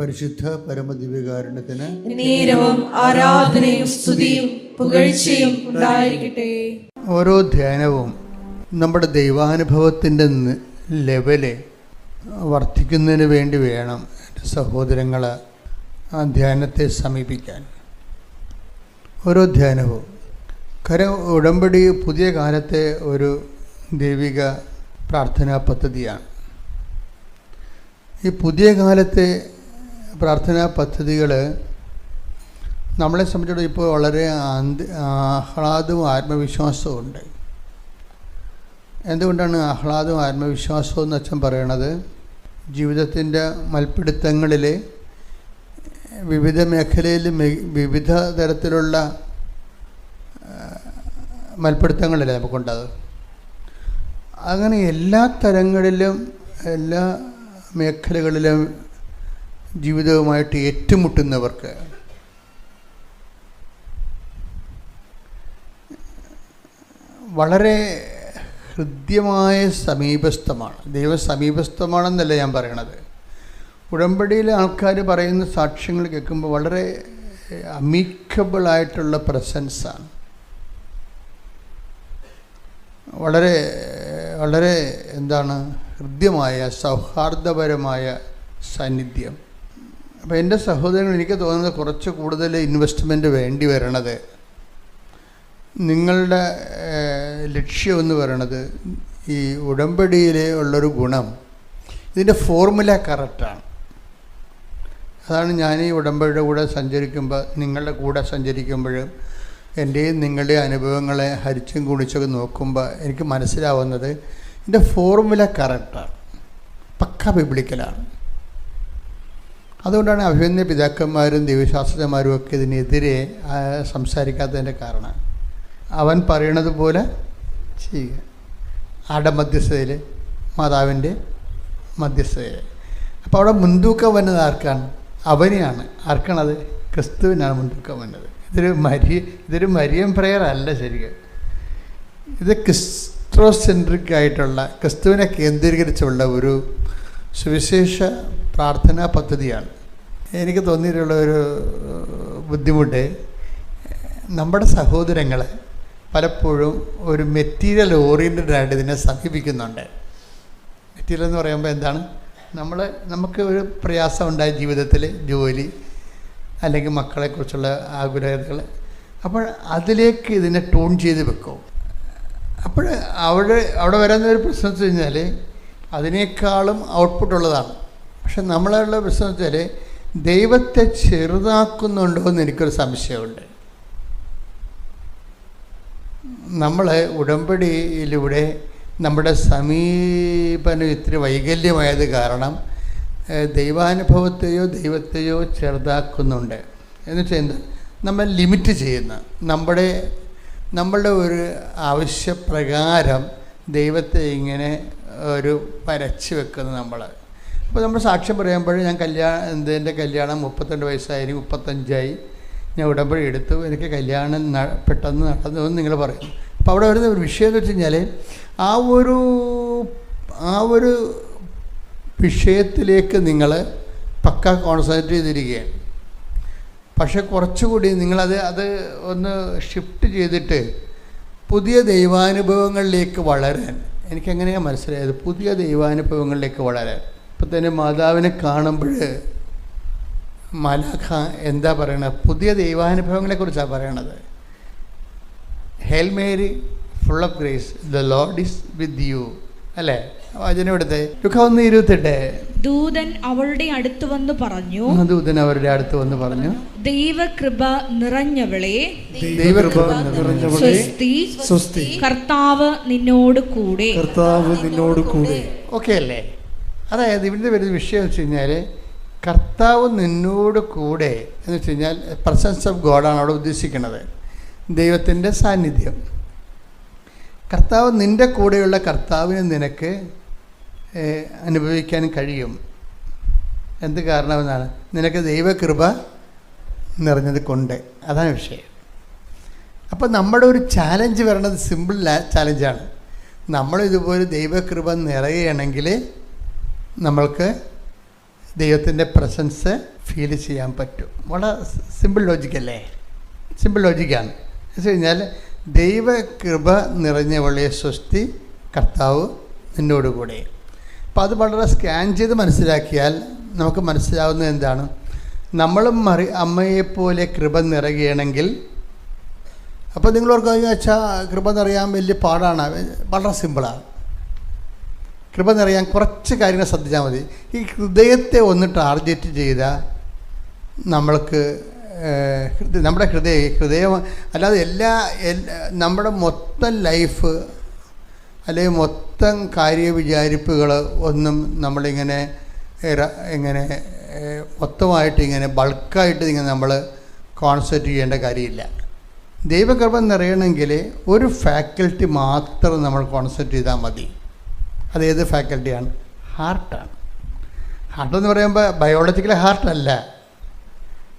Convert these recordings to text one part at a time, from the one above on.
പരിശുദ്ധ പരമദിവ്യകാരുണ്യത്തിന് നേരവും ആരാധനയും സ്തുതിയും പുകഴ്ചയും ഉണ്ടായിരിക്കട്ടെ. ഓരോ ധ്യാനവും നമ്മുടെ ദൈവാനുഭവത്തിൻ്റെ ലെവല് വർദ്ധിക്കുന്നതിന് വേണ്ടി വേണം എൻ്റെ സഹോദരങ്ങൾ ആ ധ്യാനത്തെ സമീപിക്കാൻ. ഓരോ ധ്യാനവും ഉടമ്പടി പുതിയ കാലത്തെ ഒരു ദൈവിക പ്രാർത്ഥനാ പദ്ധതിയാണ്. ഈ പുതിയ കാലത്തെ പ്രാർത്ഥനാ പദ്ധതികൾ നമ്മളെ സംബന്ധിച്ചിടത്തോളം ഇപ്പോൾ വളരെ ആഹ്ലാദവും ആത്മവിശ്വാസവും ഉണ്ട്. എന്തുകൊണ്ടാണ് ആഹ്ലാദവും ആത്മവിശ്വാസവും എന്ന് അച്ഛൻ പറയണത്? ജീവിതത്തിൻ്റെ മൽപ്പിടുത്തങ്ങളിൽ വിവിധ മേഖലയിൽ വിവിധ തരത്തിലുള്ള മൽപ്പിടുത്തങ്ങളല്ലേ നമുക്കുണ്ടത്. അങ്ങനെ എല്ലാ തരങ്ങളിലും എല്ലാ മേഖലകളിലും ജീവിതവുമായിട്ട് ഏറ്റുമുട്ടുന്നവർക്ക് വളരെ ഹൃദ്യമായ സമീപസ്ഥമാണ്. ദൈവം സമീപസ്ഥമാണെന്നല്ല ഞാൻ പറയണത്. ഉടമ്പടിയിലെ ആൾക്കാർ പറയുന്ന സാക്ഷ്യങ്ങൾ കേൾക്കുമ്പോൾ വളരെ അമീക്കബിളായിട്ടുള്ള പ്രസൻസാണ്. വളരെ വളരെ ഹൃദ്യമായ സൗഹാർദ്ദപരമായ സാന്നിധ്യം. അപ്പോൾ എൻ്റെ സഹോദരങ്ങൾ, എനിക്ക് തോന്നുന്നത് കുറച്ച് കൂടുതൽ ഇൻവെസ്റ്റ്മെൻറ്റ് വേണ്ടി വരണത്, നിങ്ങളുടെ ലക്ഷ്യമെന്ന് പറയണത് ഈ ഉടമ്പടിയിൽ ഉള്ളൊരു ഗുണം, ഇതിൻ്റെ ഫോർമുല കറക്റ്റാണ്. അതാണ് ഞാൻ ഈ ഉടമ്പടിയുടെ കൂടെ സഞ്ചരിക്കുമ്പോൾ, നിങ്ങളുടെ കൂടെ സഞ്ചരിക്കുമ്പോഴും എൻ്റെയും നിങ്ങളുടെയും അനുഭവങ്ങളെ ഹരിച്ചും കുണിച്ചൊക്കെ നോക്കുമ്പോൾ എനിക്ക് മനസ്സിലാവുന്നത് ഇതിൻ്റെ ഫോർമുല കറക്റ്റാണ്, പക്ക ബിബ്ലിക്കലാണ്. അതുകൊണ്ടാണ് അഭിമന്യ പിതാക്കന്മാരും ദൈവശാസ്ത്രജ്ഞന്മാരും ഒക്കെ ഇതിനെതിരെ സംസാരിക്കാത്തതിൻ്റെ കാരണം. അവൻ പറയണത് പോലെ ചെയ്യുക. ആടെ മധ്യസ്ഥതയിൽ, മാതാവിൻ്റെ മധ്യസ്ഥതയിൽ. അപ്പോൾ അവിടെ മുൻതൂക്കം വന്നത് ആർക്കാണ്? അവനെയാണ്. ആർക്കാണത്? ക്രിസ്തുവിനാണ് മുൻതൂക്കം വന്നത്. ഇതൊരു മരിയം പ്രെയർ അല്ല ശരിക്കും. ഇത് ക്രിസ്ത്രോസെൻട്രിക് ആയിട്ടുള്ള, ക്രിസ്തുവിനെ കേന്ദ്രീകരിച്ചുള്ള ഒരു സുവിശേഷ പ്രാർത്ഥനാ പദ്ധതിയാണ്. എനിക്ക് തോന്നിയിട്ടുള്ള ഒരു ബുദ്ധിമുട്ട്, നമ്മുടെ സഹോദരങ്ങളെ പലപ്പോഴും ഒരു മെറ്റീരിയൽ ഓറിയൻറ്റഡ് ആയിട്ട് ഇതിനെ സമീപിക്കുന്നുണ്ട്. മെറ്റീരിയൽ എന്ന് പറയുമ്പോൾ എന്താണ്? നമുക്ക് ഒരു പ്രയാസം ഉണ്ടായ ജീവിതത്തിൽ, ജോലി അല്ലെങ്കിൽ മക്കളെക്കുറിച്ചുള്ള ആകുലതകൾ, അപ്പോൾ അതിലേക്ക് ഇതിനെ ട്യൂൺ ചെയ്ത് വെക്കും. അപ്പോൾ അവിടെ വരുന്ന ഒരു പ്രശ്നം വെച്ച് കഴിഞ്ഞാൽ അതിനേക്കാളും ഔട്ട്പുട്ടുള്ളതാണ്. പക്ഷെ നമ്മളുള്ള പ്രശ്നം വെച്ചാൽ ദൈവത്തെ ചെറുതാക്കുന്നുണ്ടോ എന്ന് എനിക്കൊരു സംശയമുണ്ട്. നമ്മൾ ഉടമ്പടിയിലൂടെ നമ്മുടെ സമീപനം ഇത്തിരി വൈകല്യമായത് കാരണം ദൈവത്തെയോ ചെറുതാക്കുന്നുണ്ട്. എന്നുവെച്ചാൽ എന്താ? നമ്മൾ ലിമിറ്റ് ചെയ്യുന്ന, നമ്മളുടെ ഒരു ആവശ്യപ്രകാരം ദൈവത്തെ ഇങ്ങനെ ഒരു വരച്ച് വെക്കുന്നത് നമ്മൾ. അപ്പോൾ നമ്മൾ സാക്ഷ്യം പറയുമ്പോൾ എൻ്റെ കല്യാണം 32 വയസ്സായി, 35ആയി, ഞാൻ ഉടമ്പടി എടുത്തു, എനിക്ക് കല്യാണം പെട്ടെന്ന് നടന്നു എന്ന് നിങ്ങൾ പറയും. അപ്പോൾ അവിടെ വരുന്ന ഒരു വിഷയം എന്ന് വെച്ച് കഴിഞ്ഞാൽ ആ ഒരു വിഷയത്തിലേക്ക് നിങ്ങൾ പക്ക കോൺസെൻട്രേറ്റ് ചെയ്തിരിക്കുകയാണ്. പക്ഷെ കുറച്ചുകൂടി അത് ഒന്ന് ഷിഫ്റ്റ് ചെയ്തിട്ട് പുതിയ ദൈവാനുഭവങ്ങളിലേക്ക് വളരാൻ, എനിക്കെങ്ങനെയാണ് മനസ്സിലായത്? പുതിയ ദൈവാനുഭവങ്ങളിലേക്ക് വളരാൻ. ഇപ്പം തന്നെ മാതാവിനെ കാണുമ്പോൾ മലാഖ എന്താ പറയണത്? പുതിയ ദൈവാനുഭവങ്ങളെക്കുറിച്ചാണ് പറയണത്. Hail Mary full of grace, the Lord is with you, അല്ലേ? വചനമെടുത്തേ, ലുക്കാ 1:28. ദൂതൻ അവളുടെ അടുത്ത് വന്ന് പറഞ്ഞു, ദൈവകൃപ നിറഞ്ഞവളെ, സ്വസ്തി, കർത്താവ് നിന്നോട് കൂടെ. ഓക്കെ അല്ലേ? അതായത് ഇവിടുത്തെ വരുന്ന വിഷയം വെച്ച് കഴിഞ്ഞാൽ കർത്താവ് നിന്നോട് കൂടെ എന്ന് വെച്ച് കഴിഞ്ഞാൽ പ്രസൻസ് ഓഫ് ഗോഡാണ് അവിടെ ഉദ്ദേശിക്കുന്നത്, ദൈവത്തിൻ്റെ സാന്നിധ്യം. കർത്താവ് നിൻ്റെ കൂടെയുള്ള കർത്താവിനെ നിനക്ക് അനുഭവിക്കാൻ കഴിയും. എന്ത് കാരണമെന്നാണ്? നിനക്ക് ദൈവകൃപ നിറഞ്ഞത് കൊണ്ട്. അതാണ് വിഷയം. അപ്പോൾ നമ്മുടെ ഒരു ചാലഞ്ച് വരണത് സിമ്പിൾ ചാലഞ്ചാണ്. നമ്മളിതുപോലെ ദൈവകൃപ നിറയുകയാണെങ്കിൽ നമ്മൾക്ക് ദൈവത്തിൻ്റെ പ്രസൻസ് ഫീൽ ചെയ്യാൻ പറ്റും. വളരെ സിമ്പിൾ ലോജിക്കല്ലേ? സിമ്പിൾ ലോജിക്കാണ്. എന്ന് വെച്ച് കഴിഞ്ഞാൽ ദൈവകൃപ നിറഞ്ഞവളെ സ്വസ്തി, കർത്താവ് നിന്നോടുകൂടെ. അപ്പോൾ അത് വളരെ സ്കാൻ ചെയ്ത് മനസ്സിലാക്കിയാൽ നമുക്ക് മനസ്സിലാവുന്നത് എന്താണ്? നമ്മളും അമ്മയെപ്പോലെ കൃപ നിറയുകയാണെങ്കിൽ, അപ്പോൾ നിങ്ങളോർക്ക് വെച്ചാൽ കൃപ നിറയാൻ വലിയ പാടാണ്. വളരെ സിമ്പിളാണ്. കൃപ നിറയാൻ കുറച്ച് കാര്യങ്ങൾ ശ്രദ്ധിച്ചാൽ മതി. ഈ ഹൃദയത്തെ ഒന്ന് ടാർഗറ്റ് ചെയ്താൽ നമ്മൾക്ക് നമ്മുടെ ഹൃദയം അല്ലാതെ നമ്മുടെ മൊത്തം ലൈഫ് അല്ലെങ്കിൽ മൊത്തം കാര്യവിചാരിപ്പുകൾ ഒന്നും നമ്മളിങ്ങനെ മൊത്തമായിട്ട് ഇങ്ങനെ ബൾക്കായിട്ട് ഇങ്ങനെ നമ്മൾ കോൺസെൻട്രേറ്റ് ചെയ്യേണ്ട കാര്യമില്ല. ദൈവകൃപ നിറയണമെങ്കിൽ ഒരു ഫാക്കൽറ്റി മാത്രം നമ്മൾ കോൺസെൻട്രേറ്റ് ചെയ്താൽ മതി. അതേത് ഫാക്കൽറ്റിയാണ്? ഹാർട്ടാണ്. ഹാർട്ടെന്ന് പറയുമ്പോൾ ബയോളജിക്കൽ ഹാർട്ടല്ല.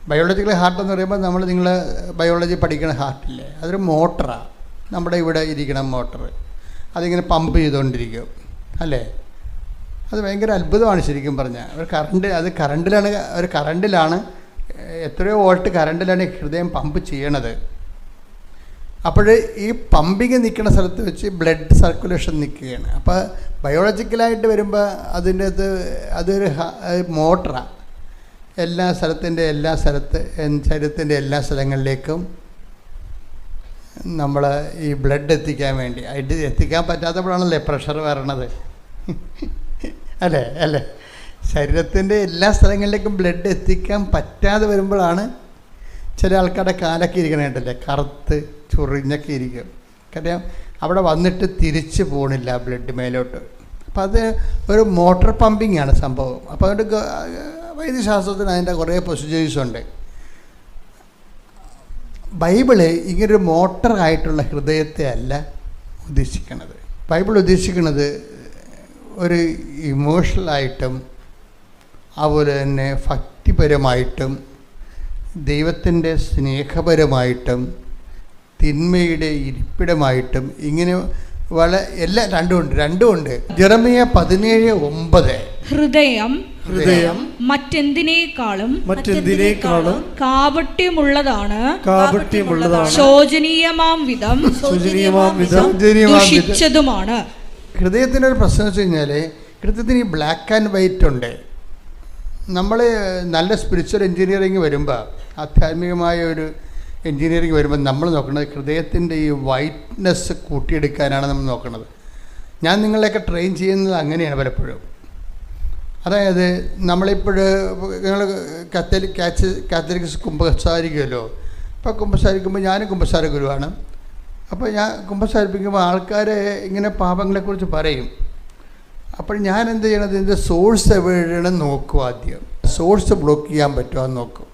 ബയോളജിക്കൽ ഹാർട്ടെന്ന് പറയുമ്പോൾ നിങ്ങൾ ബയോളജി പഠിക്കുന്ന ഹാർട്ടില്ലേ, അതൊരു മോട്ടറാണ്. നമ്മുടെ ഇവിടെ ഇരിക്കണം മോട്ടർ, അതിങ്ങനെ പമ്പ് ചെയ്തുകൊണ്ടിരിക്കും അല്ലേ? അത് ഭയങ്കര അത്ഭുതമാണ് ശരിക്കും പറഞ്ഞാൽ. ഒരു കറണ്ടിലാണ് എത്രയോ വോൾട്ട് കറണ്ടിലാണ് ഹൃദയം പമ്പ് ചെയ്യണത്. അപ്പോൾ ഈ പമ്പിങ് നിൽക്കുന്ന സ്ഥലത്ത് വെച്ച് ബ്ലഡ് സർക്കുലേഷൻ നിൽക്കുകയാണ്. അപ്പോൾ ബയോളജിക്കലായിട്ട് വരുമ്പോൾ അതൊരു മോട്ടറാണ്. ശരീരത്തിൻ്റെ എല്ലാ സ്ഥലങ്ങളിലേക്കും നമ്മൾ ഈ ബ്ലഡ് എത്തിക്കാൻ വേണ്ടി എത്തിക്കാൻ പറ്റാത്തപ്പോഴാണല്ലേ പ്രഷർ വരണത് അല്ലേ? ശരീരത്തിൻ്റെ എല്ലാ സ്ഥലങ്ങളിലേക്കും ബ്ലഡ് എത്തിക്കാൻ പറ്റാതെ വരുമ്പോഴാണ് ചില ആൾക്കാരുടെ കാലൊക്കെ ഇരിക്കണേണ്ടല്ലേ, കറുത്ത് ചൊറിഞ്ഞൊക്കെ ഇരിക്കും. കാര്യം അവിടെ വന്നിട്ട് തിരിച്ച് പോകണില്ല ബ്ലഡ് മേലോട്ട്. അപ്പോൾ അത് ഒരു മോട്ടോർ പമ്പിങ് ആണ് സംഭവം. അപ്പോൾ അതുകൊണ്ട് വൈദ്യശാസ്ത്രത്തിന് അതിൻ്റെ കുറേ പ്രൊസീജിയേഴ്സുണ്ട്. ബൈബിള് ഇങ്ങനൊരു മോട്ടറായിട്ടുള്ള ഹൃദയത്തെ അല്ല ഉദ്ദേശിക്കുന്നത്. ബൈബിൾ ഉദ്ദേശിക്കുന്നത് ഒരു ഇമോഷണലായിട്ടും അതുപോലെ തന്നെ ഭക്തിപരമായിട്ടും ദൈവത്തിൻ്റെ സ്നേഹപരമായിട്ടും തിന്മയുടെ ഇരിപ്പിടമായിട്ടും ഇങ്ങനെ രണ്ടുമുണ്ട്. ജെറമിയ 17:9 ഹൃദയം മറ്റെന്തിനേക്കാളും കാപട്യമുള്ളതാണ്, ശോചനീയമാം വിധം ദുഷിച്ചതുമാണ്. ഹൃദയത്തിൻ്റെ ഒരു പ്രശ്നം വെച്ച് കഴിഞ്ഞാൽ ഹൃദയത്തിന് ഈ ബ്ലാക്ക് ആൻഡ് വൈറ്റ് ഉണ്ട്. നമ്മൾ നല്ല സ്പിരിച്വൽ എൻജിനീയറിങ് വരുമ്പോൾ, ആധ്യാത്മികമായ ഒരു എൻജിനീയറിങ് വരുമ്പോൾ നമ്മൾ നോക്കുന്നത് ഹൃദയത്തിൻ്റെ ഈ വൈറ്റ്നെസ് കൂട്ടിയെടുക്കാനാണ് നമ്മൾ നോക്കുന്നത്. ഞാൻ നിങ്ങളെയൊക്കെ ട്രെയിൻ ചെയ്യുന്നത് അങ്ങനെയാണ് പലപ്പോഴും. അതായത് നമ്മളിപ്പോൾ നിങ്ങൾ കാത്തലിക്സ് കുമ്പസാരിക്കുമല്ലോ. ഇപ്പോൾ കുമ്പസാരിക്കുമ്പോൾ ഞാനും കുമ്പസാര ഗുരുവാണ്. അപ്പോൾ ഞാൻ കുമ്പസാരിപ്പിക്കുമ്പോൾ ആൾക്കാരെ ഇങ്ങനെ പാപങ്ങളെക്കുറിച്ച് പറയും. അപ്പോൾ ഞാൻ എന്ത് ചെയ്യണത്, ഇതിൻ്റെ സോഴ്സ് എവിടെയാണ് നോക്കും. ആദ്യം സോഴ്സ് ബ്ലോക്ക് ചെയ്യാൻ പറ്റുമോ എന്ന് നോക്കും.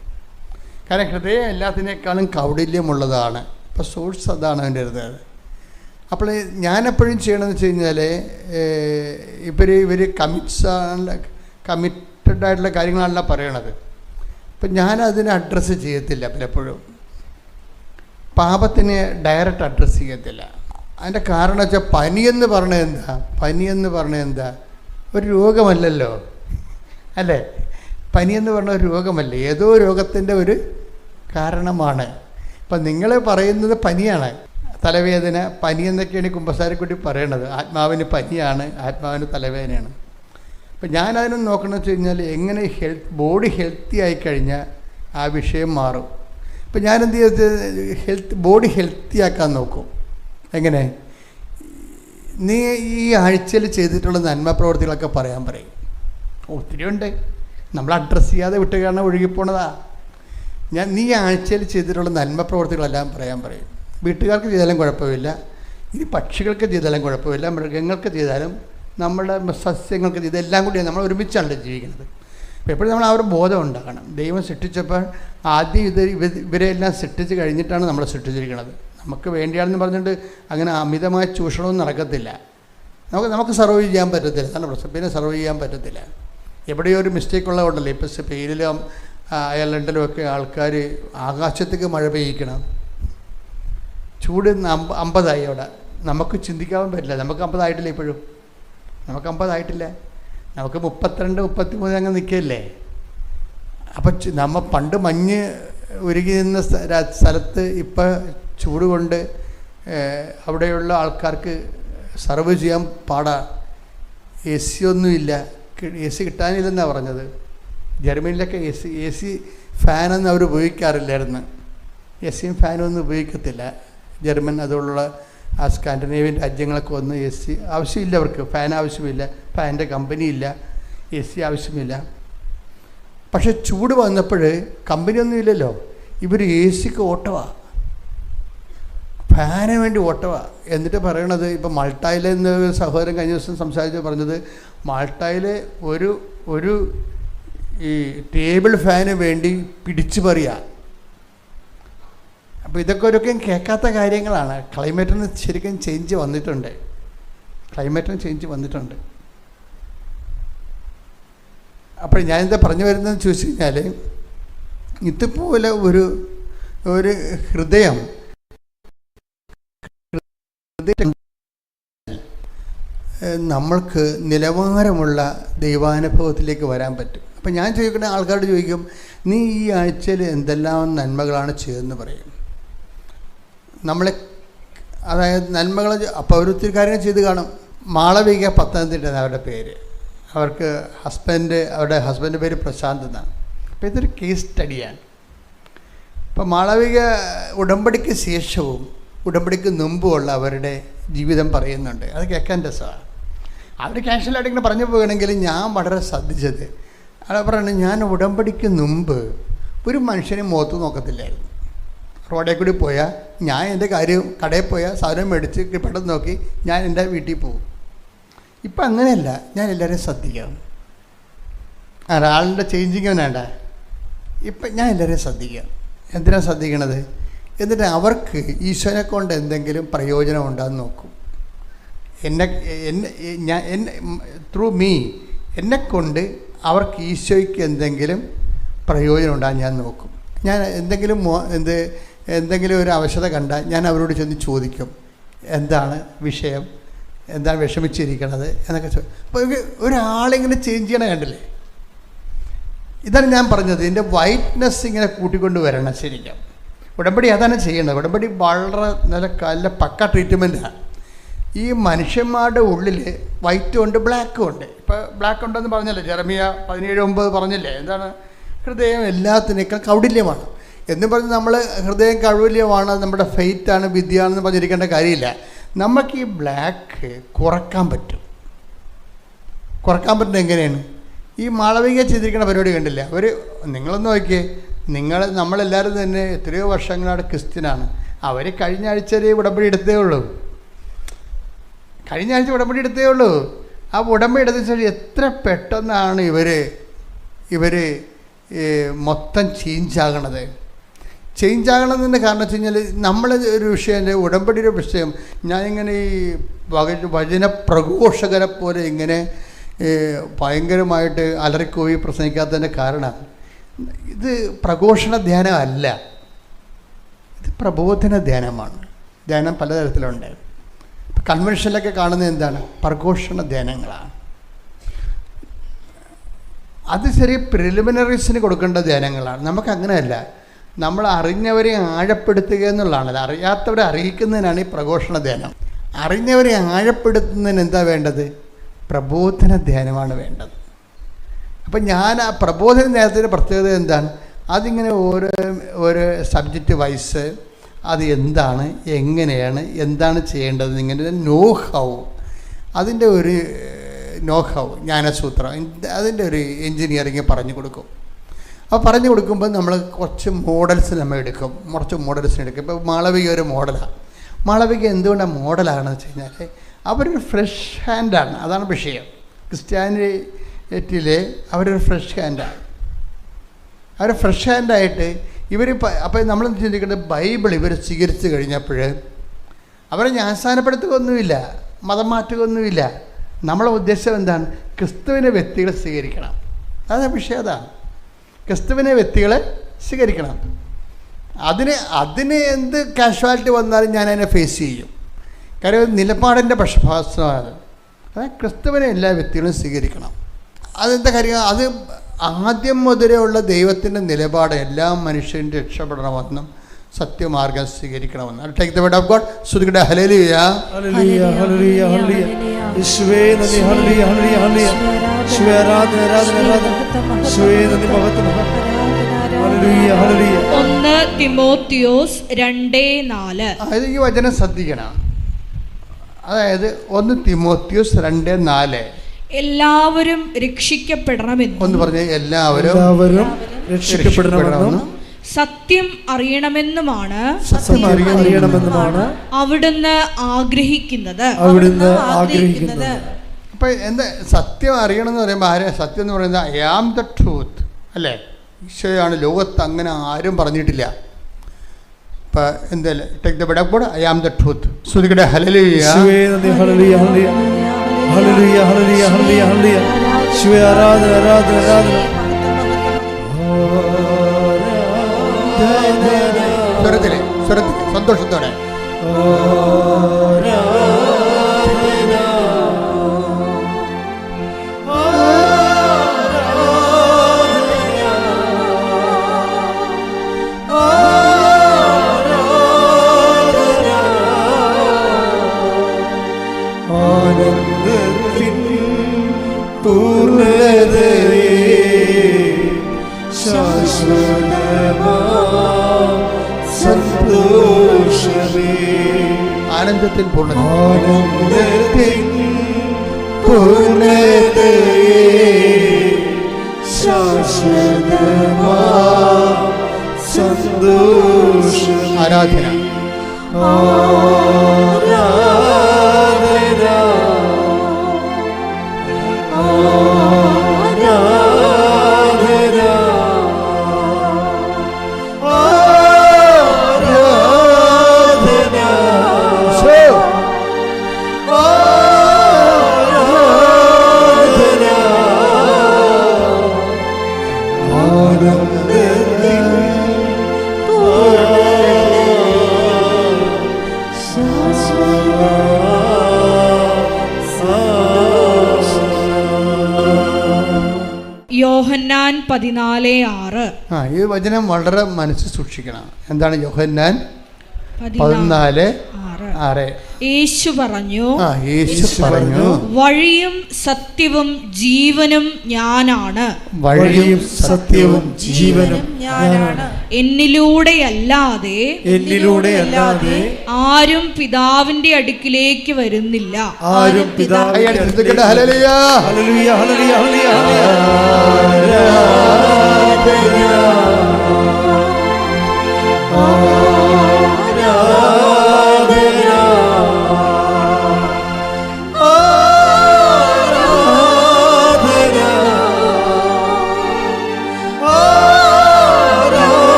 കാരണം ഹൃദയം എല്ലാത്തിനേക്കാളും കൗടില്യമുള്ളതാണ്. അപ്പോൾ സോഴ്സ് അതാണ് അതിൻ്റെ ഇരുന്നത്. അപ്പോൾ ഞാനെപ്പോഴും ചെയ്യണമെന്ന് വെച്ച് കഴിഞ്ഞാൽ ഇവർ കമ്മിറ്റഡ് ആയിട്ടുള്ള കാര്യങ്ങളല്ല പറയണത്. അപ്പം ഞാനതിനെ അഡ്രസ്സ് ചെയ്യത്തില്ല. പലപ്പോഴും പാപത്തിനെ ഡയറക്റ്റ് അഡ്രസ്സ് ചെയ്യത്തില്ല. അതിൻ്റെ കാരണം വെച്ചാൽ പനിയെന്ന് പറഞ്ഞത് എന്താ? ഒരു രോഗമല്ലല്ലോ അല്ലേ? പനിയെന്ന് പറഞ്ഞ ഒരു രോഗമല്ല, ഏതോ രോഗത്തിൻ്റെ ഒരു കാരണമാണ്. ഇപ്പം നിങ്ങൾ പറയുന്നത് പനിയാണ്, തലവേദന, പനി എന്നൊക്കെയാണ് കുമ്പസാരക്കുട്ടി പറയണത്. ആത്മാവിന് പനിയാണ്, ആത്മാവിന് തലവേദനയാണ്. അപ്പം ഞാനതിനെ നോക്കണമെന്ന് വെച്ച് കഴിഞ്ഞാൽ എങ്ങനെ ബോഡി ഹെൽത്തി ആയിക്കഴിഞ്ഞാൽ ആ വിഷയം മാറും. അപ്പം ഞാനെന്ത് ചെയ്ത് ബോഡി ഹെൽത്തി ആക്കാൻ നോക്കും. എങ്ങനെ? നീ ഈ ആഴ്ചയിൽ ചെയ്തിട്ടുള്ള നന്മ പ്രവർത്തികളൊക്കെ പറയാൻ പറയും. ഒത്തിരി ഉണ്ട്, നമ്മൾ അഡ്രസ്സ് ചെയ്യാതെ വിട്ട് കാരണം ഒഴുകിപ്പോണതാ. നീ ആഴ്ചയിൽ ചെയ്തിട്ടുള്ള നന്മ പ്രവർത്തികളെല്ലാം പറയാൻ പറയും. വീട്ടുകാർക്ക് ചെയ്താലും കുഴപ്പമില്ല, ഇനി പക്ഷികൾക്ക് ചെയ്താലും കുഴപ്പമില്ല, മൃഗങ്ങൾക്ക് ചെയ്താലും നമ്മുടെ സസ്യങ്ങൾക്ക് ചെയ്തെല്ലാം കൂടി നമ്മൾ ഒരുമിച്ചാണല്ലോ ജീവിക്കുന്നത്. അപ്പോൾ എപ്പോഴും നമ്മൾ ആ ഒരു ബോധം ഉണ്ടാക്കണം. ദൈവം സൃഷ്ടിച്ചപ്പോൾ ആദ്യം ഇവരെല്ലാം സൃഷ്ടിച്ച് കഴിഞ്ഞിട്ടാണ് നമ്മൾ സൃഷ്ടിച്ചിരിക്കുന്നത്. നമുക്ക് വേണ്ടിയാണെന്ന് പറഞ്ഞിട്ട് അങ്ങനെ അമിതമായ ചൂഷണമൊന്നും നടക്കത്തില്ല. നമുക്ക് സർവൈവ് ചെയ്യാൻ പറ്റത്തില്ല, നല്ല പ്രശ്നം. പിന്നെ സർവൈവ് ചെയ്യാൻ പറ്റത്തില്ല. എവിടെയോ ഒരു മിസ്റ്റേക്ക് ഉള്ളതുകൊണ്ടല്ലേ ഇപ്പോൾ സ്പെയിനിലും അയർലൻഡിലും ഒക്കെ ആൾക്കാർ ആകാശത്തേക്ക് മഴ പെയ്യിക്കണം. ചൂട് 50 അവിടെ. നമുക്ക് ചിന്തിക്കാൻ പറ്റില്ല. നമുക്ക് 50 ആയിട്ടില്ല. ഇപ്പോഴും നമുക്ക് 50 ആയിട്ടില്ല. നമുക്ക് 32, 33 അങ്ങ് നിൽക്കുകയല്ലേ. അപ്പം നമ്മൾ പണ്ട് മഞ്ഞ് ഉരുകി നിന്ന സ്ഥലത്ത് ഇപ്പം ചൂട് കൊണ്ട് അവിടെയുള്ള ആൾക്കാർക്ക് സർവ് ചെയ്യാൻ പാടാ. എ സി ഒന്നുമില്ല, എ സി കിട്ടാനില്ലെന്നാണ് പറഞ്ഞത്. ജർമ്മനിയിലൊക്കെ എ സി ഫാനൊന്നും അവർ ഉപയോഗിക്കാറില്ലായിരുന്നു. എ സിയും ഫാനും ഒന്നും ഉപയോഗിക്കത്തില്ല ജർമ്മൻ. അതുള്ള ആ സ്കാൻഡിനേവിയൻ രാജ്യങ്ങളൊക്കെ ഒന്നും എ സി ആവശ്യമില്ല, അവർക്ക് ഫാൻ ആവശ്യമില്ല, ഫാനിൻ്റെ കമ്പനിയില്ല, എ സി ആവശ്യമില്ല. പക്ഷെ ചൂട് വന്നപ്പോൾ കമ്പനിയൊന്നും ഇല്ലല്ലോ, ഇവർ എ സിക്ക് ഓട്ടമാണ്, ഫാന് വേണ്ടി ഓട്ടമാണ്. എന്നിട്ട് പറയണത് ഇപ്പം മാൾട്ടായിലെ സഹോദരൻ കഴിഞ്ഞ ദിവസം സംസാരിച്ച് പറഞ്ഞത് മാൾട്ടായിൽ ഒരു ഈ ടേബിൾ ഫാന് വേണ്ടി പിടിച്ചു പറയുക. അപ്പോൾ ഇതൊക്കെ ഒരിക്കലും കേൾക്കാത്ത കാര്യങ്ങളാണ്. ക്ലൈമറ്റിന് ശരിക്കും ചേഞ്ച് വന്നിട്ടുണ്ട്, ക്ലൈമറ്റിന് ചേഞ്ച് വന്നിട്ടുണ്ട്. അപ്പോൾ ഞാനെന്താ പറഞ്ഞു വരുന്നതെന്ന് ചോദിച്ചു കഴിഞ്ഞാൽ, ഇതുപോലെ ഒരു ഹൃദയം നമ്മൾക്ക് നിലവാരമുള്ള ദൈവാനുഭവത്തിലേക്ക് വരാൻ പറ്റും. അപ്പം ഞാൻ ചോദിക്കുന്ന ആൾക്കാരോട് ചോദിക്കും, നീ ഈ ആഴ്ചയിൽ എന്തെല്ലാം നന്മകളാണ് ചെയ്തതെന്ന് പറയും. നമ്മളെ അതായത് നന്മകൾ അപ്പോൾ ഒത്തിരി കാര്യങ്ങൾ ചെയ്ത് കാണും. മാളവിക പത്തനംതിട്ട അവരുടെ പേര്, അവർക്ക് അവരുടെ ഹസ്ബൻഡ് പേര് പ്രശാന്ത് എന്നാണ്. അപ്പോൾ ഇതൊരു കേസ് സ്റ്റഡിയാണ്. അപ്പോൾ മാളവിക ഉടമ്പടിക്ക് ശേഷവും ഉടമ്പടിക്ക് മുമ്പുമുള്ള അവരുടെ ജീവിതം പറയുന്നുണ്ട്. അത് കേൾക്കാൻ രസമാണ്. അവർ കാഷ്വലായിട്ട് ഇങ്ങനെ പറഞ്ഞു പോകണമെങ്കിൽ ഞാൻ വളരെ ശ്രദ്ധിച്ചത് അവിടെ പറയുന്നത്, ഞാൻ ഉടമ്പടിക്ക് മുമ്പ് ഒരു മനുഷ്യനെ മുഖത്ത് നോക്കത്തില്ലായിരുന്നു. റോഡിൽ കൂടി പോയാൽ ഞാൻ എൻ്റെ കാര്യം കടയിൽ പോയാൽ സാധനം മേടിച്ച് പെട്ടെന്ന് നോക്കി ഞാൻ എൻ്റെ വീട്ടിൽ പോകും. ഇപ്പം അങ്ങനെയല്ല, ഞാൻ എല്ലാവരെയും ശ്രദ്ധിക്കാം. ഒരാളിൻ്റെ ചേഞ്ചിങ് വേണ്ട, ഇപ്പം ഞാൻ എല്ലാവരെയും ശ്രദ്ധിക്കാം. എന്തിനാണ് ശ്രദ്ധിക്കണത്? എന്നിട്ട് അവർക്ക് ഈശോനെ കൊണ്ട് എന്തെങ്കിലും പ്രയോജനം ഉണ്ടാകുന്ന നോക്കും. ത്രൂ മീ എന്നെക്കൊണ്ട് അവർക്ക് ഈശോയ്ക്ക് എന്തെങ്കിലും പ്രയോജനം ഉണ്ടാകാൻ ഞാൻ നോക്കും. ഞാൻ എന്തെങ്കിലും ഒരു അവശത കണ്ടാൽ ഞാൻ അവരോട് ചെന്ന് ചോദിക്കും, എന്താണ് വിഷയം, എന്താണ് വിഷമിച്ചിരിക്കണത് എന്നൊക്കെ അപ്പോൾ ഒരാളിങ്ങനെ ചേഞ്ച് ചെയ്യണ കണ്ടില്ലേ? ഇതാണ് ഞാൻ പറഞ്ഞത്, ഇതിൻ്റെ വൈറ്റ്നെസ് ഇങ്ങനെ കൂട്ടിക്കൊണ്ട് വരണം. ശരിക്കും ഉടമ്പടി അതാണ് ചെയ്യേണ്ടത്. ഉടമ്പടി വളരെ നല്ല പക്ക ട്രീറ്റ്മെൻറ്റാണ്. ഈ മനുഷ്യന്മാരുടെ ഉള്ളിൽ വൈറ്റും ഉണ്ട് ബ്ലാക്കും ഉണ്ട്. ഇപ്പോൾ ബ്ലാക്ക് ഉണ്ടെന്ന് പറഞ്ഞല്ലേ, ജെറമിയ 17:9 പറഞ്ഞില്ലേ, എന്താണ്? ഹൃദയം എല്ലാത്തിനേക്കാൾ കൗടില്യമാണ് എന്ന് പറഞ്ഞ് നമ്മൾ ഹൃദയം കൗടില്യമാണ്, നമ്മുടെ ഫെയ്റ്റാണ്, വിദ്യയാണെന്ന് പറഞ്ഞിരിക്കേണ്ട കാര്യമില്ല. നമുക്ക് ഈ ബ്ലാക്ക് കുറക്കാൻ പറ്റും. കുറക്കാൻ പറ്റുന്നത് എങ്ങനെയാണ്? ഈ മാളവിക ചെയ്തിരിക്കുന്ന പരിപാടി കണ്ടില്ല? നിങ്ങളൊന്ന് നോക്കിയേ, നമ്മളെല്ലാവരും തന്നെ എത്രയോ വർഷങ്ങളാണ് ക്രിസ്ത്യനാണ്. അവർ കഴിഞ്ഞ ആഴ്ച ഉടമ്പടി എടുത്തേ ഉള്ളൂ. ആ ഉടമ്പടി എടുത്ത ശേഷം എത്ര പെട്ടെന്നാണ് ഇവർ മൊത്തം ചേഞ്ചാകണത്. ചേഞ്ചാകണമെന്നതിൻ്റെ കാരണം വെച്ച് കഴിഞ്ഞാൽ നമ്മൾ ഒരു വിഷയം, ഉടമ്പടിയുടെ വിഷയം, ഞാനിങ്ങനെ ഈ വചന പ്രഘോഷകരെ പോലെ ഇങ്ങനെ ഭയങ്കരമായിട്ട് അലറിക്കോയി പ്രസംഗിക്കാത്തതിൻ്റെ കാരണം ഇത് പ്രഘോഷണ ധ്യാനമല്ല, ഇത് പ്രബോധന ധ്യാനമാണ്. ധ്യാനം പലതരത്തിലുണ്ട്. കൺവെൻഷനിലൊക്കെ കാണുന്നത് എന്താണ്? പ്രഘോഷണ ധ്യാനങ്ങളാണ്. അത് ചെറിയ പ്രിലിമിനറീസിന് കൊടുക്കേണ്ട ധ്യാനങ്ങളാണ്. നമുക്കങ്ങനെയല്ല, നമ്മൾ അറിഞ്ഞവരെ ആഴപ്പെടുത്തുക എന്നുള്ളതാണ്. അത് അറിയാത്തവരെ അറിയിക്കുന്നതിനാണ് ഈ പ്രഘോഷണ ധ്യാനം. അറിഞ്ഞവരെ ആഴപ്പെടുത്തുന്നതിന് എന്താ വേണ്ടത്? പ്രബോധന ധ്യാനമാണ് വേണ്ടത്. അപ്പം ഞാൻ ആ പ്രബോധന ധ്യാനത്തിൻ്റെ പ്രത്യേകത എന്താണ്? അതിങ്ങനെ ഓരോ സബ്ജക്റ്റ് വൈസ് അത് എന്താണ്, എങ്ങനെയാണ്, എന്താണ് ചെയ്യേണ്ടത്, ഇങ്ങനെ അതിൻ്റെ ഒരു നോഹൗ ജ്ഞാനസൂത്രം, അതിൻ്റെ ഒരു എൻജിനീയറിങ് പറഞ്ഞു കൊടുക്കും. അപ്പോൾ പറഞ്ഞു കൊടുക്കുമ്പോൾ നമ്മൾ കുറച്ച് മോഡൽസിന് എടുക്കും. ഇപ്പോൾ മാളവിക ഒരു മോഡലാണ്. മാളവിക എന്തുകൊണ്ടാണ് മോഡലാണെന്ന് വെച്ച് കഴിഞ്ഞാൽ അവരൊരു ഫ്രഷ് ഹാൻഡാണ്. അതാണ് വിഷയം. ക്രിസ്ത്യാനിറ്റിയിലെ അവരൊരു ഫ്രഷ് ഹാൻഡാണ്. അവർ ഫ്രഷ് ഹാൻഡായിട്ട് അപ്പോൾ നമ്മൾ ചിന്തിക്കേണ്ടത്, ബൈബിൾ ഇവർ സ്വീകരിച്ച് കഴിഞ്ഞപ്പോൾ അവരെ ജ്ഞാനസ്ഥാനപ്പെടുത്തുകയൊന്നുമില്ല, മതം മാറ്റുകയൊന്നുമില്ല. നമ്മളെ ഉദ്ദേശം എന്താണ്? ക്രിസ്തുവിനെ വ്യക്തികളെ സ്വീകരിക്കണം. അതാണ് വിഷയം. അതാണ് ക്രിസ്തുവിനെ വ്യക്തികളെ സ്വീകരിക്കണം. അതിന് എന്ത് കാഷ്വാലിറ്റി വന്നാലും ഞാൻ അതിനെ ഫേസ് ചെയ്യും. കാര്യം നിലപാടിൻ്റെ പക്ഷപാതമാണ്. അതായത് ക്രിസ്തുവിനെ എല്ലാ വ്യക്തികളും സ്വീകരിക്കണം. അതെന്താ കാര്യം? അത് ആദ്യം മുതലേ ഉള്ള ദൈവത്തിൻ്റെ നിലപാട് എല്ലാ മനുഷ്യരും രക്ഷപ്പെടണമെന്നും സത്യമാർഗം സ്വീകരിക്കണമെന്ന്. Take the word of God. ശ്രുതിക്കട്ടെ ഹല്ലേലൂയ, ഹല്ലേലൂയ, ഹല്ലേലൂയ, ഹല്ലേലൂയ. യേശുവേ നന്ദി, ഹല്ലേലൂയ, ഹല്ലേലൂയ, ഹല്ലേലൂയ. യേശുവേ ആരാധന, ആരാധന, ആരാധന. യേശുവേ നന്ദി, മഹത്വം, ഹല്ലേലൂയ, ഹല്ലേലൂയ. 1 തിമോത്തിയോസ് 2:4. അതായത് ഈ വചനം ശ്രദ്ധിക്കണം. അതായത് 1 തിമോത്തിയോസ് 2:4. എല്ലാവരും രക്ഷിക്കപ്പെടണമെന്നും ഒന്ന് പറഞ്ഞ് എല്ലാവരും രക്ഷിക്കപ്പെടണമെന്നും സത്യം അറിയണമെന്നുമാണ് അവിടുന്ന് ആഗ്രഹിക്കുന്നത്. അപ്പം എന്താ സത്യം അറിയണം എന്ന് പറയുമ്പോൾ ആരെ? സത്യം എന്ന് പറയുന്നത് ഐ ആം ദ ട്രൂത്ത് അല്ലേ? ഈശോയാണ്. ലോകത്ത് അങ്ങനെ ആരും പറഞ്ഞിട്ടില്ല. ഇപ്പം എന്തായാലും take the word of God, I am the truth. ശ്രുതിക്കട്ടെ ഹല്ലേലൂയ, ഹല്ലേലൂയ, ഹല്ലേലൂയ, ഹല്ലേലൂയ, ഹല്ലേലൂയ, ഹല്ലേലൂയ. യേശുവേ ആരാധന, ആരാധന, ആരാധന. സ്വരത്തില് സന്തോഷത്തോടെ ആനന്ദത്തിൽ ആരാധന. യോഹന്നാൻ 14:6. ഈ വചനം വളരെ മനസ്സിൽ സൂക്ഷിക്കണം. എന്താണ് യോഹന്നാൻ 14:6? യേശു പറഞ്ഞു, വഴിയും സത്യവും ജീവനും ഞാനാണ്. വഴിയും സത്യവും ജീവനും ഞാനാണ്. എന്നിലൂടെയല്ലാതെ ആരും പിതാവിന്റെ അടുക്കിലേക്ക് വരുന്നില്ല. ആരും പിതാവിന്റെ അടുക്കിലേക്ക് ഹല്ലേലൂയ, ഹല്ലേലൂയ, ഹല്ലേലൂയ, ഹല്ലേലൂയ.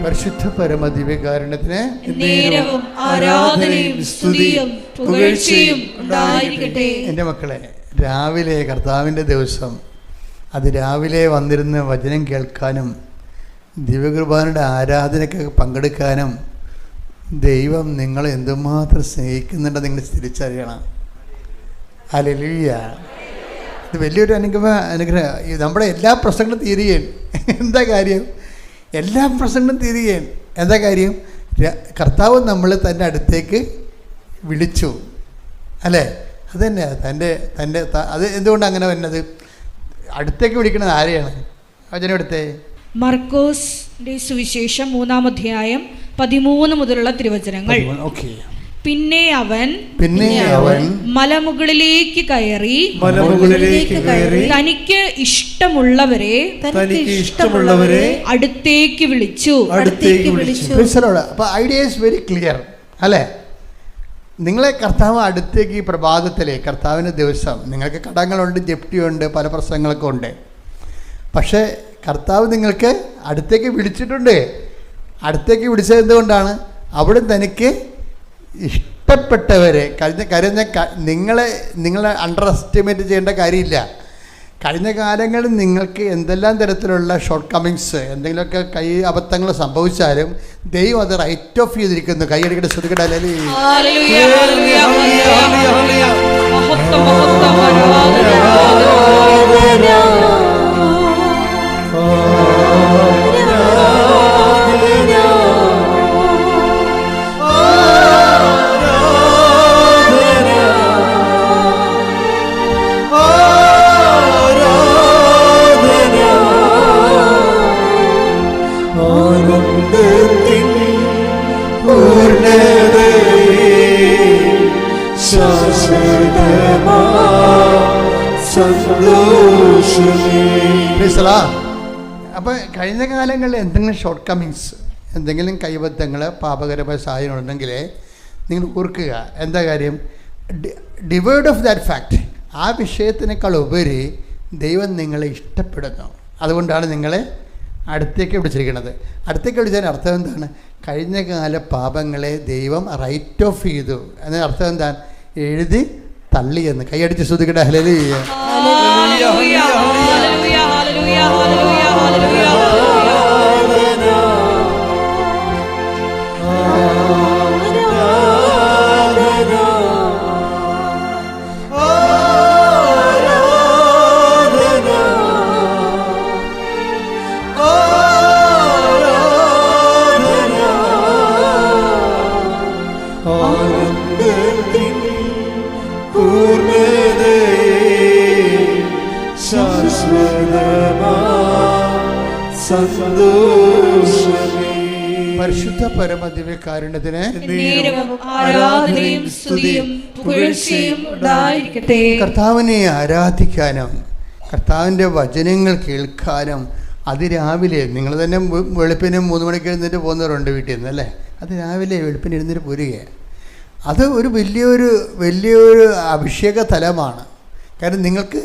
പരിശുദ്ധ പരമദിവ്യകാരുണ്യത്തിന് നേരവും ആരാധനയും സ്തുതിയും പുകഴ്ചയും ഉണ്ടായിരിക്കട്ടെ. എൻ്റെ മക്കളെ, രാവിലെ കർത്താവിൻ്റെ ദിവസം രാവിലെ വന്നിരുന്ന് വചനം കേൾക്കാനും ദിവ്യകുർബാനയുടെ ആരാധനയ്ക്കൊക്കെ പങ്കെടുക്കാനും ദൈവം നിങ്ങളെ എന്തുമാത്രം സ്നേഹിക്കുന്നുണ്ടെന്ന് നിങ്ങൾ തിരിച്ചറിയണം. ഹല്ലേലൂയ. ഇത് വലിയൊരു അനുഗ്രഹം. നമ്മുടെ എല്ലാ പ്രശ്നങ്ങളും തീരുകയാണ്. എന്താ കാര്യം? എല്ലാ പ്രശ്നങ്ങളും തീരുകയാണ്. എന്താ കാര്യം? കർത്താവ് നമ്മൾ തൻ്റെ അടുത്തേക്ക് വിളിച്ചു അല്ലേ? അത് തന്നെ അത് എന്തുകൊണ്ടാണ് അങ്ങനെ വരുന്നത്? അടുത്തേക്ക് വിളിക്കുന്നത് ആരെയാണ്? വചനം എടുത്തേ. മർക്കോസിന്റെ സുവിശേഷം 3-ാം അധ്യായം 13 മുതലുള്ള തിരുവചനങ്ങൾ. പിന്നെ അവൻ മലമുകളിലേക്ക് കയറി തനിക്ക് ഇഷ്ടമുള്ളവരെ അടുത്തേക്ക് വിളിച്ചു. അപ്പോൾ ഐഡിയ ഈസ് വെരി ക്ലിയർ അല്ലേ? നിങ്ങളെ കർത്താവ് അടുത്തേക്ക് ഈ പ്രഭാതത്തിലെ കർത്താവിൻ്റെ ദിവസം, നിങ്ങൾക്ക് കടങ്ങളുണ്ട്, ജപ്തിയുണ്ട്, പല പ്രശ്നങ്ങളൊക്കെ ഉണ്ട്. പക്ഷേ കർത്താവ് നിങ്ങൾക്ക് അടുത്തേക്ക് വിളിച്ചിട്ടുണ്ട്. അടുത്തേക്ക് വിളിച്ചത് എന്തുകൊണ്ടാണ്? അവിടെ തനിക്ക് ഇഷ്ടപ്പെട്ടവരെ നിങ്ങളെ അണ്ടർ എസ്റ്റിമേറ്റ് ചെയ്യേണ്ട കാര്യമില്ല. കഴിഞ്ഞ കാലങ്ങളിൽ നിങ്ങൾക്ക് എന്തെല്ലാം തരത്തിലുള്ള ഷോർട്ട് കമ്മിങ്സ്, എന്തെങ്കിലുമൊക്കെ അബദ്ധങ്ങൾ സംഭവിച്ചാലും ദൈവം അത് റൈറ്റ് ഓഫ് ചെയ്തിരിക്കുന്നു. കൈയടിക്കട്ടെ, ശ്രദ്ധിക്കട്ടെ. അപ്പോൾ കഴിഞ്ഞ കാലങ്ങളിൽ എന്തെങ്കിലും ഷോർട്ട് കമ്മിങ്സ്, എന്തെങ്കിലും കൈബദ്ധങ്ങൾ, പാപകരമായ സാഹചര്യം ഉണ്ടെങ്കിൽ നിങ്ങൾ ഓർക്കുക. എന്താ കാര്യം? ഡിവേർഡ് ഓഫ് ദാറ്റ് ഫാക്ട്, ആ വിഷയത്തിനേക്കാൾ ഉപരി ദൈവം നിങ്ങളെ ഇഷ്ടപ്പെടുന്നു. അതുകൊണ്ടാണ് നിങ്ങളെ അടുത്തേക്ക് വിളിച്ചിരിക്കുന്നത്. അടുത്തേക്ക് വിളിച്ചതിന് അർത്ഥം എന്താണ്? കഴിഞ്ഞ കാല പാപങ്ങളെ ദൈവം റൈറ്റ് ഓഫ് ചെയ്തു. അതിന് അർത്ഥം എന്താണ്? എഴുതി തള്ളിയെന്ന്. കൈയടിച്ച് ശ്രദ്ധിക്കട്ടെ. ഹല്ലേലൂയ. പരിശുദ്ധ പരമദിവ്യകാരുണ്യത്തിന് കർത്താവിനെ ആരാധിക്കാനും കർത്താവിൻ്റെ വചനങ്ങൾ കേൾക്കാനും അതിരാവിലെ, നിങ്ങൾ തന്നെ വെളുപ്പിന് 3 മണിക്ക് എഴുന്നേറ്റ് പോകുന്നവരുണ്ട് വീട്ടിൽ നിന്ന്, അല്ലേ? അത് രാവിലെ വെളുപ്പിന് എഴുന്നേറ്റ് പോരുക. അത് ഒരു വലിയൊരു അഭിഷേക തലമാണ്. കാരണം നിങ്ങൾക്ക്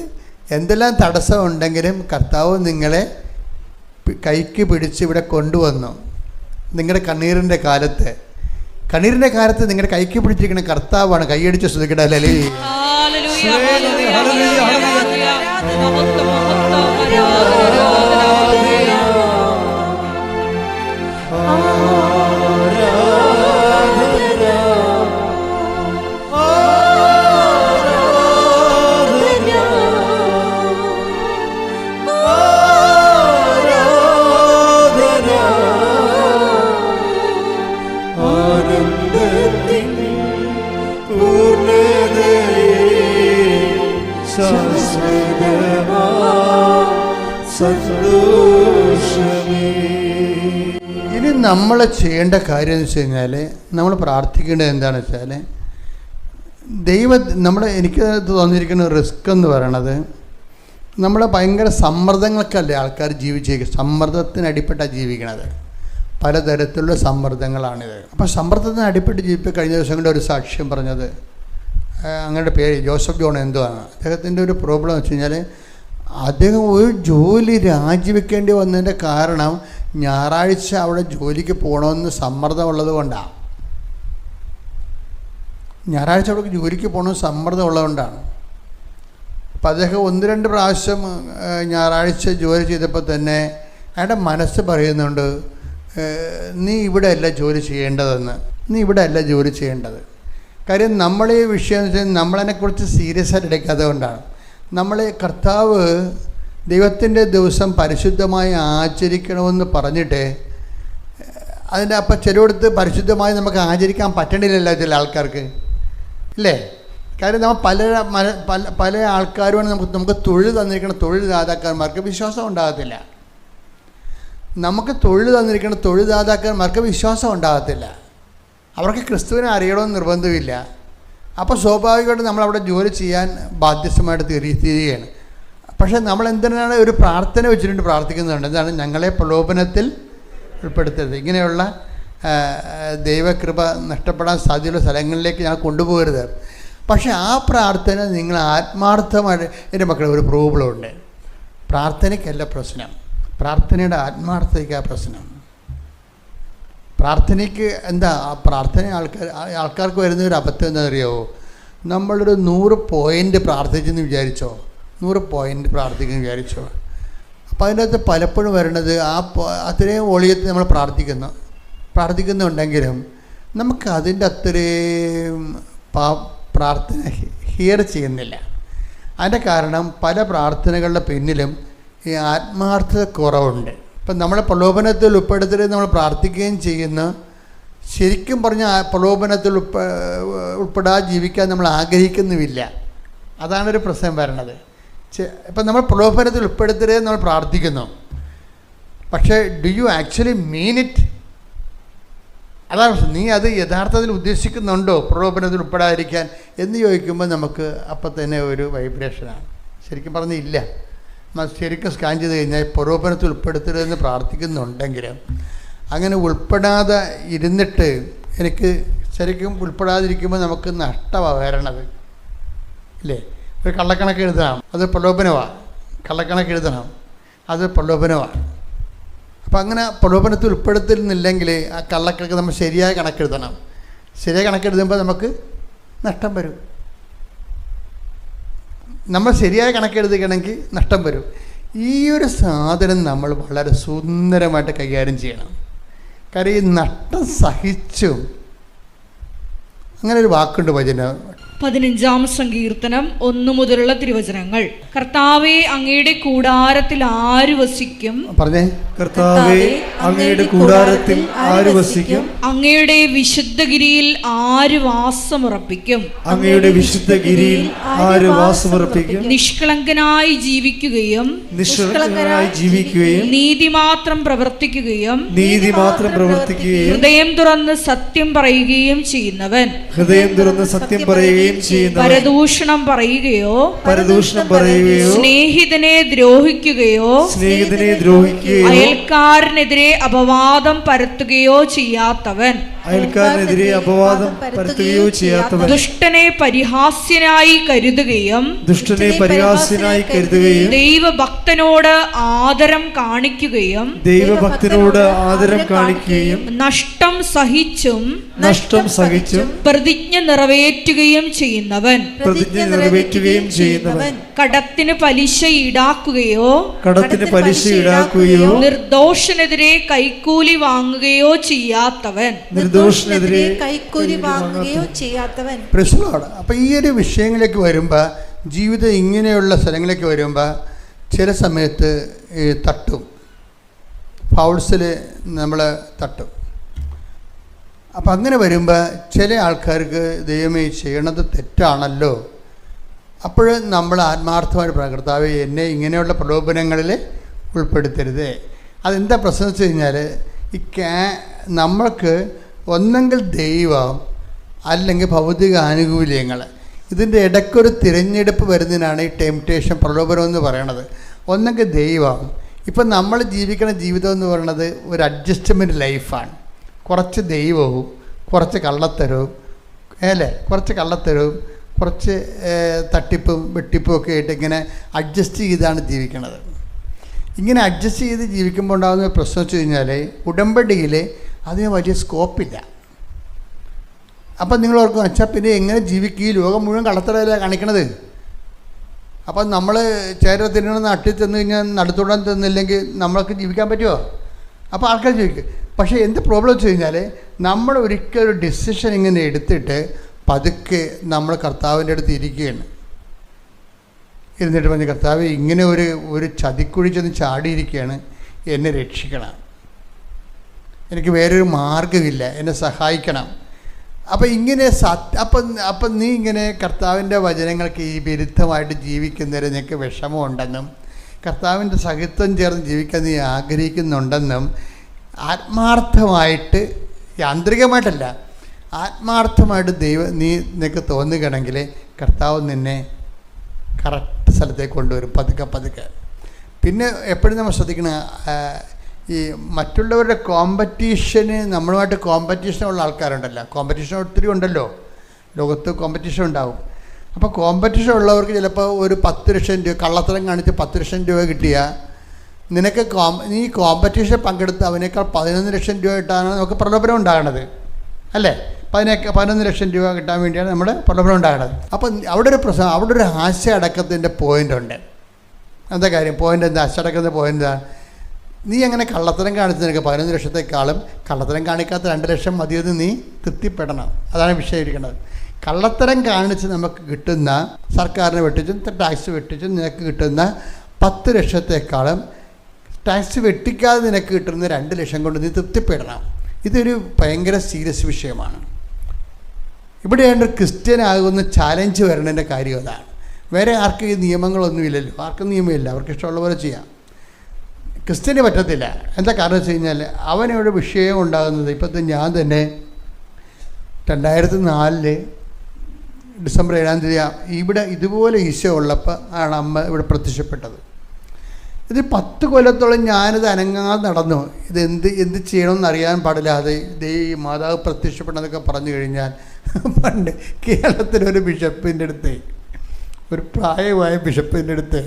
എന്തെല്ലാം തടസ്സമുണ്ടെങ്കിലും കർത്താവ് നിങ്ങളെ കൈക്ക് പിടിച്ച് ഇവിടെ കൊണ്ടുവന്നു. നിങ്ങളുടെ കണ്ണീരിൻ്റെ കാലത്ത് നിങ്ങളുടെ കൈക്ക് പിടിച്ചിരിക്കുന്ന കർത്താവാണ്. കൈയടിച്ച് ശ്രദ്ധിക്കട്ടെ. ഹല്ലേലൂയ. ഇനി നമ്മൾ ചെയ്യേണ്ട കാര്യം എന്ന് വെച്ച് കഴിഞ്ഞാൽ, നമ്മൾ പ്രാർത്ഥിക്കേണ്ടത് എന്താണെന്ന് വെച്ചാൽ, എനിക്ക് തോന്നിയിരിക്കുന്ന റിസ്ക് എന്ന് പറയണത്, നമ്മൾ ഭയങ്കര സമ്മർദ്ദങ്ങൾക്കല്ലേ ആൾക്കാർ ജീവിച്ചേക്കുക. സമ്മർദ്ദത്തിനടിപ്പെട്ടാണ് ജീവിക്കണത്. പലതരത്തിലുള്ള സമ്മർദ്ദങ്ങളാണിത്. അപ്പോൾ സമ്മർദ്ദത്തിന് അടിപ്പെട്ട് ജീവിപ്പോൾ കഴിഞ്ഞ ദിവസം കൊണ്ട് ഒരു സാക്ഷ്യം പറഞ്ഞത്, അങ്ങയുടെ പേര് ജോസഫ് ജോൺ എന്തുവാണ്. അദ്ദേഹത്തിൻ്റെ ഒരു പ്രോബ്ലം എന്ന് വെച്ച് കഴിഞ്ഞാൽ, അദ്ദേഹം ഒരു ജോലി രാജിവെക്കേണ്ടി വന്നതിൻ്റെ കാരണം ഞായറാഴ്ച അവിടെ ജോലിക്ക് പോകണമെന്ന് സമ്മർദ്ദമുള്ളത് കൊണ്ടാണ്. ഞായറാഴ്ച അവിടെ ജോലിക്ക് പോകണമെന്ന് സമ്മർദ്ദമുള്ളതുകൊണ്ടാണ്. അപ്പം അദ്ദേഹം 1-2 പ്രാവശ്യം ഞായറാഴ്ച ജോലി ചെയ്തപ്പോൾ തന്നെ അയാളുടെ മനസ്സ് പറയുന്നുണ്ട്, നീ ഇവിടെ അല്ല ജോലി ചെയ്യേണ്ടത്. കാര്യം നമ്മൾ ഈ വിഷയം എന്ന് വെച്ചാൽ നമ്മളതിനെക്കുറിച്ച് സീരിയസ് ആയിട്ട് എടുക്കാത്തത് കൊണ്ടാണ്. കർത്താവ് ദൈവത്തിൻ്റെ ദിവസം പരിശുദ്ധമായി ആചരിക്കണമെന്ന് പറഞ്ഞിട്ട് അപ്പം ചിലയിടത്ത് പരിശുദ്ധമായി നമുക്ക് ആചരിക്കാൻ പറ്റണില്ലല്ലോ ചില ആൾക്കാർക്ക്, ഇല്ലേ? കാര്യം നമ്മൾ പല ആൾക്കാരുമാണ് നമുക്ക് തൊഴിൽ തന്നിരിക്കുന്ന തൊഴിൽദാതാക്കന്മാർക്ക് വിശ്വാസം ഉണ്ടാകത്തില്ല. നമുക്ക് തൊഴിൽ തന്നിരിക്കുന്ന തൊഴിൽദാതാക്കന്മാർക്ക് വിശ്വാസം ഉണ്ടാകത്തില്ല. അവർക്ക് ക്രിസ്തുവിനെ അറിയണമെന്ന് നിർബന്ധമില്ല. അപ്പോൾ സ്വാഭാവികമായിട്ട് നമ്മളവിടെ ജോലി ചെയ്യാൻ ബാധ്യസ്ഥമായിട്ട് തീരുകയാണ്. പക്ഷേ നമ്മൾ എന്തിനാണ് ഒരു പ്രാർത്ഥന വെച്ചിട്ട് പ്രാർത്ഥിക്കുന്നുണ്ട്. എന്താണ്? ഞങ്ങളെ പ്രലോഭനത്തിൽ ഉൾപ്പെടുത്തരുത്, ഇങ്ങനെയുള്ള ദൈവകൃപ നഷ്ടപ്പെടാൻ സാധ്യതയുള്ള സ്ഥലങ്ങളിലേക്ക് ഞാൻ കൊണ്ടുപോകരുത്. പക്ഷേ ആ പ്രാർത്ഥന നിങ്ങൾ ആത്മാർത്ഥമായിട്ട്, എൻ്റെ മക്കളെ ഒരു പ്രോബ്ലം ഉണ്ട്. പ്രാർത്ഥനയ്ക്കല്ല പ്രശ്നം, പ്രാർത്ഥനയുടെ ആത്മാർത്ഥതയ്ക്കാണ് പ്രശ്നം. പ്രാർത്ഥനയ്ക്ക് എന്താ പ്രാർത്ഥന ആൾക്കാർക്ക് വരുന്ന ഒരു അബദ്ധം എന്താ അറിയാമോ? നമ്മളൊരു 100 പോയിൻ്റ് പ്രാർത്ഥിച്ചെന്ന് വിചാരിച്ചോ, 100 പോയിൻ്റ് പ്രാർത്ഥിക്കുന്നു വിചാരിച്ചോ. അപ്പോൾ അതിൻ്റെ അകത്ത് പലപ്പോഴും വരണത് അത്രയും വോളിയത്തിൽ നമ്മൾ പ്രാർത്ഥിക്കുന്നുണ്ടെങ്കിലും നമുക്ക് അതിൻ്റെ അത്രയും പ്രാർത്ഥന ഹിയർ ചെയ്യുന്നില്ല. അതിൻ്റെ കാരണം പല പ്രാർത്ഥനകളുടെ പിന്നിലും ഈ ആത്മാർത്ഥത കുറവുണ്ട്. ഇപ്പം നമ്മളെ പ്രലോഭനത്തിൽ ഉൾപ്പെടുത്തരുത് നമ്മൾ പ്രാർത്ഥിക്കുകയും ചെയ്യുന്ന, ശരിക്കും പറഞ്ഞാൽ പ്രലോഭനത്തിൽ ഉൾപ്പെടാതെ ജീവിക്കാൻ നമ്മൾ ആഗ്രഹിക്കുന്നുമില്ല. അതാണൊരു പ്രശ്നം വരണത്. ഇപ്പം നമ്മൾ പ്രലോഭനത്തിൽ ഉൾപ്പെടുത്തരുത് നമ്മൾ പ്രാർത്ഥിക്കുന്നു, പക്ഷേ do you actually mean it? അതാണ് പ്രശ്നം. നീ അത് യഥാർത്ഥത്തിൽ ഉദ്ദേശിക്കുന്നുണ്ടോ പ്രലോഭനത്തിൽ ഉൾപ്പെടാതിരിക്കാൻ എന്ന് ചോദിക്കുമ്പോൾ നമുക്ക് അപ്പം തന്നെ ഒരു വൈബ്രേഷനാണ്. ശരിക്കും പറഞ്ഞാൽ ഇല്ല. ശരിക്കും സ്കാൻ ചെയ്ത് കഴിഞ്ഞാൽ പ്രലോഭനത്തിൽ ഉൾപ്പെടുത്തരുതെന്ന് പ്രാർത്ഥിക്കുന്നുണ്ടെങ്കിലും അങ്ങനെ ഉൾപ്പെടാതെ ഇരുന്നിട്ട് എനിക്ക് ശരിക്കും ഉൾപ്പെടാതിരിക്കുമ്പോൾ നമുക്ക് നഷ്ടമാണ് വരണത് ഇല്ലേ? ഒരു കള്ളക്കണക്ക് എഴുതണം, അത് പ്രലോഭനമാണ്. കള്ളക്കണക്ക് എഴുതണം, അത് പ്രലോഭനമാണ്. അപ്പം അങ്ങനെ പ്രലോഭനത്തിൽ ഉൾപ്പെടുത്തുന്നില്ലെങ്കിൽ ആ കള്ളക്കണക്ക് നമ്മൾ ശരിയായ കണക്കെഴുതണം. ശരിയായ കണക്കെഴുതുമ്പോൾ നമുക്ക് നഷ്ടം വരും. നമ്മൾ ശരിയായ കണക്കെഴുതുകയാണെങ്കിൽ നഷ്ടം വരും. ഈ ഒരു സാധനം നമ്മൾ വളരെ സുന്ദരമായിട്ട് കൈകാര്യം ചെയ്യണം. കാര്യം ഈ നഷ്ടം സഹിച്ചും, അങ്ങനെ ഒരു വാക്കുണ്ട് വചനം 15-ാം സങ്കീർത്തനം 1 മുതലുള്ള തിരുവചനങ്ങൾ. കർത്താവേ, അങ്ങയുടെ കൂടാരത്തിൽ ആര് വസിക്കും? പറഞ്ഞേ. കർത്താവേ, അങ്ങയുടെ കൂടാരത്തിൽ ആര് വസിക്കും? അങ്ങയുടെ വിശുദ്ധഗിരിയിൽ ആര് വാസമുറപ്പിക്കും? അങ്ങയുടെ വിശുദ്ധഗിരിയിൽ ആര് വാസമുറപ്പിക്കും? നിഷ്കളങ്കനായി ജീവിക്കുകയും നീതി മാത്രം പ്രവർത്തിക്കുകയും ഹൃദയം തുറന്ന് സത്യം പറയുകയും ചെയ്യുന്നവൻ. പരദൂഷണം പറയുകയോ സ്നേഹിതനെ ദ്രോഹിക്കുകയോ അയൽക്കാരനെതിരെ അപവാദം പരത്തുകയോ ചെയ്യാത്തവൻ. ദുഷ്ടനെ പരിഹാസ്യനായി കരുതുകയും ദൈവഭക്തനോട് ആദരം കാണിക്കുകയും നഷ്ടം സഹിച്ചും പ്രതിജ്ഞ നിറവേറ്റുകയും ചെയ്യുന്നവൻ. കടത്തിന് പലിശ ഈടാക്കുകയോ നിർദോഷനെതിരെ കൈക്കൂലി വാങ്ങുകയോ ചെയ്യാത്തവൻ. അപ്പം ഈ ഒരു വിഷയങ്ങളിലേക്ക് വരുമ്പോൾ, ജീവിതം ഇങ്ങനെയുള്ള സ്ഥലങ്ങളിലേക്ക് വരുമ്പോൾ ചില സമയത്ത് തട്ടും, ഫൗൾസിൽ നമ്മൾ തട്ടും. അപ്പം അങ്ങനെ വരുമ്പോൾ ചില ആൾക്കാർക്ക് ദൈവമേ ചെയ്യണത് തെറ്റാണല്ലോ. അപ്പോൾ നമ്മൾ ആത്മാർത്ഥമായിട്ട് കർത്താവേ, എന്നെ ഇങ്ങനെയുള്ള പ്രലോഭനങ്ങളിൽ ഉൾപ്പെടുത്തരുത്. അതെന്താ പ്രശ്നം വെച്ച് കഴിഞ്ഞാൽ, ഈ നമ്മൾക്ക് ഒന്നെങ്കിൽ ദൈവം അല്ലെങ്കിൽ ഭൗതിക ആനുകൂല്യങ്ങൾ, ഇതിൻ്റെ ഇടയ്ക്കൊരു തിരഞ്ഞെടുപ്പ് വരുന്നതിനാണ് ഈ ടെംപ്റ്റേഷൻ, പ്രലോഭനം എന്ന് പറയണത്. ഒന്നെങ്കിൽ ദൈവം. ഇപ്പം നമ്മൾ ജീവിക്കുന്ന ജീവിതം എന്ന് പറയുന്നത് ഒരു അഡ്ജസ്റ്റ്മെൻറ്റ് ലൈഫാണ്. കുറച്ച് ദൈവവും കുറച്ച് കള്ളത്തരവും കുറച്ച് തട്ടിപ്പും വെട്ടിപ്പും ഒക്കെ ആയിട്ട് ഇങ്ങനെ അഡ്ജസ്റ്റ് ചെയ്താണ് ജീവിക്കുന്നത്. ഇങ്ങനെ അഡ്ജസ്റ്റ് ചെയ്ത് ജീവിക്കുമ്പോൾ ഉണ്ടാകുന്ന പ്രശ്നം വെച്ച് കഴിഞ്ഞാൽ, ഉടമ്പടിയിൽ അതിന് വലിയ സ്കോപ്പില്ല. അപ്പം നിങ്ങൾ ഓർക്കും, അച്ഛാ പിന്നെ എങ്ങനെ ജീവിക്കും? ഈ ലോകം മുഴുവൻ കള്ളത്തരമല്ല കാണിക്കണത്. അപ്പം നമ്മൾ ചേര തിന്നണമെന്ന് അട്ടി തിന്നു കഴിഞ്ഞാൽ നടുത്തോടാൻ തിന്നില്ലെങ്കിൽ നമ്മൾക്ക് ജീവിക്കാൻ പറ്റുമോ? അപ്പോൾ ആൾക്കാർ ചോദിക്കും. പക്ഷേ എന്ത് പ്രോബ്ലം വെച്ച് കഴിഞ്ഞാൽ, നമ്മൾ ഒരിക്കൽ ഒരു ഡിസിഷൻ ഇങ്ങനെ എടുത്തിട്ട് പതുക്കെ നമ്മൾ കർത്താവിൻ്റെ അടുത്ത് ഇരിക്കുകയാണ്. ഇരുന്നിട്ട് പറഞ്ഞ്, കർത്താവ് ഇങ്ങനെ ഒരു ചതിക്കുഴി ചെന്ന് ചാടിയിരിക്കുകയാണ്, എന്നെ രക്ഷിക്കണം, എനിക്ക് വേറൊരു മാർഗ്ഗമില്ല, എന്നെ സഹായിക്കണം. അപ്പം ഇങ്ങനെ അപ്പം നീ ഇങ്ങനെ കർത്താവിൻ്റെ വചനങ്ങൾക്ക് ഈ വിരുദ്ധമായിട്ട് ജീവിക്കുന്നതിന് നിനക്ക് വിഷമമുണ്ടെന്നും കർത്താവിൻ്റെ സഹിത്വം ചേർന്ന് ജീവിക്കാൻ നീ ആഗ്രഹിക്കുന്നുണ്ടെന്നും ആത്മാർത്ഥമായിട്ട്, യാന്ത്രികമായിട്ടല്ല, ആത്മാർത്ഥമായിട്ട് നിനക്ക് തോന്നുകയാണെങ്കിൽ കർത്താവ് നിന്നെ കറക്റ്റ് സ്ഥലത്തേക്ക് കൊണ്ടുവരും, പതുക്കെ. പിന്നെ എപ്പോഴും നമ്മൾ ശ്രദ്ധിക്കണം, ഈ മറ്റുള്ളവരുടെ കോമ്പറ്റീഷന്, നമ്മളുമായിട്ട് കോമ്പറ്റീഷനുള്ള ആൾക്കാരുണ്ടല്ലോ, കോമ്പറ്റീഷൻ ഒത്തിരി ഉണ്ടല്ലോ ലോകത്ത്, കോമ്പറ്റീഷൻ ഉണ്ടാവും. അപ്പോൾ കോമ്പറ്റീഷൻ ഉള്ളവർക്ക് ചിലപ്പോൾ ഒരു 10 ലക്ഷം രൂപ കള്ളത്തരം കാണിച്ച് 10 ലക്ഷം രൂപ കിട്ടിയാൽ നിനക്ക് നീ കോമ്പറ്റീഷൻ പങ്കെടുത്ത് അവനേക്കാൾ 11 ലക്ഷം രൂപ കിട്ടാനാണ് നമുക്ക് പ്രലോഭനം ഉണ്ടാകണത്, അല്ലേ? 11 ലക്ഷം രൂപ കിട്ടാൻ വേണ്ടിയാണ് നമ്മുടെ പ്രലോഭനം ഉണ്ടാകണത്. അപ്പം അവിടെ ഒരു പ്രശ്നം, അവിടെ ഒരു ആശയ അടക്കത്തിൻ്റെ പോയിൻ്റുണ്ട്. എന്താ കാര്യം? പോയിൻ്റ് എന്താ? ആശയ അടക്കത്തിൻ്റെ പോയിൻ്റ് എന്താ? നീ അങ്ങനെ കള്ളത്തരം കാണിച്ച് നിനക്ക് 11 ലക്ഷത്തെക്കാളും കള്ളത്തരം കാണിക്കാത്ത 2 ലക്ഷം മതിയെന്ന് നീ തൃപ്തിപ്പെടണം. അതാണ് വിഷയം ഇരിക്കുന്നത്. കള്ളത്തരം കാണിച്ച് നമുക്ക് കിട്ടുന്ന, സർക്കാരിനെ വെട്ടിച്ചും ടാക്സ് വെട്ടിച്ചും നിനക്ക് കിട്ടുന്ന 10 ലക്ഷത്തെക്കാളും ടാക്സ് വെട്ടിക്കാതെ നിനക്ക് കിട്ടുന്ന 2 ലക്ഷം കൊണ്ട് നീ തൃപ്തിപ്പെടണം. ഇതൊരു ഭയങ്കര സീരിയസ് വിഷയമാണ്. ഇവിടെയാണ് ക്രിസ്ത്യനാകുന്ന ചാലഞ്ച് വരേണ്ടതിൻ്റെ കാര്യം. അതാണ്. വേറെ ആർക്കും ഈ നിയമങ്ങളൊന്നുമില്ലല്ലോ, ആർക്കും നിയമമില്ല, അവർക്ക് ഇഷ്ടമുള്ള പോലെ ചെയ്യാം. ക്രിസ്ത്യന് പറ്റത്തില്ല. എന്താ കാരണം വെച്ച് കഴിഞ്ഞാൽ അവനൊരു വിഷയം ഉണ്ടാകുന്നത്, ഇപ്പോഴത്തെ ഞാൻ തന്നെ 2004 ഡിസംബർ 7-ാം തീയതി ഇവിടെ ഇതുപോലെ ഈശോ ഉള്ളപ്പോൾ ആണ് അമ്മ ഇവിടെ പ്രത്യക്ഷപ്പെട്ടത്. ഇത് 10 കൊല്ലത്തോളം ഞാനിത് അനങ്ങാതെ നടന്നു. ഇത് എന്ത് ചെയ്യണമെന്ന് അറിയാൻ പാടില്ലാതെ ഈ മാതാവ് പ്രത്യക്ഷപ്പെട്ടെന്നൊക്കെ പറഞ്ഞു കഴിഞ്ഞാൽ, പണ്ട് കേരളത്തിലൊരു ബിഷപ്പിൻ്റെ അടുത്ത്, ഒരു പ്രായമായ ബിഷപ്പിൻ്റെ അടുത്ത്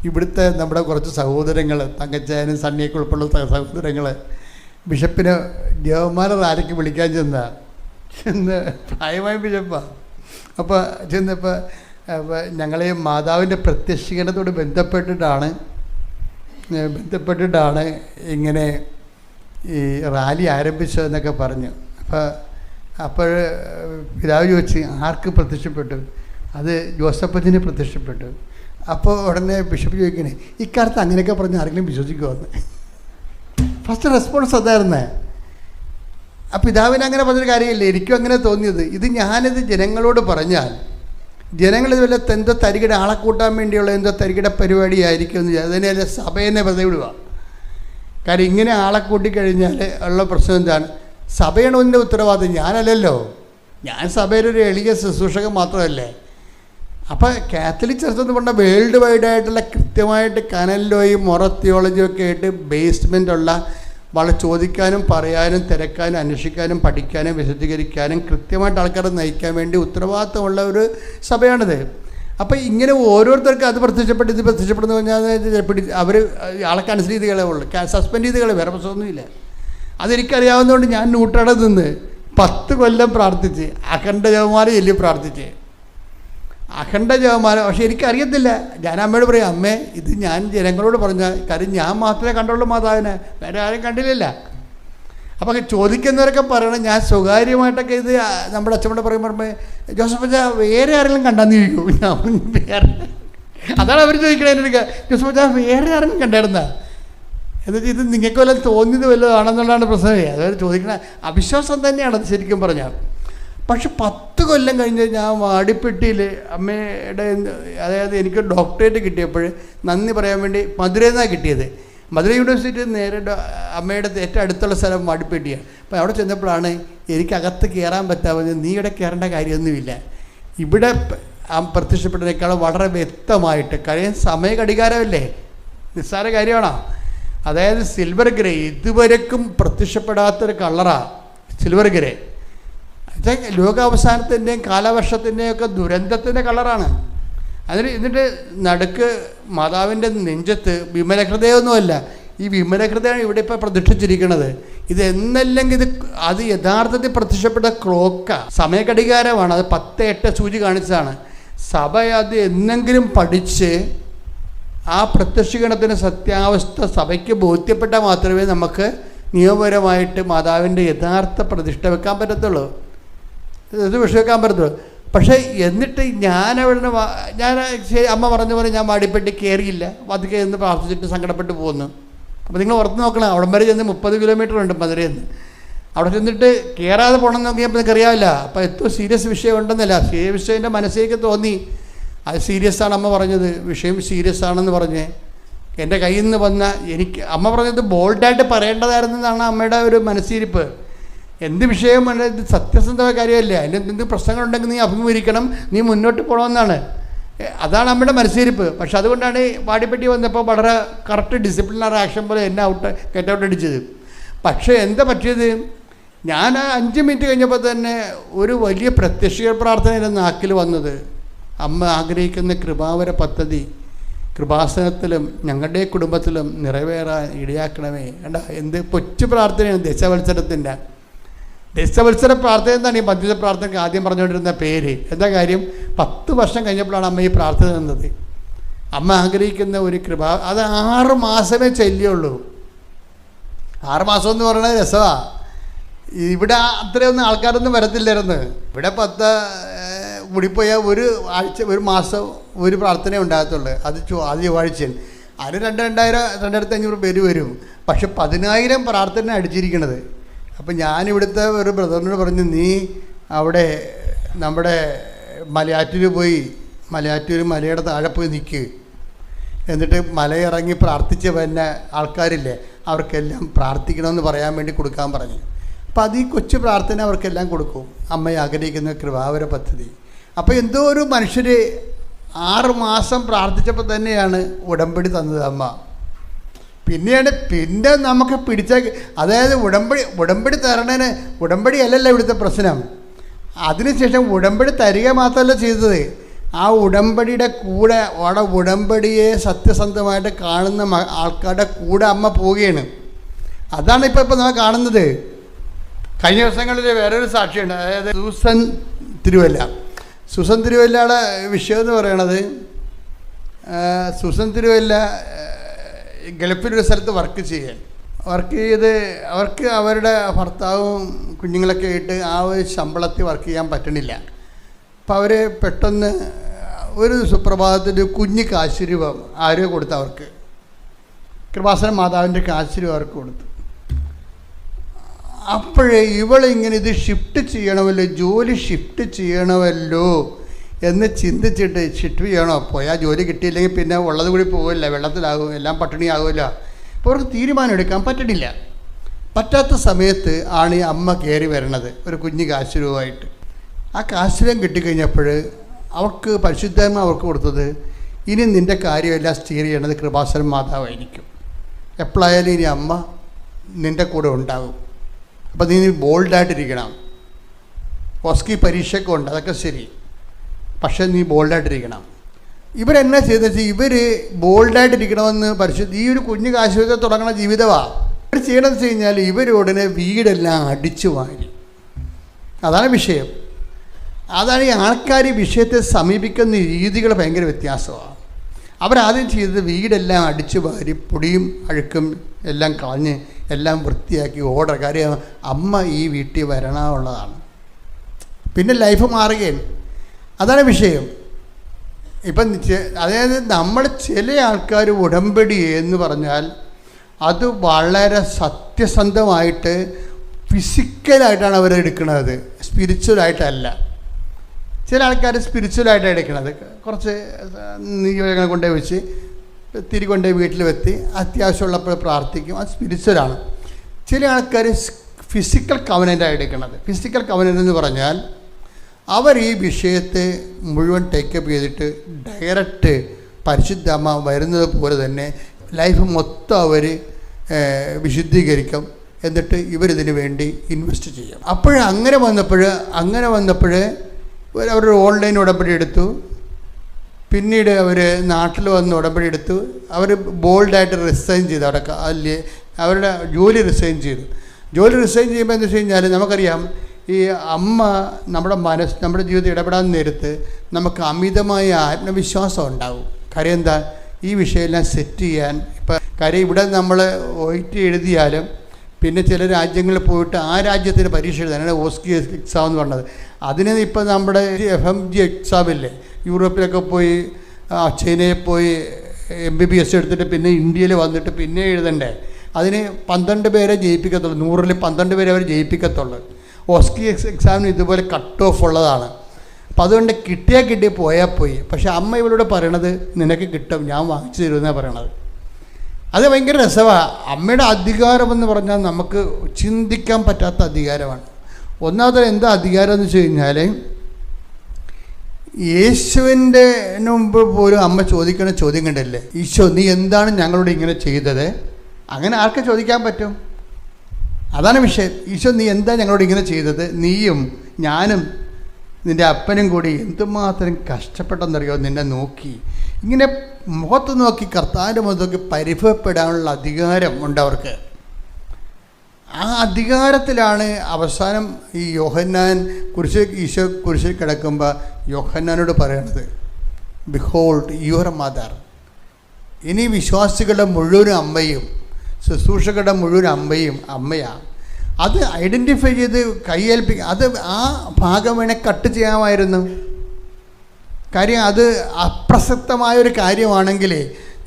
ഇവിടുത്തെ നമ്മുടെ കുറച്ച് സഹോദരങ്ങൾ, തങ്കച്ചായനും സണ്ണിയൊക്കെ ഉൾപ്പെടെ സഹോദരങ്ങൾ ബിഷപ്പിനെ ജവമാല റാലിക്ക് വിളിക്കാൻ ചെന്ന് പ്രായമായ ബിഷപ്പാണ്. അപ്പോൾ ചെന്നപ്പോൾ ഞങ്ങൾ ഈ മാതാവിൻ്റെ പ്രത്യക്ഷീകരണത്തോട് ബന്ധപ്പെട്ടിട്ടാണ് ഇങ്ങനെ ഈ റാലി ആരംഭിച്ചതെന്നൊക്കെ പറഞ്ഞു. അപ്പോൾ പിതാവ് ചോദിച്ച് ആർക്ക് പ്രത്യക്ഷപ്പെട്ടു? അത് ജോസഫച്ചന് പ്രത്യക്ഷപ്പെട്ടു. അപ്പോൾ ഉടനെ ബിഷപ്പ് ചോദിക്കണേ, ഇക്കാലത്ത് അങ്ങനെയൊക്കെ പറഞ്ഞ് ആരെങ്കിലും വിശ്വസിക്കുമെന്ന്. First response അതായിരുന്നേ. ആ പിതാവിന് അങ്ങനെ പറഞ്ഞൊരു കാര്യമില്ല, എനിക്കും അങ്ങനെ തോന്നിയത്. ഞാനിത് ജനങ്ങളോട് പറഞ്ഞാൽ ജനങ്ങളിത് വല്ല എന്തോ തരികിട ആളെ കൂട്ടാൻ വേണ്ടിയുള്ള എന്തോ തരികിട പരിപാടിയായിരിക്കും എന്ന് അതിനെ സഭയെന്നെ വെറുതെ വിടുക. കാര്യം ഇങ്ങനെ ആളെ കൂട്ടിക്കഴിഞ്ഞാൽ ഉള്ള പ്രശ്നം എന്താണ്? സഭയാണ് ഒന്നിൻ്റെ ഉത്തരവാദിത്വം, ഞാനല്ലല്ലോ. ഞാൻ സഭയിലൊരു എളിയ ശുശ്രൂഷകൻ മാത്രമല്ലേ. അപ്പോൾ കാത്തലിക് ചർച്ച് എന്ന് പറഞ്ഞാൽ വേൾഡ് വൈഡായിട്ടുള്ള കൃത്യമായിട്ട് കനലോയും മൊറ തിയോളജിയും ഒക്കെ ആയിട്ട് ബേസ്മെൻ്റ് ഉള്ള, വളരെ ചോദിക്കാനും പറയാനും തിരക്കാനും അന്വേഷിക്കാനും പഠിക്കാനും വിശദീകരിക്കാനും കൃത്യമായിട്ട് ആൾക്കാരെ നയിക്കാൻ വേണ്ടി ഉത്തരവാദിത്തമുള്ള ഒരു സഭയാണിത്. അപ്പോൾ ഇങ്ങനെ ഓരോരുത്തർക്കും അത് പ്രത്യക്ഷപ്പെട്ട് ഇത് പ്രത്യക്ഷപ്പെടുന്നു പറഞ്ഞാൽ അവർ ആളൊക്കെ അനുസരിച്ച് ചെയ്തുകളേ ഉള്ളൂ, സസ്പെൻഡ് ചെയ്തുകളെ, വേറെ പ്രശ്നമൊന്നുമില്ല. അതെനിക്കറിയാവുന്നതുകൊണ്ട് ഞാൻ നൂറ്റട നിന്ന് 10 കൊല്ലം പ്രാർത്ഥിച്ച്, അഖണ്ഡ ജപമാല ചൊല്ലി പ്രാർത്ഥിച്ച്, അഖണ്ഡ ജപമാല. പക്ഷെ എനിക്കറിയത്തില്ല. ഞാൻ അമ്മയോട് പറയും, അമ്മേ ഇത് ഞാൻ ജനങ്ങളോട് പറഞ്ഞ കാര്യം, ഞാൻ മാത്രമേ കണ്ടുള്ളൂ മാതാവിനെ, വേറെ ആരും കണ്ടില്ല. അപ്പോൾ ചോദിക്കുന്നവരൊക്കെ പറയണം, ഞാൻ സ്വകാര്യമായിട്ടൊക്കെ ഇത് നമ്മുടെ അച്ഛനോട് പറയുമ്പോൾ ജോസഫ് അച്ഛാ വേറെ ആരെങ്കിലും കണ്ടാന്ന് ചോദിക്കും. ഞാൻ വേറെ, അതാണ് അവർ ചോദിക്കണേ എന്നൊക്കെ, ജോസഫ് അച്ഛാ വേറെ ആരെങ്കിലും കണ്ടായിരുന്ന എന്നുവെച്ചാൽ ഇത് നിങ്ങൾക്ക് വല്ലതും തോന്നിയത് വല്ലതാണെന്നുള്ളതാണ് പ്രശ്നമേ. അതായത് ചോദിക്കണ അവിശ്വാസം തന്നെയാണത് ശരിക്കും പറഞ്ഞാൽ. പക്ഷെ 10 കൊല്ലം കഴിഞ്ഞ് ഞാൻ വാടിപ്പെട്ടിയിൽ അമ്മയുടെ, അതായത് എനിക്ക് ഡോക്ടറേറ്റ് കിട്ടിയപ്പോൾ നന്ദി പറയാൻ വേണ്ടി മധുരയിൽ നിന്നാണ് കിട്ടിയത്. മധുര യൂണിവേഴ്സിറ്റി നേരെ അമ്മയുടെ ഏറ്റവും അടുത്തുള്ള സ്ഥലം വാടിപ്പെട്ടിയാണ്. അപ്പോൾ അവിടെ ചെന്നപ്പോഴാണ് എനിക്കകത്ത് കയറാൻ പറ്റാവുന്നത്. നീ ഇവിടെ കയറേണ്ട കാര്യമൊന്നുമില്ല, ഇവിടെ പ്രത്യക്ഷപ്പെട്ടതിനേക്കാളും വളരെ വ്യക്തമായിട്ട്, കാര്യം സമയ ഘടികാരമല്ലേ, നിസ്സാര കാര്യമാണോ? അതായത് സിൽവർ ഗ്രേ, ഇതുവരെക്കും പ്രത്യക്ഷപ്പെടാത്തൊരു കളറാണ് സിൽവർ ഗ്രേ. ലോകാവസാനത്തിൻ്റെയും കാലവർഷത്തിൻ്റെയും ഒക്കെ ദുരന്തത്തിൻ്റെ കളറാണ്. എന്നിട്ട് നടുക്ക് മാതാവിൻ്റെ നെഞ്ചത്ത് വിമലഹൃദയമൊന്നുമല്ല, ഈ വിമലഹൃദയമാണ് ഇവിടെ ഇപ്പോൾ പ്രതിഷ്ഠിച്ചിരിക്കുന്നത്. ഇത് എന്നല്ലെങ്കിൽ അത് യഥാർത്ഥത്തിൽ പ്രത്യക്ഷപ്പെട്ട ക്ലോക്ക, സമയഘടികാരമാണ്. അത് 10:08 സൂചി കാണിച്ചതാണ്. സഭ അത് എന്നെങ്കിലും പഠിച്ച് ആ പ്രത്യക്ഷീകരണത്തിൻ്റെ സത്യാവസ്ഥ സഭയ്ക്ക് ബോധ്യപ്പെട്ടാൽ മാത്രമേ നമുക്ക് നിയമപരമായിട്ട് മാതാവിൻ്റെ യഥാർത്ഥ പ്രതിഷ്ഠ വെക്കാൻ പറ്റത്തുള്ളൂ, ഇത് വിഷയക്കാൻ പറ്റത്തുള്ളൂ. പക്ഷേ എന്നിട്ട് ഞാൻ അമ്മ പറഞ്ഞ പോലെ ഞാൻ വാടിപ്പെട്ടി കയറിയില്ല, പതുക്കെ എന്ന് പ്രാർത്ഥിച്ചിട്ട് സങ്കടപ്പെട്ട് പോകുന്നു. അപ്പോൾ നിങ്ങൾ ഓർത്ത് നോക്കണം, അവിടം വരെ ചെന്ന് 30 കിലോമീറ്റർ ഉണ്ട് മധുരയിൽ നിന്ന്. അവിടെ ചെന്നിട്ട് കയറാതെ പോകണമെന്ന് നോക്കിയപ്പോൾ നിങ്ങൾക്ക് അറിയാവില്ല. അപ്പോൾ എത്ര സീരിയസ് വിഷയം ഉണ്ടെന്നല്ല, സീരിയസ് വിഷയം എൻ്റെ മനസ്സിലേക്ക് തോന്നി. അത് സീരിയസ് ആണ് അമ്മ പറഞ്ഞത്, വിഷയം സീരിയസ് ആണെന്ന് പറഞ്ഞ് എൻ്റെ കയ്യിൽ നിന്ന് വന്ന എനിക്ക് അമ്മ പറഞ്ഞത് ബോൾഡായിട്ട് പറയേണ്ടതായിരുന്നെന്നാണ് അമ്മയുടെ ഒരു മനസ്സിരിപ്പ്. എന്ത് വിഷയം ഇത് സത്യസന്ധമായ കാര്യമല്ലേ, അതിൻ്റെ എന്ത് പ്രശ്നങ്ങളുണ്ടെങ്കിൽ നീ അഭിമുഖീകരിക്കണം, നീ മുന്നോട്ട് പോകണമെന്നാണ്. അതാണ് അമ്മയുടെ മനസ്സിരിപ്പ്. പക്ഷെ അതുകൊണ്ടാണ് വാടിപ്പെട്ടി വന്നപ്പോൾ വളരെ കറക്റ്റ് ഡിസിപ്ലിനറി ആക്ഷൻ പോലെ എന്നെ ഗെറ്റ് ഔട്ട് അടിച്ചത്. പക്ഷേ എന്താ പറ്റിയത്, ഞാൻ 5 മിനിറ്റ് കഴിഞ്ഞപ്പോൾ തന്നെ ഒരു വലിയ പ്രത്യക്ഷ പ്രാർത്ഥന എൻ്റെ നാക്കിൽ വന്നത്, അമ്മ ആഗ്രഹിക്കുന്ന കൃപാവര പദ്ധതി. കൃപാസനത്തിലും ഞങ്ങളുടെ കുടുംബത്തിലും നിറവേറാൻ ഇടയാക്കണമേ. കണ്ട എന്ത് കൊച്ചു പ്രാർത്ഥനയാണ് ദശവത്സരത്തിൻ്റെ. ദശവത്സര പ്രാർത്ഥന എന്നാണ് ഈ മധ്യസ്ഥ പ്രാർത്ഥനയ്ക്ക് ആദ്യം പറഞ്ഞുകൊണ്ടിരുന്ന പേര്. എന്താ കാര്യം? 10 വർഷം കഴിഞ്ഞപ്പോഴാണ് അമ്മ ഈ പ്രാർത്ഥന തന്നത്. അമ്മ ആഗ്രഹിക്കുന്ന ഒരു കൃപ അത് 6 മാസമേ ചെല്ലുള്ളൂ. 6 മാസം എന്ന് പറയുന്നത് രസമാണ്. ഇവിടെ അത്രയൊന്നും ആൾക്കാരൊന്നും വരത്തില്ലായിരുന്നു. ഇവിടെ 10 കൂടിപ്പോയാൽ ഒരു ആഴ്ച, ഒരു മാസം ഒരു പ്രാർത്ഥന ഉണ്ടാകത്തുള്ളൂ. അത് ആദ്യ ചൊവ്വാഴ്ച. അതിന് 2500 പേര് വരും. പക്ഷെ 10,000 പ്രാർത്ഥന അടിച്ചിരിക്കണത്. അപ്പം ഞാനിവിടുത്തെ ഒരു ബ്രദറിനോട് പറഞ്ഞു, നീ അവിടെ നമ്മുടെ മലയാറ്റൂർ മലയുടെ താഴെ പോയി നിൽക്കുക, എന്നിട്ട് മലയിറങ്ങി പ്രാർത്ഥിച്ച് വരുന്ന ആൾക്കാരില്ലേ അവർക്കെല്ലാം പ്രാർത്ഥിക്കണമെന്ന് പറയാൻ വേണ്ടി കൊടുക്കാൻ പറഞ്ഞു. അപ്പം അത് ഈ കൊച്ചു പ്രാർത്ഥന അവർക്കെല്ലാം കൊടുക്കും. അമ്മയെ ആഗ്രഹിക്കുന്ന കൃപാവര പദ്ധതി. അപ്പോൾ എന്തോ ഒരു മനുഷ്യർ 6 മാസം പ്രാർത്ഥിച്ചപ്പോൾ തന്നെയാണ് ഉടമ്പടി തന്നത് അമ്മ. പിന്നെ നമുക്ക് പിടിച്ച, അതായത് ഉടമ്പടി തരണേന്, ഉടമ്പടി അല്ലല്ലോ ഇവിടുത്തെ പ്രശ്നം. അതിനുശേഷം ഉടമ്പടി തരിക മാത്രമല്ല ചെയ്തത്, ആ ഉടമ്പടിയുടെ കൂടെ അവിടെ ഉടമ്പടിയെ സത്യസന്ധമായിട്ട് കാണുന്ന ആൾക്കാരുടെ കൂടെ അമ്മ പോവുകയാണ്. അതാണ് ഇപ്പോൾ നമ്മൾ കാണുന്നത്. കഴിഞ്ഞ ദിവസങ്ങളിൽ വേറൊരു സാക്ഷിയുണ്ട്. അതായത് സൂസൻ തിരുവല്ലയുടെ വിഷയം എന്ന് പറയണത്, സൂസൻ തിരുവല്ല ഗൾഫിലൊരു സ്ഥലത്ത് വർക്ക് ചെയ്ത് അവർക്ക് അവരുടെ ഭർത്താവും കുഞ്ഞുങ്ങളൊക്കെ ആയിട്ട് ആ ഒരു ശമ്പളത്തിൽ വർക്ക് ചെയ്യാൻ പറ്റണില്ല. അപ്പം അവർ പെട്ടെന്ന് ഒരു സുപ്രഭാതത്തിൽ കുഞ്ഞ് കാശുരൂപം ആരോ കൊടുത്തു. അവർക്ക് കൃപാസന മാതാവിൻ്റെ കാശുരൂപം അവർക്ക് കൊടുത്തു. അപ്പോഴേ ഇവളിങ്ങനെ ഇത് ഷിഫ്റ്റ് ചെയ്യണമല്ലോ, ജോലി ഷിഫ്റ്റ് ചെയ്യണമല്ലോ എന്ന് ചിന്തിച്ചിട്ട് ഷിഫ്റ്റ് ചെയ്യണോ, പോയാൽ ജോലി കിട്ടിയില്ലെങ്കിൽ പിന്നെ ഉള്ളത് കൂടി പോകില്ല, വെള്ളത്തിലാകും, എല്ലാം പട്ടിണിയാകില്ല. അപ്പോൾ അവർക്ക് തീരുമാനം എടുക്കാൻ പറ്റണില്ല. പറ്റാത്ത സമയത്ത് ആണ് ഈ അമ്മ കയറി വരണത് ഒരു കുഞ്ഞ് കാശുരൂപമായിട്ട്. ആ കാശുരം കിട്ടിക്കഴിഞ്ഞപ്പോൾ അവർക്ക് പരിശുദ്ധാത്മ അവർക്ക് കൊടുത്തത്, ഇനി നിൻ്റെ കാര്യമെല്ലാം സ്റ്റീർ ചെയ്യണത് കൃപാസന മാതാവായിരിക്കും. എപ്പോഴായാലും ഇനി അമ്മ നിൻ്റെ കൂടെ ഉണ്ടാകും. അപ്പം നീ ബോൾഡായിട്ടിരിക്കണം. ഓസ്കി പരീക്ഷയൊക്കെ ഉണ്ട്, അതൊക്കെ ശരി, പക്ഷേ നീ ബോൾഡായിട്ടിരിക്കണം. ഇവരെന്നാ ചെയ്തെന്ന് വെച്ചാൽ ഇവർ ബോൾഡായിട്ടിരിക്കണമെന്ന് ഈ ഒരു കുഞ്ഞു കാശുരൂപത്തിൽ തുടങ്ങുന്ന ജീവിതമാണ്. ഇവർ ചെയ്യണമെന്ന് വെച്ച് കഴിഞ്ഞാൽ ഇവരുടനെ വീടെല്ലാം അടിച്ചു വാരി. അതാണ് വിഷയം. അതാണ് ഈ ആൾക്കാർ ഈ വിഷയത്തെ സമീപിക്കുന്ന രീതികൾ ഭയങ്കര വ്യത്യാസമാണ്. അവരാദ്യം ചെയ്തത് വീടെല്ലാം അടിച്ചു വാരി പൊടിയും അഴുക്കും എല്ലാം കളഞ്ഞ് എല്ലാം വൃത്തിയാക്കി ഓർഡർ. കാര്യം അമ്മ ഈ വീട്ടിൽ വരണമുള്ളതാണ്. പിന്നെ ലൈഫ് മാറുകയാണ്. അതാണ് വിഷയം. ഇപ്പം അതായത് നമ്മൾ ചില ആൾക്കാർ ഉടമ്പടി എന്ന് പറഞ്ഞാൽ അത് വളരെ സത്യസന്ധമായിട്ട് ഫിസിക്കലായിട്ടാണ് അവരെടുക്കുന്നത്, സ്പിരിച്വലായിട്ടല്ല. ചില ആൾക്കാർ സ്പിരിച്വലായിട്ടാണ് എടുക്കുന്നത്. കുറച്ച് നിയോഗങ്ങൾ കൊണ്ടുപോയി വെച്ച് തിരികൊണ്ടുപോയി വീട്ടിൽ വെത്തി അത്യാവശ്യമുള്ളപ്പോൾ പ്രാർത്ഥിക്കും, അത് സ്പിരിച്വലാണ്. ചില ആൾക്കാർ ഫിസിക്കൽ കവനൻ്റാണ് എടുക്കുന്നത്. ഫിസിക്കൽ കവനൻ്റ് എന്ന് പറഞ്ഞാൽ അവർ ഈ വിഷയത്തെ മുഴുവൻ ടേക്കപ്പ് ചെയ്തിട്ട് ഡയറക്റ്റ് പരിശുദ്ധമ്മ വരുന്നത് പോലെ തന്നെ ലൈഫ് മൊത്തം അവർ വിശുദ്ധീകരിക്കും. എന്നിട്ട് ഇവരിതിന് വേണ്ടി ഇൻവെസ്റ്റ് ചെയ്യും. അങ്ങനെ വന്നപ്പോൾ അവരൊരു ഓൺലൈൻ ഉടമ്പടി എടുത്തു. പിന്നീട് അവർ നാട്ടിൽ വന്ന് ഉടമ്പടി എടുത്തു. അവർ ബോൾഡായിട്ട് റിസൈൻ ചെയ്തു. അവരുടെ ജോലി റിസൈൻ ചെയ്തു. ജോലി റിസൈൻ ചെയ്യുമ്പോൾ എന്താ വെച്ച് കഴിഞ്ഞാൽ നമുക്കറിയാം, ഈ അമ്മ നമ്മുടെ ജീവിതത്തിൽ ഇടപെടാൻ നേരത്ത് നമുക്ക് അമിതമായ ആത്മവിശ്വാസം ഉണ്ടാവും. കാര്യം എന്താ, ഈ വിഷയമെല്ലാം സെറ്റ് ചെയ്യാൻ. ഇപ്പം കാര്യം ഇവിടെ നമ്മൾ OIT എഴുതിയാലും പിന്നെ ചില രാജ്യങ്ങളിൽ പോയിട്ട് ആ രാജ്യത്തിന് പരീക്ഷ എഴുതാനാണ് ഓസ്കി എക്സാം എന്ന് പറഞ്ഞത്. അതിന് ഇപ്പം നമ്മുടെ FMG എക്സാമില്ലേ, യൂറോപ്പിലൊക്കെ പോയി ചൈനയിൽ പോയി MBBS എടുത്തിട്ട് പിന്നെ ഇന്ത്യയിൽ വന്നിട്ട് പിന്നെ എഴുതണ്ടേ. അതിന് 12 പേരെ ജയിപ്പിക്കത്തുള്ളൂ. 100-ൽ 12 പേരെ അവർ ജയിപ്പിക്കത്തുള്ളൂ. ഓസ്കി എക്സാമിന് ഇതുപോലെ കട്ട് ഓഫ് ഉള്ളതാണ്. അപ്പം അതുകൊണ്ട് കിട്ടി പോയാൽ പോയി. പക്ഷെ അമ്മ ഇവളോട് പറയണത് നിനക്ക് കിട്ടും, ഞാൻ വാങ്ങിച്ചു തരുമെന്നാണ് പറയണത്. അത് ഭയങ്കര രസമാണ്. അമ്മയുടെ അധികാരമെന്ന് പറഞ്ഞാൽ നമുക്ക് ചിന്തിക്കാൻ പറ്റാത്ത അധികാരമാണ്. ഒന്നാമത് എന്താ അധികാരം എന്ന് വെച്ച് കഴിഞ്ഞാൽ, യേശുവിൻ്റെ മുമ്പ് പോലും അമ്മ ചോദിക്കുന്ന ചോദ്യം കണ്ടല്ലേ, ഈശോ നീ എന്താണ് ഞങ്ങളോട് ഇങ്ങനെ ചെയ്തത്? അങ്ങനെ ആർക്ക് ചോദിക്കാൻ പറ്റും? അതാണ് വിഷയം. ഈശോ നീ എന്താ ഞങ്ങളോട് ഇങ്ങനെ ചെയ്തത്? നീയും ഞാനും നിൻ്റെ അപ്പനും കൂടി എന്തുമാത്രം കഷ്ടപ്പെട്ടെന്നറിയോ നിന്നെ നോക്കി. ഇങ്ങനെ മുഖത്ത് നോക്കി കർത്താവിൻ്റെ മുഖത്ത് നോക്കി പരിഭവപ്പെടാനുള്ള അധികാരം ഉണ്ട് അവർക്ക്. ആ അധികാരത്തിലാണ് അവസാനം ഈ യോഹന്നാൻ ഈശോ കുരിശിൽ കിടക്കുമ്പോൾ യോഹന്നാനോട് പറയണത്, ബിഹോൾഡ് യുവർ മദർ. ഇനി വിശ്വാസികളുടെ മുഴുവൻ അമ്മയും ശുശ്രൂഷകളുടെ മുഴുവൻ അമ്മയാണ്. അത് ഐഡൻറ്റിഫൈ ചെയ്ത് കൈയേൽപ്പിക്കുക. അത് ആ ഭാഗം വേണേൽ കട്ട് ചെയ്യാമായിരുന്നു. കാര്യം അത് അപ്രസക്തമായൊരു കാര്യമാണെങ്കിൽ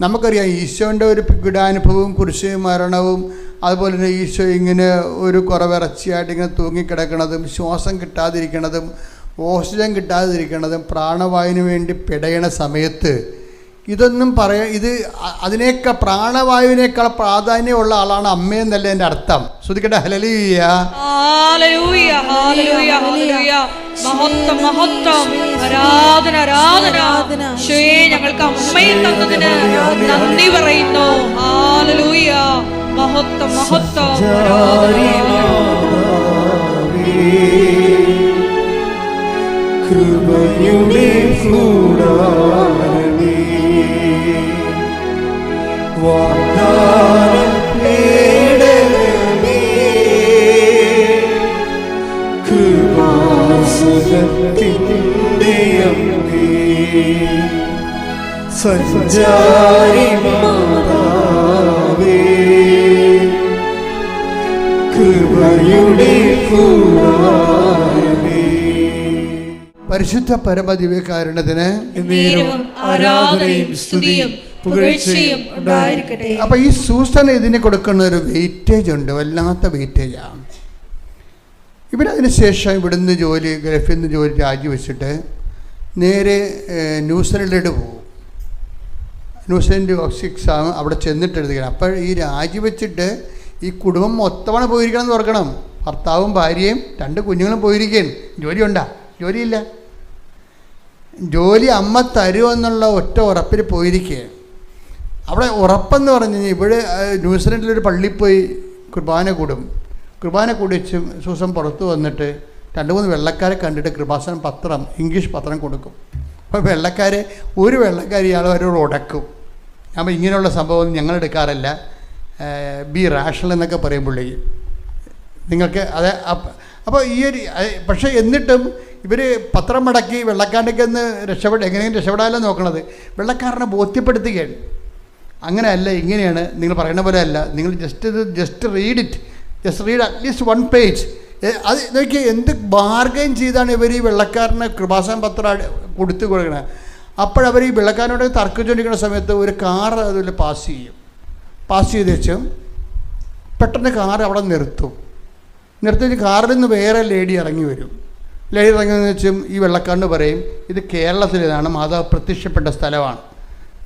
നമുക്കറിയാം ഈശോൻ്റെ ഒരു പീഡാനുഭവവും കുരിശ് മരണവും അതുപോലെ തന്നെ ഈശോ ഇങ്ങനെ ഒരു കുറവിറച്ചിയായിട്ട് ഇങ്ങനെ തൂങ്ങിക്കിടക്കണതും ശ്വാസം കിട്ടാതിരിക്കണതും ഓക്സിജൻ കിട്ടാതിരിക്കണതും പ്രാണവായുവിന് വേണ്ടി പിടയണ സമയത്ത് ഇതൊന്നും അതിനേക്കാൾ പ്രാണവായുവിനേക്കാൾ പ്രാധാന്യമുള്ള ആളാണ് അമ്മയെന്നല്ല എൻ്റെ അർത്ഥം. ശ്രുതിക്കട്ടെ, ഹല്ലേലൂയ. ഹല്ലേലൂയ, ഹല്ലേലൂയ, ഹല്ലേലൂയ. മഹത്വം, മഹത്വം, ആരാധന, ആരാധന. യേശുവേ, ഞങ്ങൾക്ക് അമ്മയെ തന്നതിന് നന്ദി പറയുന്നു. ഹല്ലേലൂയ, മഹത്വം, മഹത്വം. കൃപയുടെ കൂടാരമേ, വാഗ്ദാനം പേടകമേ, കൃപാസനത്തിൻ്റെ അമ്മേ, സഞ്ചാരി മാതാവേ, കൃപയുടെ കൂടാരമേ. പരിശുദ്ധ പരമദിവ്യകാരുണ്യത്തിന് ആരാധനയും സ്തുതിയും പുകഴ്ചയും ഉണ്ടായിരിക്കട്ടെ. അപ്പം ഈ സൂസന ഇതിന് കൊടുക്കുന്ന ഒരു വെയിറ്റേജ് ഉണ്ട്, വല്ലാത്ത വെയിറ്റേജാണ്. അതിന് ശേഷം ഇവിടുന്ന് ഗൾഫിൽ നിന്ന് ജോലി രാജിവെച്ചിട്ട് നേരെ ന്യൂസിലൻഡിലോട്ട് പോകും. ന്യൂസിലൻഡ് എക്സാം അവിടെ ചെന്നിട്ട് എഴുതുകയാണ്. അപ്പോൾ ഈ രാജിവെച്ചിട്ട് ഈ കുടുംബം മൊത്തമാണ് പോയിരിക്കണം എന്ന് ഓർക്കണം. ഭർത്താവും ഭാര്യയും 2 കുഞ്ഞുങ്ങളും പോയിരിക്കുകയാണ്. ജോലിയുണ്ടാ? ജോലിയില്ല. ജോലി അമ്മ തരുമെന്നുള്ള ഒറ്റ ഉറപ്പിൽ പോയിരിക്കുകയാണ്. അവിടെ ഉറപ്പെന്ന് പറഞ്ഞു കഴിഞ്ഞാൽ ഇവിടെ ന്യൂസിലൻഡിലൊരു പള്ളിയിൽ പോയി കുർബാന കൂടിച്ച് സൂസൻ പുറത്ത് വന്നിട്ട് 2-3 വെള്ളക്കാരെ കണ്ടിട്ട് കൃപാസനം പത്രം, ഇംഗ്ലീഷ് പത്രം കൊടുക്കും. അപ്പോൾ ഒരു വെള്ളക്കാർ ഇയാൾ അവരോട് ഉടക്കും. അപ്പോൾ ഇങ്ങനെയുള്ള സംഭവം ഞങ്ങൾ എടുക്കാറില്ല, ബി റാഷണൽ എന്നൊക്കെ പറയുമ്പോഴേക്ക് നിങ്ങൾക്ക് അത്. അപ്പോൾ പക്ഷേ എന്നിട്ടും ഇവർ പത്രം മടക്കി വെള്ളക്കാരനൊക്കെ ഒന്ന് എങ്ങനെയും രക്ഷപ്പെടാനല്ലോ നോക്കണത്. വെള്ളക്കാരനെ ബോധ്യപ്പെടുത്തുകയാണ്, അങ്ങനെയല്ല, ഇങ്ങനെയാണ്, നിങ്ങൾ പറയുന്ന പോലെ അല്ല, നിങ്ങൾ ജസ്റ്റ് റീഡ് അറ്റ്ലീസ്റ്റ് 1 പേജ്. അത് നോക്കി എന്ത് ബാർഗൈൻ ചെയ്താണ് ഇവർ ഈ വെള്ളക്കാരന് കൃപാസനം പത്രം കൊടുത്തു കൊടുക്കണത്. അപ്പോഴവർ ഈ വെള്ളക്കാരനോട് തർക്കിച്ചുകൊണ്ടിരിക്കുന്ന സമയത്ത് ഒരു കാർ അതിൽ പാസ് ചെയ്ത് വെച്ചും പെട്ടെന്ന് കാർ അവിടെ നിർത്തി കാറിൽ നിന്ന് വേറെ ലേഡി ഇറങ്ങി വരും. ലേഡി ഇറങ്ങിയെന്ന് വെച്ചും ഈ വെള്ളക്കാരന് പറയും, ഇത് കേരളത്തിലേതാണ്, മാതാവ് പ്രത്യക്ഷപ്പെട്ട സ്ഥലമാണ്,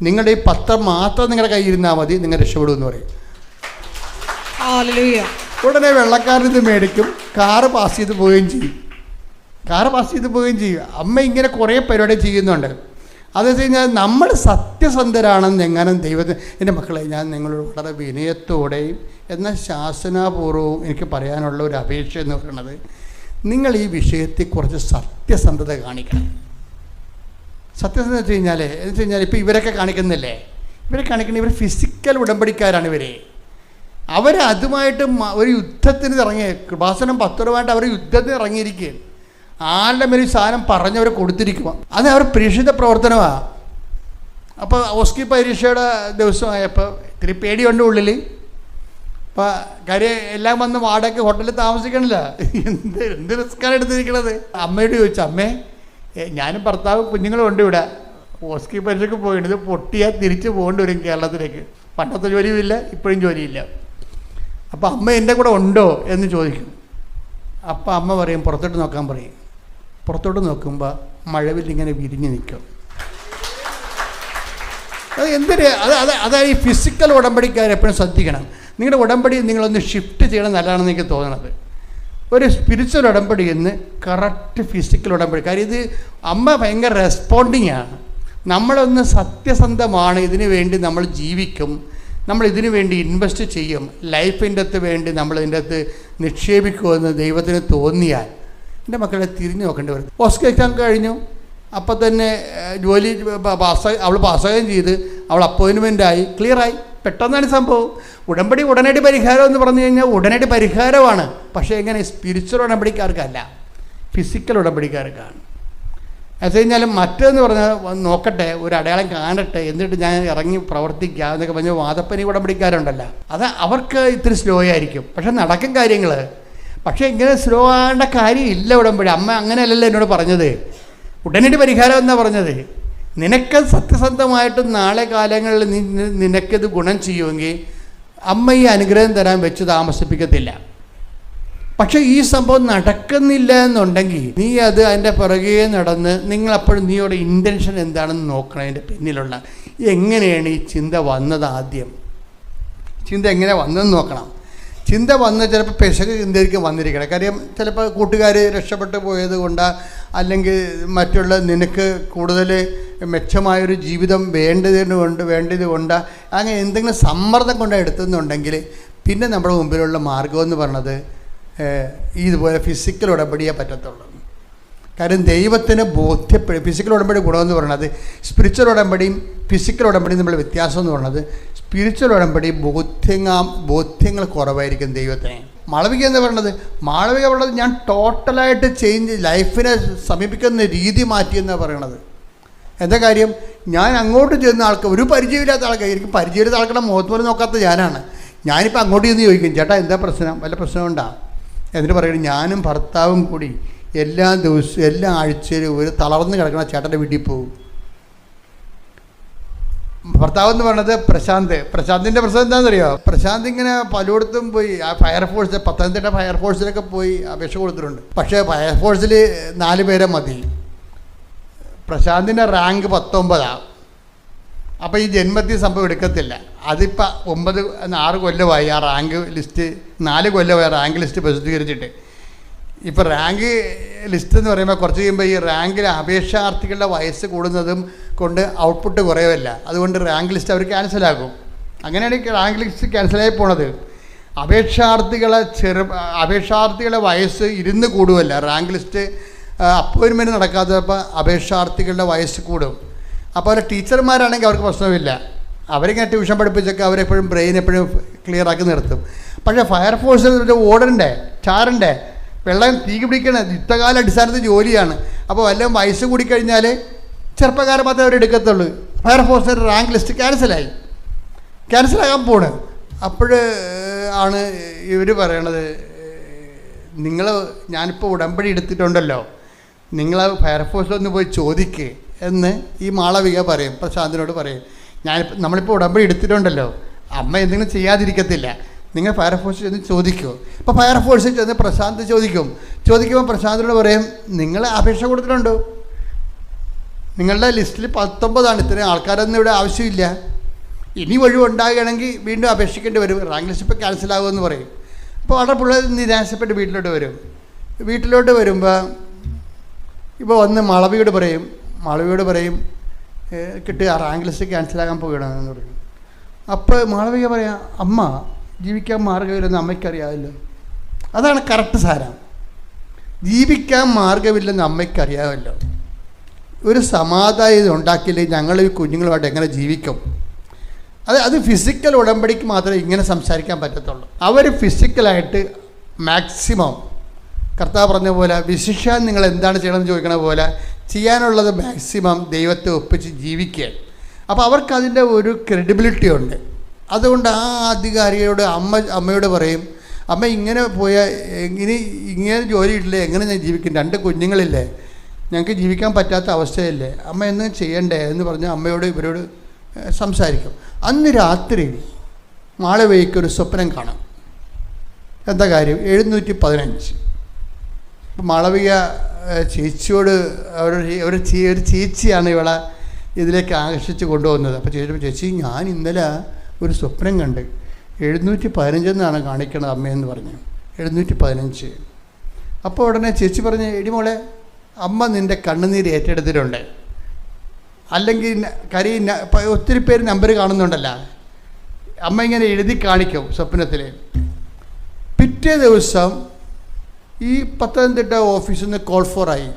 നിങ്ങളുടെ ഈ പത്രം മാത്രം നിങ്ങളുടെ കയ്യിരുന്നാൽ മതി, നിങ്ങൾ രക്ഷപ്പെടുമെന്ന് പറയും. ഉടനെ വെള്ളക്കാരൻ ഇത് മേടിക്കും, കാറ് പാസ് ചെയ്ത് പോവുകയും ചെയ്യും. അമ്മ ഇങ്ങനെ കുറേ പരിപാടി ചെയ്യുന്നുണ്ട്. അതെന്ന് വെച്ച് കഴിഞ്ഞാൽ നമ്മൾ സത്യസന്ധരാണെന്ന് എങ്ങാനും ദൈവത്തിന്, എൻ്റെ മക്കളെ, ഞാൻ നിങ്ങളോട് വളരെ വിനയത്തോടെയും എന്നാൽ ശാസനാപൂർവവും എനിക്ക് പറയാനുള്ള ഒരു അപേക്ഷ എന്ന് പറയുന്നത്, നിങ്ങൾ ഈ വിഷയത്തിൽ കുറച്ച് സത്യസന്ധത കാണിക്കണം. സത്യസന്ധത എന്ന് വെച്ച് കഴിഞ്ഞാൽ ഇപ്പോൾ ഇവരൊക്കെ കാണിക്കുന്നില്ലേ, ഇവർ ഫിസിക്കൽ ഉടമ്പടിക്കാരാണ്. അവരതുമായിട്ട് ഒരു യുദ്ധത്തിന് ഇറങ്ങിയ കൃപാസനം പത്രമായിട്ട് അവർ യുദ്ധത്തിന് ഇറങ്ങിയിരിക്കുകയാണ്. ആരുടെ മേലും സാധനം പറഞ്ഞവർ കൊടുത്തിരിക്കുക, അത് അവർ പ്രേക്ഷിത പ്രവർത്തനമാണ്. അപ്പോൾ ഓസ്കി പരീക്ഷയുടെ ദിവസമായപ്പോൾ ഇത്തിരി പേടിയുണ്ട് ഉള്ളിൽ. അപ്പോൾ കാര്യം എല്ലാം വന്ന് വാടക ഹോട്ടലിൽ താമസിക്കണില്ല, എന്ത് റിസ്ക്കാണ് എടുത്തിരിക്കണത്. അമ്മയോട് ചോദിച്ചു, അമ്മേ, ഞാനും ഭർത്താവ് കുഞ്ഞുങ്ങളും ഉണ്ട് ഇവിടെ, ഓസ്കി പരീക്ഷയ്ക്ക് പോയിട്ട് ഇത് പൊട്ടിയാൽ തിരിച്ച് പോകേണ്ടി വരും കേരളത്തിലേക്ക്, പണ്ടത്തെ ജോലിയുമില്ല, ഇപ്പോഴും ജോലിയില്ല. അപ്പോൾ അമ്മ എൻ്റെ കൂടെ ഉണ്ടോ എന്ന് ചോദിക്കും. അപ്പോൾ അമ്മ പറയും, പുറത്തോട്ട് നോക്കാൻ പറയും. പുറത്തോട്ട് നോക്കുമ്പോൾ മഴവില്ലിങ്ങനെ വിരിഞ്ഞ് നിൽക്കും. അത് എന്തിന് അതായത് ഈ ഫിസിക്കൽ ഉടമ്പടിക്കാർ എപ്പോഴും ശ്രദ്ധിക്കണം. നിങ്ങളുടെ ഉടമ്പടി നിങ്ങളൊന്ന് ഷിഫ്റ്റ് ചെയ്യണം നല്ലതാണെന്ന് എനിക്ക് തോന്നണത്. ഒരു സ്പിരിച്വൽ ഉടമ്പടി എന്ന് കറക്റ്റ് ഫിസിക്കൽ ഉടമ്പടി. കാര്യം ഇത് അമ്മ ഭയങ്കര റെസ്പോണ്ടിങ് ആണ്. നമ്മളൊന്ന് സത്യസന്ധമാണ്, ഇതിനു വേണ്ടി നമ്മൾ ജീവിക്കും, നമ്മൾ ഇതിനു വേണ്ടി ഇൻവെസ്റ്റ് ചെയ്യും, ലൈഫിൻ്റെ അകത്ത് വേണ്ടി നമ്മൾ ഇതിൻ്റെ അകത്ത് നിക്ഷേപിക്കുമെന്ന് ദൈവത്തിന് തോന്നിയാൽ എൻ്റെ മക്കളെ തിരിഞ്ഞു നോക്കേണ്ടി വരും. ഓസ്കർ എക്സാം കഴിഞ്ഞു, അപ്പം തന്നെ ജോലി അവൾ പാസ്സാകുകയും ചെയ്ത് അവൾ അപ്പോയിൻമെൻ്റായി, ക്ലിയറായി. പെട്ടെന്നാണ് സംഭവം. ഉടനടി പരിഹാരം എന്ന് പറഞ്ഞു കഴിഞ്ഞാൽ ഉടനടി പരിഹാരമാണ്. പക്ഷേ എങ്ങനെ? സ്പിരിച്വൽ ഉടമ്പടിക്കാർക്കല്ല, ഫിസിക്കൽ ഉടമ്പടിക്കാർക്കാണ്. അത് കഴിഞ്ഞാലും മറ്റേന്ന് പറഞ്ഞാൽ നോക്കട്ടെ, ഒരു അടയാളം കാണട്ടെ, എന്നിട്ട് ഞാൻ ഇറങ്ങി പ്രവർത്തിക്കുക എന്നൊക്കെ പറഞ്ഞാൽ വാദപ്പനി ഉടമ്പടിക്കാരുണ്ടല്ലോ, അത് അവർക്ക് ഇത്തിരി സ്ലോ ആയിരിക്കും. പക്ഷെ നടക്കും കാര്യങ്ങൾ. പക്ഷേ ഇങ്ങനെ സ്ലോ ആകേണ്ട കാര്യമില്ല ഉടമ്പടി. അമ്മ അങ്ങനെയല്ലല്ലോ എന്നോട് പറഞ്ഞത്. ഉടനടി പരിഹാരം എന്നാണ് പറഞ്ഞത്. നിനക്ക് സത്യസന്ധമായിട്ടും നാളെ കാലങ്ങളിൽ നിനക്കിത് ഗുണം ചെയ്യുമെങ്കിൽ അമ്മ ഈ അനുഗ്രഹം തരാൻ വെച്ച് താമസിപ്പിക്കത്തില്ല. പക്ഷേ ഈ സംഭവം നടക്കുന്നില്ല എന്നുണ്ടെങ്കിൽ നീ അതിൻ്റെ പുറകെ നടന്ന് നിങ്ങളപ്പോഴും നീയുടെ ഇൻറ്റൻഷൻ എന്താണെന്ന് നോക്കണം. അതിൻ്റെ പിന്നിലുള്ള എങ്ങനെയാണ് ഈ ചിന്ത വന്നത്, ആദ്യം ചിന്ത എങ്ങനെ വന്നതെന്ന് നോക്കണം. ചിന്ത വന്ന് ചിലപ്പോൾ പെശക് ചിന്തയ്ക്ക് വന്നിരിക്കണം. കാര്യം ചിലപ്പോൾ കൂട്ടുകാർ രക്ഷപ്പെട്ടു പോയത് കൊണ്ടാണ്, അല്ലെങ്കിൽ മറ്റുള്ള നിനക്ക് കൂടുതൽ മെച്ചമായൊരു ജീവിതം വേണ്ടത് കൊണ്ടാണ്, അങ്ങനെ എന്തെങ്കിലും സമ്മർദ്ദം കൊണ്ട് എടുത്തെന്നുണ്ടെങ്കിൽ പിന്നെ നമ്മുടെ മുമ്പിലുള്ള മാർഗമെന്ന് പറഞ്ഞത് ഇതുപോലെ ഫിസിക്കൽ ഉടമ്പടിയേ പറ്റത്തുള്ളൂ. കാര്യം ദൈവത്തിന് ഫിസിക്കൽ ഉടമ്പടി ഗുണമെന്ന് പറയുന്നത്, സ്പിരിച്വൽ ഉടമ്പടിയും ഫിസിക്കൽ ഉടമ്പടിയും തമ്മിലുള്ള വ്യത്യാസം എന്ന് പറയുന്നത്, സ്പിരിച്വൽ ഉടമ്പടി ബോധ്യങ്ങൾ കുറവായിരിക്കും ദൈവത്തിന്. മാളവിക എന്ന് പറയുന്നത്, മാളവിക പറയുന്നത് ഞാൻ ടോട്ടലായിട്ട് ലൈഫിനെ സമീപിക്കുന്ന രീതി മാറ്റിയെന്നാണ് പറയണത്. എന്താ കാര്യം? ഞാൻ അങ്ങോട്ട് ചെന്ന ആൾക്ക്, ഒരു പരിചയമില്ലാത്ത ആൾക്കാർ, എനിക്ക് പരിചയമില്ലാത്ത ആൾക്കാരുടെ മുഖത്ത് പോലും നോക്കാത്ത ഞാനാണ്. ഞാനിപ്പോൾ അങ്ങോട്ട് ചെന്ന് ചോദിക്കും, ചേട്ടാ എന്താ പ്രശ്നം, വല്ല പ്രശ്നമുണ്ടോ? എന്നിട്ട് പറയുന്നത്, ഞാനും ഭർത്താവും കൂടി എല്ലാ ദിവസവും എല്ലാ ആഴ്ചയിലും ഒരു തളർന്ന് കിടക്കുന്ന ചേട്ടൻ്റെ വീട്ടിൽ പോകും. ഭർത്താവ് എന്ന് പറയുന്നത് പ്രശാന്തിൻ്റെ പ്രശ്നം എന്താണെന്നറിയോ? പ്രശാന്ത് ഇങ്ങനെ പലയിടത്തും പോയി ഫയർഫോഴ്സ്, പത്തനംതിട്ട ഫയർഫോഴ്സിലൊക്കെ പോയി അപേക്ഷ കൊടുത്തിട്ടുണ്ട്. പക്ഷേ ഫയർഫോഴ്സിൽ 4 പേരെ മതി. പ്രശാന്തിൻ്റെ റാങ്ക് 19. അപ്പോൾ ഈ ജന്മത്തിൽ സംഭവം എടുക്കത്തില്ല. അതിപ്പോൾ 6 കൊല്ലമായി ആ റാങ്ക് ലിസ്റ്റ്, 4 കൊല്ലമായി റാങ്ക് ലിസ്റ്റ് പ്രസിദ്ധീകരിച്ചിട്ട്. ഇപ്പോൾ റാങ്ക് ലിസ്റ്റ് എന്ന് പറയുമ്പോൾ കുറച്ച് കഴിയുമ്പോൾ ഈ റാങ്കിൽ അപേക്ഷാർത്ഥികളുടെ വയസ്സ് കൂടുന്നതും കൊണ്ട് ഔട്ട്പുട്ട് കുറയുമല്ല. അതുകൊണ്ട് റാങ്ക് ലിസ്റ്റ് അവർ ക്യാൻസലാക്കും. അങ്ങനെയാണ് ഈ റാങ്ക് ലിസ്റ്റ് ക്യാൻസലായി പോണത്. അപേക്ഷാർത്ഥികളുടെ വയസ്സ് ഇരുന്ന് കൂടുമല്ല. റാങ്ക് ലിസ്റ്റ് അപ്പോയിൻമെൻറ്റ് നടക്കാത്തപ്പോൾ അപേക്ഷാർത്ഥികളുടെ വയസ്സ് കൂടും. അപ്പോൾ അവർ ടീച്ചർമാരാണെങ്കിൽ അവർക്ക് പ്രശ്നമില്ല. അവരിങ്ങനെ ട്യൂഷൻ പഠിപ്പിച്ചൊക്കെ അവരെപ്പോഴും ബ്രെയിൻ എപ്പോഴും ക്ലിയർ ആക്കി നിർത്തും. പക്ഷേ ഫയർഫോഴ്സിൽ ഓടണ്ടേ, ചാരണ്ടേ, വെള്ളം തീ പിടിക്കണ യുദ്ധകാല അടിസ്ഥാനത്തിൽ ജോലിയാണ്. അപ്പോൾ വല്ലതും വയസ്സ് കൂടിക്കഴിഞ്ഞാൽ ചെറുപ്പക്കാരെ മാത്രമേ അവരെടുക്കത്തുള്ളൂ. ഫയർഫോഴ്സിൻ്റെ റാങ്ക് ലിസ്റ്റ് ക്യാൻസലാകാൻ പോണ്. അപ്പോൾ ആണ് ഇവർ പറയണത്, ഞാനിപ്പോൾ ഉടമ്പടി എടുത്തിട്ടുണ്ടല്ലോ, നിങ്ങൾ ഫയർഫോഴ്സിലൊന്ന് പോയി ചോദിക്ക് എന്ന് ഈ മാളവിക പറയും, പ്രശാന്തിനോട് പറയും. നമ്മളിപ്പോൾ ഉടമ്പടി എടുത്തിട്ടുണ്ടല്ലോ, അമ്മ എന്തെങ്കിലും ചെയ്യാതിരിക്കത്തില്ല, നിങ്ങൾ ഫയർഫോഴ്സിൽ ചെന്ന് ചോദിക്കുമോ? ഇപ്പോൾ ഫയർഫോഴ്സിൽ ചെന്ന് പ്രശാന്ത് ചോദിക്കുമ്പോൾ പ്രശാന്തിനോട് പറയും, നിങ്ങൾ അപേക്ഷ കൊടുത്തിട്ടുണ്ടോ? നിങ്ങളുടെ ലിസ്റ്റിൽ 19 ഇത്രയും ആൾക്കാരൊന്നും ഇവിടെ ആവശ്യമില്ല. ഇനി ഒഴിവുണ്ടാകുകയാണെങ്കിൽ വീണ്ടും അപേക്ഷിക്കേണ്ടി വരും. റാങ്ക് ലിസ്റ്റ് ഇപ്പോൾ ക്യാൻസലാകുമെന്ന് പറയും. അപ്പോൾ അവിടെ പിള്ളേർ നിരാശപ്പെട്ട് വീട്ടിലോട്ട് വരുമ്പോൾ ഇപ്പോൾ വന്ന് മാളവിയോട് പറയും കിട്ടുക റാങ്ക് ലിസ്റ്റ് ക്യാൻസലാകാൻ പോവുകയാണെന്ന് പറയും. അപ്പോൾ മാളവിക പറയാം, അമ്മ ജീവിക്കാൻ മാർഗ്ഗമില്ലെന്ന് അമ്മയ്ക്കറിയാമല്ലോ. അതാണ് കറക്റ്റ് സാരം. ജീവിക്കാൻ മാർഗ്ഗമില്ലെന്ന് അമ്മയ്ക്കറിയാമല്ലോ. ഒരു സമാധാനം ഉണ്ടാക്കിയില്ലെങ്കിൽ ഞങ്ങൾ ഈ കുഞ്ഞുങ്ങളുമായിട്ട് എങ്ങനെ ജീവിക്കും? അത് ഫിസിക്കൽ ഉടമ്പടിക്ക് മാത്രമേ ഇങ്ങനെ സംസാരിക്കാൻ പറ്റത്തുള്ളൂ. അവർ ഫിസിക്കലായിട്ട് മാക്സിമം കർത്താവ് പറഞ്ഞ പോലെ, വിശിഷ്യാൻ നിങ്ങൾ എന്താണ് ചെയ്യണമെന്ന് ചോദിക്കണ പോലെ ചെയ്യാനുള്ളത് മാക്സിമം ദൈവത്തെ ഒപ്പിച്ച് ജീവിക്കുക. അപ്പോൾ അവർക്കതിൻ്റെ ഒരു ക്രെഡിബിലിറ്റി ഉണ്ട്. അതുകൊണ്ട് ആ അധികാരിയോട് അമ്മയോട് പറയും, അമ്മ ഇങ്ങനെ പോയാൽ ഇങ്ങനെ ജോലിയിട്ടില്ലേ, എങ്ങനെ ഞാൻ ജീവിക്കും? 2 കുഞ്ഞുങ്ങളില്ലേ, ഞങ്ങൾക്ക് ജീവിക്കാൻ പറ്റാത്ത അവസ്ഥയല്ലേ, അമ്മ എന്ന് ചെയ്യണ്ടേ എന്ന് പറഞ്ഞ് അമ്മയോട് ഇവരോട് സംസാരിക്കും. അന്ന് രാത്രി മാളവികയ്ക്കൊരു സ്വപ്നം കാണാം. എന്താ കാര്യം? 715. അപ്പം മാളവിക ചേച്ചിയോട് ഒരു ചേച്ചിയാണ് ഇവളെ ഇതിലേക്ക് ആകർഷിച്ച് കൊണ്ടുപോകുന്നത്. അപ്പോൾ ചേച്ചി ഞാൻ ഇന്നലെ ഒരു സ്വപ്നം കണ്ട് 715 എന്നാണ് കാണിക്കണത് അമ്മയെന്ന് പറഞ്ഞു. 715. അപ്പോൾ ഉടനെ ചേച്ചി പറഞ്ഞു, എടി മോളെ, അമ്മ നിൻ്റെ കണ്ണുനീര് ഏറ്റെടുത്തിട്ടുണ്ട്. അല്ലെങ്കിൽ ഒത്തിരി പേര് നമ്പർ കാണുന്നുണ്ടല്ലോ, അമ്മ ഇങ്ങനെ എഴുതി കാണിക്കും സ്വപ്നത്തിൽ. പിറ്റേ ദിവസം ഈ പത്തനംതിട്ട ഓഫീസിൽ നിന്ന് കോൾ ഫോറായി.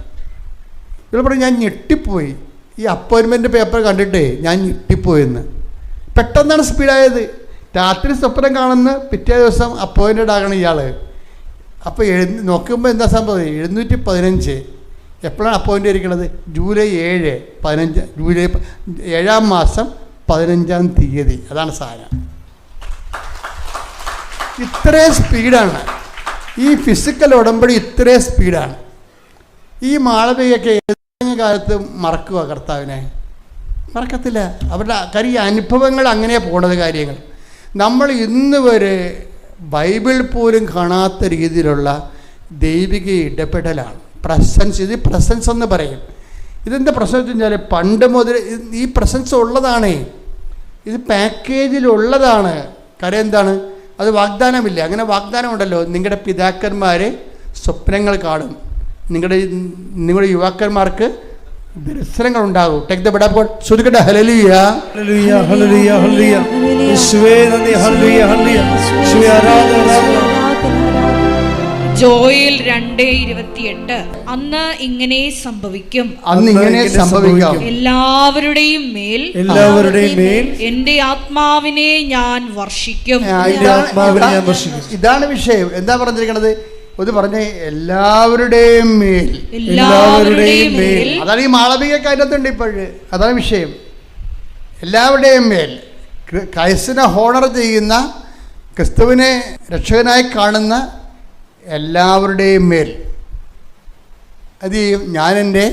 ഇവർ പറഞ്ഞു ഞാൻ ഞെട്ടിപ്പോയി, ഈ അപ്പോയിൻമെൻറ്റ് പേപ്പർ കണ്ടിട്ടേ ഞാൻ ഞെട്ടിപ്പോയെന്ന്. പെട്ടെന്നാണ് സ്പീഡായത്. രാത്രി സ്വപ്നം കാണുന്ന പിറ്റേ ദിവസം അപ്പോയിൻറ്റഡ് ആകണം ഇയാൾ. അപ്പോൾ നോക്കുമ്പോൾ എന്താ സംഭവം, 715 എപ്പോഴാണ് അപ്പോയിൻ്റ് ചെയ്തിരിക്കുന്നത്? ജൂലൈ 7 മാസം 15 തീയതി. അതാണ് സാധനം. ഇത്രയും സ്പീഡാണ് ഈ ഫിസിക്കൽ ഉടമ്പടി, ഇത്രയും സ്പീഡാണ്. ഈ മാളവികയൊക്കെ ഏതെങ്കിലും കാലത്ത് മറക്കുക കർത്താവിനെ? മറക്കത്തില്ല. അവരുടെ കാര്യം ഈ അനുഭവങ്ങൾ അങ്ങനെ പോണത് കാര്യങ്ങൾ. നമ്മൾ ഇന്ന് വരെ ബൈബിൾ പോലും കാണാത്ത രീതിയിലുള്ള ദൈവിക ഇടപെടലാണ്. പ്രസൻസ്, ഇത് പ്രസൻസ് എന്ന് പറയും. ഇതെന്താ പ്രശ്നം വെച്ച് കഴിഞ്ഞാൽ പണ്ട് മുതൽ ഈ പ്രസൻസ് ഉള്ളതാണേ, ഇത് പാക്കേജിലുള്ളതാണ്. കാര്യം എന്താണ്? അത് വാഗ്ദാനമില്ല. അങ്ങനെ വാഗ്ദാനം ഉണ്ടല്ലോ, നിങ്ങളുടെ പിതാക്കന്മാർ സ്വപ്നങ്ങൾ കാണും, നിങ്ങളുടെ യുവാക്കന്മാർക്ക് ദർശനങ്ങൾ ഉണ്ടാകും. Take the word God. ശ്രുതിക്കട്ടെ ഹല്ലേലൂയ ഹല്ലേലൂയ ഹല്ലേലൂയ ഹല്ലേലൂയ. യേശുവേ നന്ദി. ഹല്ലേലൂയ ഹല്ലേലൂയ. യേശുവേ ആരാധന. ജോയേൽ 2:28 അന്ന് ഇങ്ങനെ സംഭവിക്കും, എല്ലാവരുടെയും മേൽ എന്റെ ആത്മാവിനെ ഞാൻ വർഷിക്കും. ഇതാണ് വിഷയം. എന്താ പറഞ്ഞിരിക്കണത്? ഒന്ന് പറഞ്ഞേ, എല്ലാവരുടെയും മേൽ. അതാണ് ഈ മാളവികയൊക്കെ അതിനകത്തുണ്ട് ഇപ്പോഴ്. അതാണ് വിഷയം. എല്ലാവരുടെയും മേൽ ക്രൈസ്തനെ ഹോണർ ചെയ്യുന്ന, ക്രിസ്തുവിനെ രക്ഷകനായി കാണുന്ന എല്ലാവരുടെയും മേൽ അത് ചെയ്യും. ഞാൻ എൻ്റെ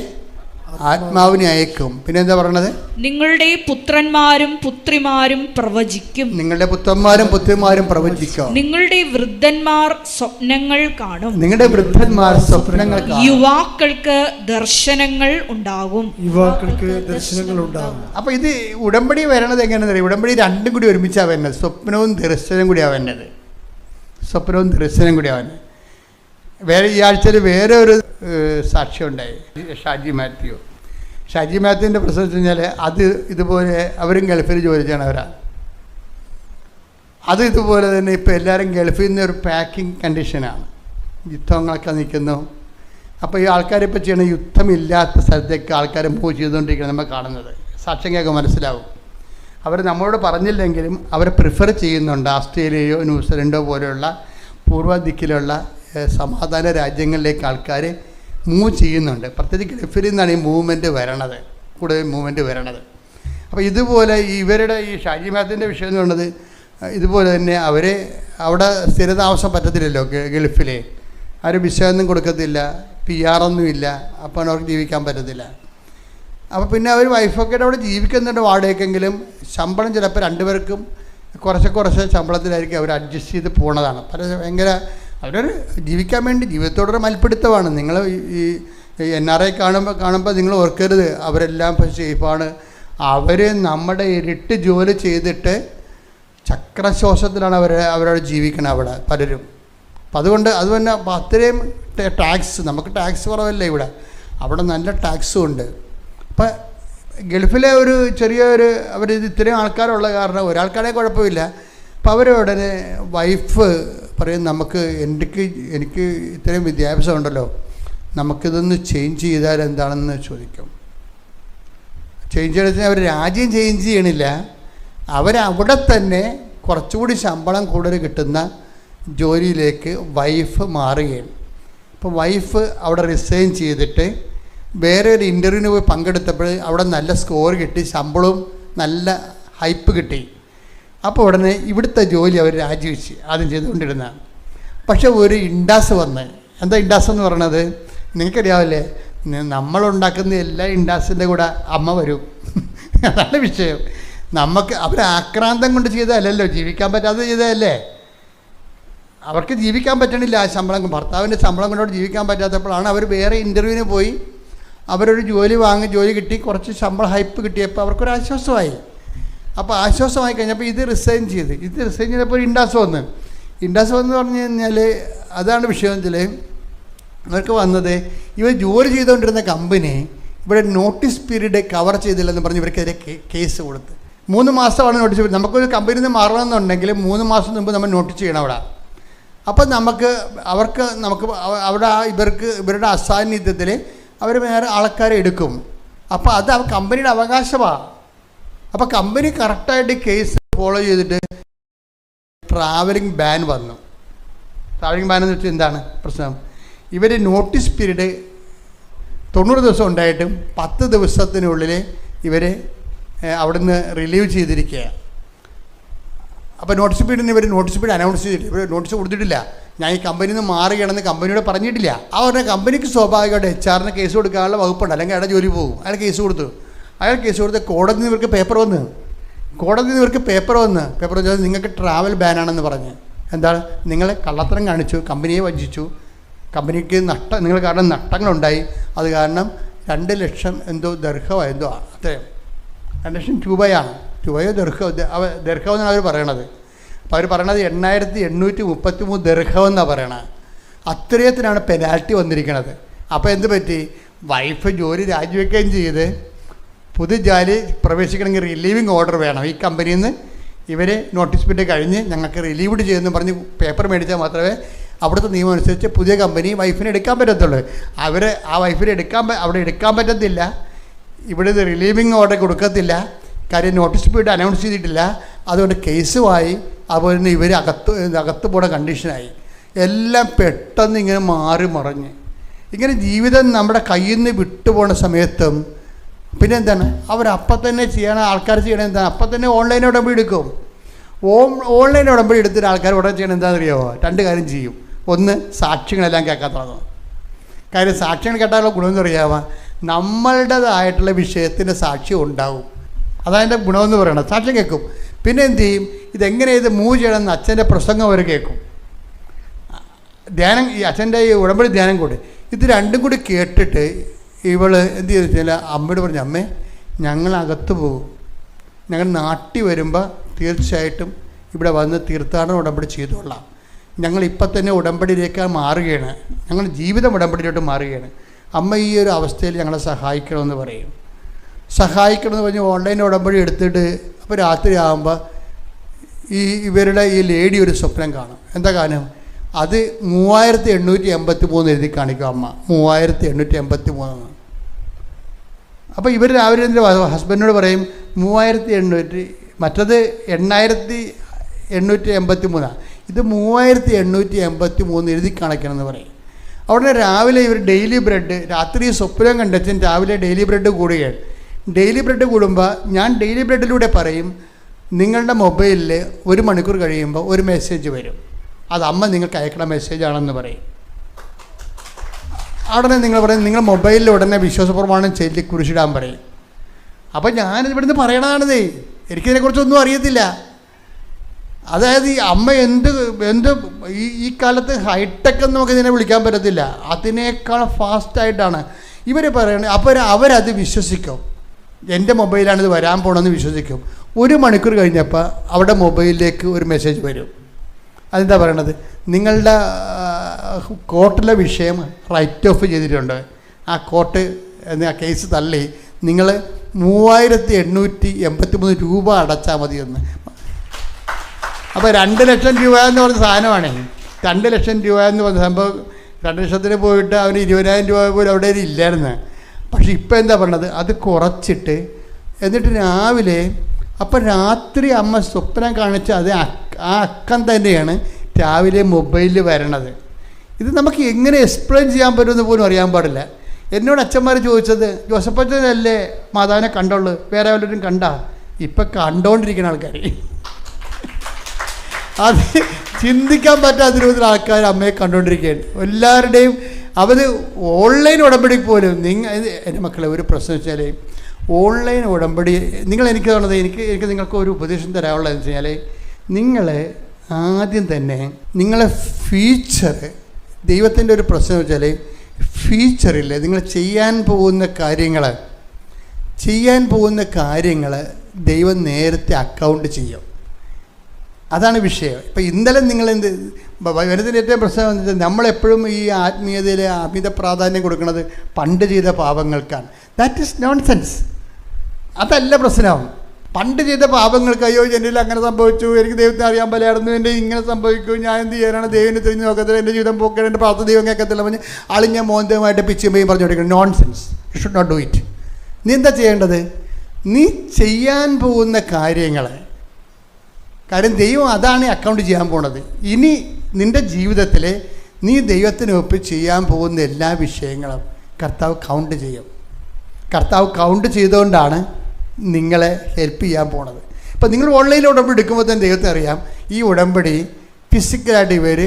ആത്മാവിനെ അയക്കും. പിന്നെ എന്താ പറയണത്? നിങ്ങളുടെ പുത്രന്മാരും പുത്രിമാരും പ്രവചിക്കും. നിങ്ങളുടെ പുത്രന്മാരും പുത്രിമാരും പ്രവചിക്കും. നിങ്ങളുടെ വൃദ്ധന്മാർ സ്വപ്നങ്ങൾ കാണും. നിങ്ങളുടെ വൃദ്ധന്മാർ സ്വപ്നങ്ങൾ കാണും. യുവാക്കൾക്ക് ദർശനങ്ങൾ ഉണ്ടാകും. അപ്പൊ ഇത് ഉടമ്പടി വരണത് എങ്ങനെയാണെന്ന് അറിയാം. ഉടമ്പടി രണ്ടും കൂടി ഒരുമിച്ചാണ് വരുന്നത്. സ്വപ്നവും ദർശനം കൂടിയാണ് വരുന്നത്. സ്വപ്നവും ദർശനം കൂടിയാണ്. ഈ ആഴ്ചയിൽ വേറെ ഒരു സാക്ഷ്യം ഉണ്ടായി. ഷാജി മാത്യുവിൻ്റെ പ്രശ്നം വെച്ച് കഴിഞ്ഞാൽ അത് ഇതുപോലെ അവരും ഗൾഫിൽ ജോലി ചെയ്യണവരാ. അത് ഇതുപോലെ തന്നെ ഇപ്പോൾ എല്ലാവരും ഗൾഫിൽ നിന്ന് ഒരു പാക്കിംഗ് കണ്ടീഷനാണ്. യുദ്ധങ്ങളൊക്കെ നിൽക്കുന്നു. അപ്പോൾ ഈ ആൾക്കാരിപ്പോൾ ചെയ്യണ യുദ്ധമില്ലാത്ത സ്ഥലത്തേക്ക് ആൾക്കാർ മൂവ് ചെയ്തുകൊണ്ടിരിക്കുന്നത് നമ്മൾ കാണുന്നത്. സാക്ഷ്യം കേൾക്കാൻ മനസ്സിലാവും. അവർ നമ്മളോട് പറഞ്ഞില്ലെങ്കിലും അവരെ പ്രിഫർ ചെയ്യുന്നുണ്ട്. ഓസ്ട്രേലിയയോ ന്യൂസിലൻഡോ പോലെയുള്ള പൂർവ്വ ദിക്കിലുള്ള സമാധാന രാജ്യങ്ങളിലേക്ക് ആൾക്കാർ മൂവ് ചെയ്യുന്നുണ്ട്. പ്രത്യേകിച്ച് ഗൾഫിൽ നിന്നാണ് ഈ മൂവ്മെൻറ്റ് വരണത്, കൂടുതൽ മൂവ്മെൻറ്റ് വരണത്. അപ്പോൾ ഇതുപോലെ ഇവരുടെ ഈ ഷാജി മാത്തിൻ്റെ വിഷയം എന്ന് പറയുന്നത് ഇതുപോലെ തന്നെ അവർ അവിടെ സ്ഥിരതാമസം പറ്റത്തില്ലല്ലോ ഗൾഫിൽ. ആരും വിസയൊന്നും കൊടുക്കത്തില്ല, PR ഒന്നും ഇല്ല. അപ്പോൾ അവർക്ക് ജീവിക്കാൻ പറ്റത്തില്ല. അപ്പോൾ പിന്നെ അവർ വൈഫൊക്കെ അവിടെ ജീവിക്കുന്നുണ്ട് വാടകയ്ക്കെങ്കിലും. ശമ്പളം ചിലപ്പോൾ രണ്ടുപേർക്കും കുറച്ച് ശമ്പളത്തിലായിരിക്കും അവർ അഡ്ജസ്റ്റ് ചെയ്ത് പോണതാണ്. ഭയങ്കര അവരൊരു ജീവിക്കാൻ വേണ്ടി ജീവിതത്തോടൊരു മൽപ്പിടുത്തമാണ്. നിങ്ങൾ ഈ NRI കാണുമ്പോൾ നിങ്ങൾ ഓർക്കരുത് അവരെല്ലാം സേഫാണ്. അവർ നമ്മുടെ ഇരട്ടി ജോലി ചെയ്തിട്ട് ചക്രശ്വാസത്തിലാണ് അവരവിടെ ജീവിക്കണം അവിടെ പലരും. അപ്പം അതുകൊണ്ട് അത് തന്നെ അത്രയും ടാക്സ്, നമുക്ക് ടാക്സ് കുറവല്ലേ ഇവിടെ, അവിടെ നല്ല ടാക്സും ഉണ്ട്. അപ്പം ഗൾഫിലെ ഒരു ചെറിയൊരു അവർ ഇത്രയും ആൾക്കാരുള്ള കാരണം ഒരാൾക്കാരെ കുഴപ്പമില്ല. അപ്പം അവർ ഉടനെ വൈഫ് പറയും, എനിക്ക് ഇത്രയും വിദ്യാഭ്യാസം ഉണ്ടല്ലോ, നമുക്കിതൊന്ന് ചേഞ്ച് ചെയ്താൽ എന്താണെന്ന് ചോദിക്കും. ചേഞ്ച് ചെയ്താൽ അവർ രാജ്യം ചേഞ്ച് ചെയ്യണില്ല, അവരവിടെ തന്നെ കുറച്ചുകൂടി ശമ്പളം കൂടുതൽ കിട്ടുന്ന ജോലിയിലേക്ക് വൈഫ് മാറുകയാണ്. അപ്പോൾ വൈഫ് അവിടെ റിസൈൻ ചെയ്തിട്ട് വേറെ ഒരു ഇൻ്റർവ്യൂവിന് പോയി പങ്കെടുത്തപ്പോൾ അവിടെ നല്ല സ്കോർ കിട്ടി, ശമ്പളവും നല്ല ഹൈപ്പ് കിട്ടി. അപ്പോൾ ഉടനെ ഇവിടുത്തെ ജോലി അവർ രാജിവെച്ച് ആദ്യം ചെയ്തുകൊണ്ടിരുന്നതാണ്. പക്ഷെ ഒരു ഇൻഡാസ് വന്ന്, എന്താ ഇൻഡാസ് എന്ന് പറയണത് നിങ്ങൾക്കറിയാവില്ലേ? നമ്മളുണ്ടാക്കുന്ന എല്ലാ ഇൻഡാസിൻ്റെ കൂടെ അമ്മ വരും. അതാണ് വിഷയം. നമുക്ക് അവർ ആക്രാന്തം കൊണ്ട് ചെയ്തതല്ലല്ലോ, ജീവിക്കാൻ പറ്റാതെ ചെയ്തതല്ലേ. അവർക്ക് ജീവിക്കാൻ പറ്റണില്ല ആ ശമ്പളം, ഭർത്താവിൻ്റെ ശമ്പളം കൊണ്ടോട് ജീവിക്കാൻ പറ്റാത്തപ്പോഴാണ് അവർ വേറെ ഇൻ്റർവ്യൂവിന് പോയി അവരൊരു ജോലി കിട്ടി, കുറച്ച് ശമ്പളം ഹൈപ്പ് കിട്ടിയപ്പോൾ അവർക്കൊരു ആശ്വാസമായി. അപ്പോൾ ആശ്വാസമായി കഴിഞ്ഞപ്പോൾ ഇത് റിസൈൻ ചെയ്തപ്പോൾ ഒരു ഇൻഡാസ് വന്ന് പറഞ്ഞു കഴിഞ്ഞാൽ അതാണ് വിഷയം. വെച്ചാൽ അവർക്ക് വന്നത് ഇവർ ജോലി ചെയ്തുകൊണ്ടിരുന്ന കമ്പനി ഇവിടെ നോട്ടീസ് പീരീഡ് കവർ ചെയ്തില്ലെന്ന് പറഞ്ഞ് ഇവർക്കെതിരെ കേസ് കൊടുത്ത് 3 മാസമാണ് നോട്ടീസ് പീരീഡ്. നമുക്കൊരു കമ്പനിയിൽ നിന്ന് മാറണമെന്നുണ്ടെങ്കിൽ 3 മാസം മുമ്പ് നമ്മൾ നോട്ടീസ് ചെയ്യണം അവിടെ. അപ്പം നമുക്ക് അവിടെ ഇവരുടെ അസാന്നിധ്യത്തിൽ അവർ വേറെ ആൾക്കാരെ എടുക്കും. അപ്പോൾ അത് കമ്പനിയുടെ അവകാശമാണ്. അപ്പോൾ കമ്പനി കറക്റ്റായിട്ട് കേസ് ഫോളോ ചെയ്തിട്ട് ട്രാവലിംഗ് ബാൻ വന്നു. ട്രാവലിംഗ് ബാൻ എന്ന് വെച്ചാൽ എന്താണ് പ്രശ്നം? ഇവർ നോട്ടീസ് പീരീഡ് 90 ദിവസം ഉണ്ടായിട്ടും 10 ദിവസത്തിനുള്ളിൽ ഇവർ അവിടുന്ന് റിലീവ് ചെയ്തിരിക്കുക. അപ്പോൾ നോട്ടീസ് പീരീഡ് അനൗൺസ് ചെയ്തിട്ടില്ല, ഇവർ നോട്ടീസ് കൊടുത്തിട്ടില്ല. ഞാൻ ഈ കമ്പനിയിൽ നിന്ന് മാറുകയാണെന്ന് കമ്പനിയോട് പറഞ്ഞിട്ടില്ല. ആ പറഞ്ഞ കമ്പനിക്ക് സ്വാഭാവികമായിട്ട് HR കേസ് കൊടുക്കാനുള്ള വകുപ്പുണ്ട്, അല്ലെങ്കിൽ അയാളുടെ ജോലി പോകും. അയാൾ കേസ് കൊടുത്ത് കോടതി നിന്ന് ഇവർക്ക് പേപ്പർ വന്ന് പേപ്പർ വെച്ചാൽ നിങ്ങൾക്ക് ട്രാവൽ ബാനാണെന്ന് പറഞ്ഞ്. എന്താണ്? നിങ്ങൾ കള്ളത്തരം കാണിച്ചു, കമ്പനിയെ വഞ്ചിച്ചു, കമ്പനിക്ക് നിങ്ങൾ കാരണം നഷ്ടങ്ങളുണ്ടായി. അത് കാരണം 2 ലക്ഷം എന്തോ ദർഹമോ എന്തോ അത്രയും 2 ലക്ഷം രൂപയോ ദർഹം എന്നാണ് അവർ പറയണത്. അപ്പോൾ അവർ പറയണത് 8833 ദർഹം എന്നാണ് പറയണത്. അത്രയത്തിനാണ് പെനാൽറ്റി വന്നിരിക്കുന്നത്. അപ്പോൾ എന്ത് പറ്റി? വൈഫ് ജോലി രാജിവെക്കുകയും ചെയ്ത് പുതിയ ജോലി പ്രവേശിക്കണമെങ്കിൽ റിലീവിങ് ഓർഡർ വേണം. ഈ കമ്പനിയിൽ നിന്ന് ഇവർ നോട്ടീസ് പീരീഡ് കഴിഞ്ഞ് ഞങ്ങൾക്ക് റിലീവ്ഡ് ചെയ്യുമെന്ന് പറഞ്ഞ് പേപ്പർ മേടിച്ചാൽ മാത്രമേ അവിടുത്തെ നിയമം അനുസരിച്ച് പുതിയ കമ്പനി വൈഫിനെ എടുക്കാൻ പറ്റത്തുള്ളൂ. ആ വൈഫിനെ അവിടെ എടുക്കാൻ പറ്റത്തില്ല. ഇവിടെ നിന്ന് റിലീവിങ് ഓർഡർ കൊടുക്കത്തില്ല. കാര്യം നോട്ടീസ് പീരീഡ് അനൗൺസ് ചെയ്തിട്ടില്ല. അതുകൊണ്ട് കേസുമായി. അതുപോലെ തന്നെ ഇവർ അകത്ത് പോണ കണ്ടീഷനായി. എല്ലാം പെട്ടെന്ന് ഇങ്ങനെ മാറി മറിഞ്ഞ് ഇങ്ങനെ ജീവിതം നമ്മുടെ കയ്യിൽ നിന്ന് വിട്ടുപോണ സമയത്തും പിന്നെ എന്താണ് അവരപ്പം തന്നെ ചെയ്യണ ആൾക്കാർ ചെയ്യണത് എന്താണ്? അപ്പം തന്നെ ഓൺലൈൻ ഉടമ്പടി എടുക്കും. ഓൺലൈൻ ഉടമ്പടി എടുത്തിട്ട് ആൾക്കാർ ഉടനെ ചെയ്യണം എന്താണെന്ന് അറിയാമോ? 2 കാര്യം ചെയ്യും. ഒന്ന്, സാക്ഷ്യങ്ങളെല്ലാം കേൾക്കാൻ തുടങ്ങും. കാര്യം സാക്ഷ്യങ്ങൾ കേട്ടാലുള്ള ഗുണമെന്ന് അറിയാമോ? നമ്മളുടേതായിട്ടുള്ള വിഷയത്തിൻ്റെ സാക്ഷ്യം ഉണ്ടാവും. അതതിൻ്റെ ഗുണമെന്ന് പറയണം. സാക്ഷ്യം കേൾക്കും. പിന്നെ എന്ത് ചെയ്യും? ഇതെങ്ങനെ ഇത് മൂവ് ചെയ്യണമെന്ന് അച്ഛൻ്റെ പ്രസംഗം അവർ കേൾക്കും. ധ്യാനം, ഈ അച്ഛൻ്റെ ഈ ഉടമ്പടി ധ്യാനം കൂടി ഇത് 2 കൂടി കേട്ടിട്ട് ഇവൾ എന്ത് ചെയ്തു വെച്ചാൽ അമ്മയോട് പറഞ്ഞു, അമ്മേ ഞങ്ങളകത്ത് പോകും, ഞങ്ങൾ നാട്ടിൽ വരുമ്പോൾ തീർച്ചയായിട്ടും ഇവിടെ വന്ന് തീർത്ഥാടനം ഉടമ്പടി ചെയ്തുകൊള്ളാം. ഞങ്ങളിപ്പം തന്നെ ഉടമ്പടിയിലേക്ക് മാറുകയാണ്, ഞങ്ങൾ ജീവിതം ഉടമ്പടിയിലോട്ട് മാറുകയാണ്. അമ്മ ഈ ഒരു അവസ്ഥയിൽ ഞങ്ങളെ സഹായിക്കണമെന്ന് പറയും. സഹായിക്കണമെന്ന് പറഞ്ഞ് ഓൺലൈൻ ഉടമ്പടി എടുത്തിട്ട് അപ്പോൾ രാത്രി ആകുമ്പോൾ ഇവരുടെ ഈ ലേഡി ഒരു സ്വപ്നം കാണും. എന്താ കാരണം? അത് 3883 എഴുതി കാണിക്കും അമ്മ. 3883. അപ്പോൾ ഇവർ രാവിലെ എൻ്റെ ഹസ്ബൻഡിനോട് പറയും 3800, മറ്റത് 8883, ഇത് 3883 എഴുതി കാണിക്കണമെന്ന് പറയും. അവിടെ രാവിലെ ഇവർ ഡെയിലി ബ്രെഡ്, രാത്രി സ്വപ്നം കണ്ടച്ചൻ രാവിലെ ഡെയിലി ബ്രെഡ് കൂടുകയാണ്. ഡെയിലി ബ്രെഡ് കൂടുമ്പോൾ ഞാൻ ഡെയിലി ബ്രെഡിലൂടെ പറയും, നിങ്ങളുടെ മൊബൈലിൽ 1 മണിക്കൂർ കഴിയുമ്പോൾ ഒരു മെസ്സേജ് വരും, അത് അമ്മ നിങ്ങൾക്ക് അയക്കണ മെസ്സേജാണെന്ന് പറയും. ഉടനെ നിങ്ങൾ പറയും, നിങ്ങൾ മൊബൈലിൽ ഉടനെ വിശ്വാസപ്രമാണം ചൊല്ലി കുരിശിടാൻ പറയും. അപ്പോൾ ഞാൻ ഇവിടുന്ന് പറയണതാണിതേ, എനിക്കിതിനെക്കുറിച്ചൊന്നും അറിയത്തില്ല. അതായത് ഈ അമ്മ എന്ത് ഈ കാലത്ത് ഹൈടെക് എന്ന് നമുക്ക് ഇതിനെ വിളിക്കാൻ പറ്റത്തില്ല, അതിനേക്കാൾ ഫാസ്റ്റായിട്ടാണ് ഇവർ പറയണത്. അപ്പോൾ അവരത് വിശ്വസിക്കും. എൻ്റെ മൊബൈലാണിത് വരാൻ പോകണമെന്ന് വിശ്വസിക്കും. 1 മണിക്കൂർ കഴിഞ്ഞപ്പോൾ അവിടെ മൊബൈലിലേക്ക് ഒരു മെസ്സേജ് വരും. അതെന്താ പറയണത്? നിങ്ങളുടെ കോർട്ടിലെ വിഷയം റൈറ്റ് ഓഫ് ചെയ്തിട്ടുണ്ട്, ആ കോർട്ട് ആ കേസ് തള്ളി, നിങ്ങൾ 3883 രൂപ അടച്ചാൽ മതിയെന്ന്. അപ്പോൾ 2 ലക്ഷം രൂപ എന്ന് പറഞ്ഞ സാധനമാണ്. 2 ലക്ഷം രൂപ എന്ന് പറഞ്ഞ സംഭവം 2 ലക്ഷത്തിന് പോയിട്ട് അവന് 20,000 രൂപ പോലും അവിടെ ഇല്ലായിരുന്നു. പക്ഷെ ഇപ്പം എന്താ പറഞ്ഞത്? അത് കുറച്ചിട്ട് എന്നിട്ട് രാവിലെ, അപ്പം രാത്രി അമ്മ സ്വപ്നം കാണിച്ച അത് ആ അക്കം തന്നെയാണ് രാവിലെ മൊബൈലിൽ വരണത്. ഇത് നമുക്ക് എങ്ങനെ എക്സ്പ്ലെയിൻ ചെയ്യാൻ പറ്റുമെന്ന് പോലും അറിയാൻ പാടില്ല. എന്നോട് അച്ഛന്മാർ ചോദിച്ചത്, ജോസഫച്ചനല്ലേ മാതാവിനെ കണ്ടുള്ളൂ, വേറെ വല്ലവരും കണ്ടാ? ഇപ്പം കണ്ടുകൊണ്ടിരിക്കുന്ന ആൾക്കാർ, അത് ചിന്തിക്കാൻ പറ്റാത്ത രൂപത്തിൽ ആൾക്കാർ അമ്മയെ കണ്ടുകൊണ്ടിരിക്കുകയാണ്. എല്ലാവരുടെയും അവർ ഓൺലൈൻ ഉടമ്പടി പോലും. എൻ്റെ മക്കളെ ഒരു പ്രശ്നം വെച്ചാൽ ഓൺലൈൻ ഉടമ്പടി എനിക്ക് തോന്നുന്നത് എനിക്ക് നിങ്ങൾക്ക് ഒരു ഉപദേശം തരാനുള്ളതെന്ന് വെച്ച് കഴിഞ്ഞാൽ, നിങ്ങൾ ആദ്യം തന്നെ നിങ്ങളെ ഫ്യൂച്ചർ, ദൈവത്തിൻ്റെ ഒരു പ്രശ്നം വെച്ചാൽ ഫ്യൂച്ചറിൽ നിങ്ങൾ ചെയ്യാൻ പോകുന്ന കാര്യങ്ങൾ ദൈവം നേരത്തെ അക്കൗണ്ട് ചെയ്യും. അതാണ് വിഷയം. ഇപ്പം ഇന്നലെ നിങ്ങളെന്ത് വരുന്നതിൻ്റെ ഏറ്റവും പ്രശ്നം എന്ന് വെച്ചാൽ, നമ്മളെപ്പോഴും ഈ ആത്മീയതയിൽ അമിത പ്രാധാന്യം കൊടുക്കുന്നത് പണ്ട് ചെയ്ത പാപങ്ങൾക്കാണ്. That is nonsense. അതല്ല പ്രശ്നം. പണ്ട് ചെയ്ത പാപങ്ങൾക്ക് അയ്യോ എന്നിൽ അങ്ങനെ സംഭവിച്ചു, എനിക്ക് ദൈവത്തെ അറിയാൻ പലയായിരുന്നു, എൻ്റെ ഇങ്ങനെ സംഭവിക്കും, ഞാൻ എന്ത് ചെയ്യാനാണ്, ദൈവനെ തിരിഞ്ഞ് നോക്കത്തില്ല, എൻ്റെ ജീവിതം പോക്കണം, എൻ്റെ പ്രാർത്ഥന ദൈവം കേൾക്കത്തില്ല പറഞ്ഞ് ആളിഞ്ഞ മോന്തമായിട്ട് പിച്ചുമ്പയും പറഞ്ഞു കൊടുക്കണം. Nonsense, you should not do it. നീ എന്താ ചെയ്യേണ്ടത്? നീ ചെയ്യാൻ പോകുന്ന കാര്യം ദൈവം അതാണ് അക്കൗണ്ട് ചെയ്യാൻ പോണത്. ഇനി നിൻ്റെ ജീവിതത്തിൽ നീ ദൈവത്തിനൊപ്പം ചെയ്യാൻ പോകുന്ന എല്ലാ വിഷയങ്ങളും കർത്താവ് കൗണ്ട് ചെയ്യും. കർത്താവ് കൗണ്ട് ചെയ്തുകൊണ്ടാണ് നിങ്ങളെ ഹെൽപ്പ് ചെയ്യാൻ പോണത്. ഇപ്പം നിങ്ങൾ ഓൺലൈനിൽ ഉടമ്പടി എടുക്കുമ്പോൾ തന്നെ ദൈവത്തെ അറിയാം, ഈ ഉടമ്പടി ഫിസിക്കലായിട്ട് ഇവർ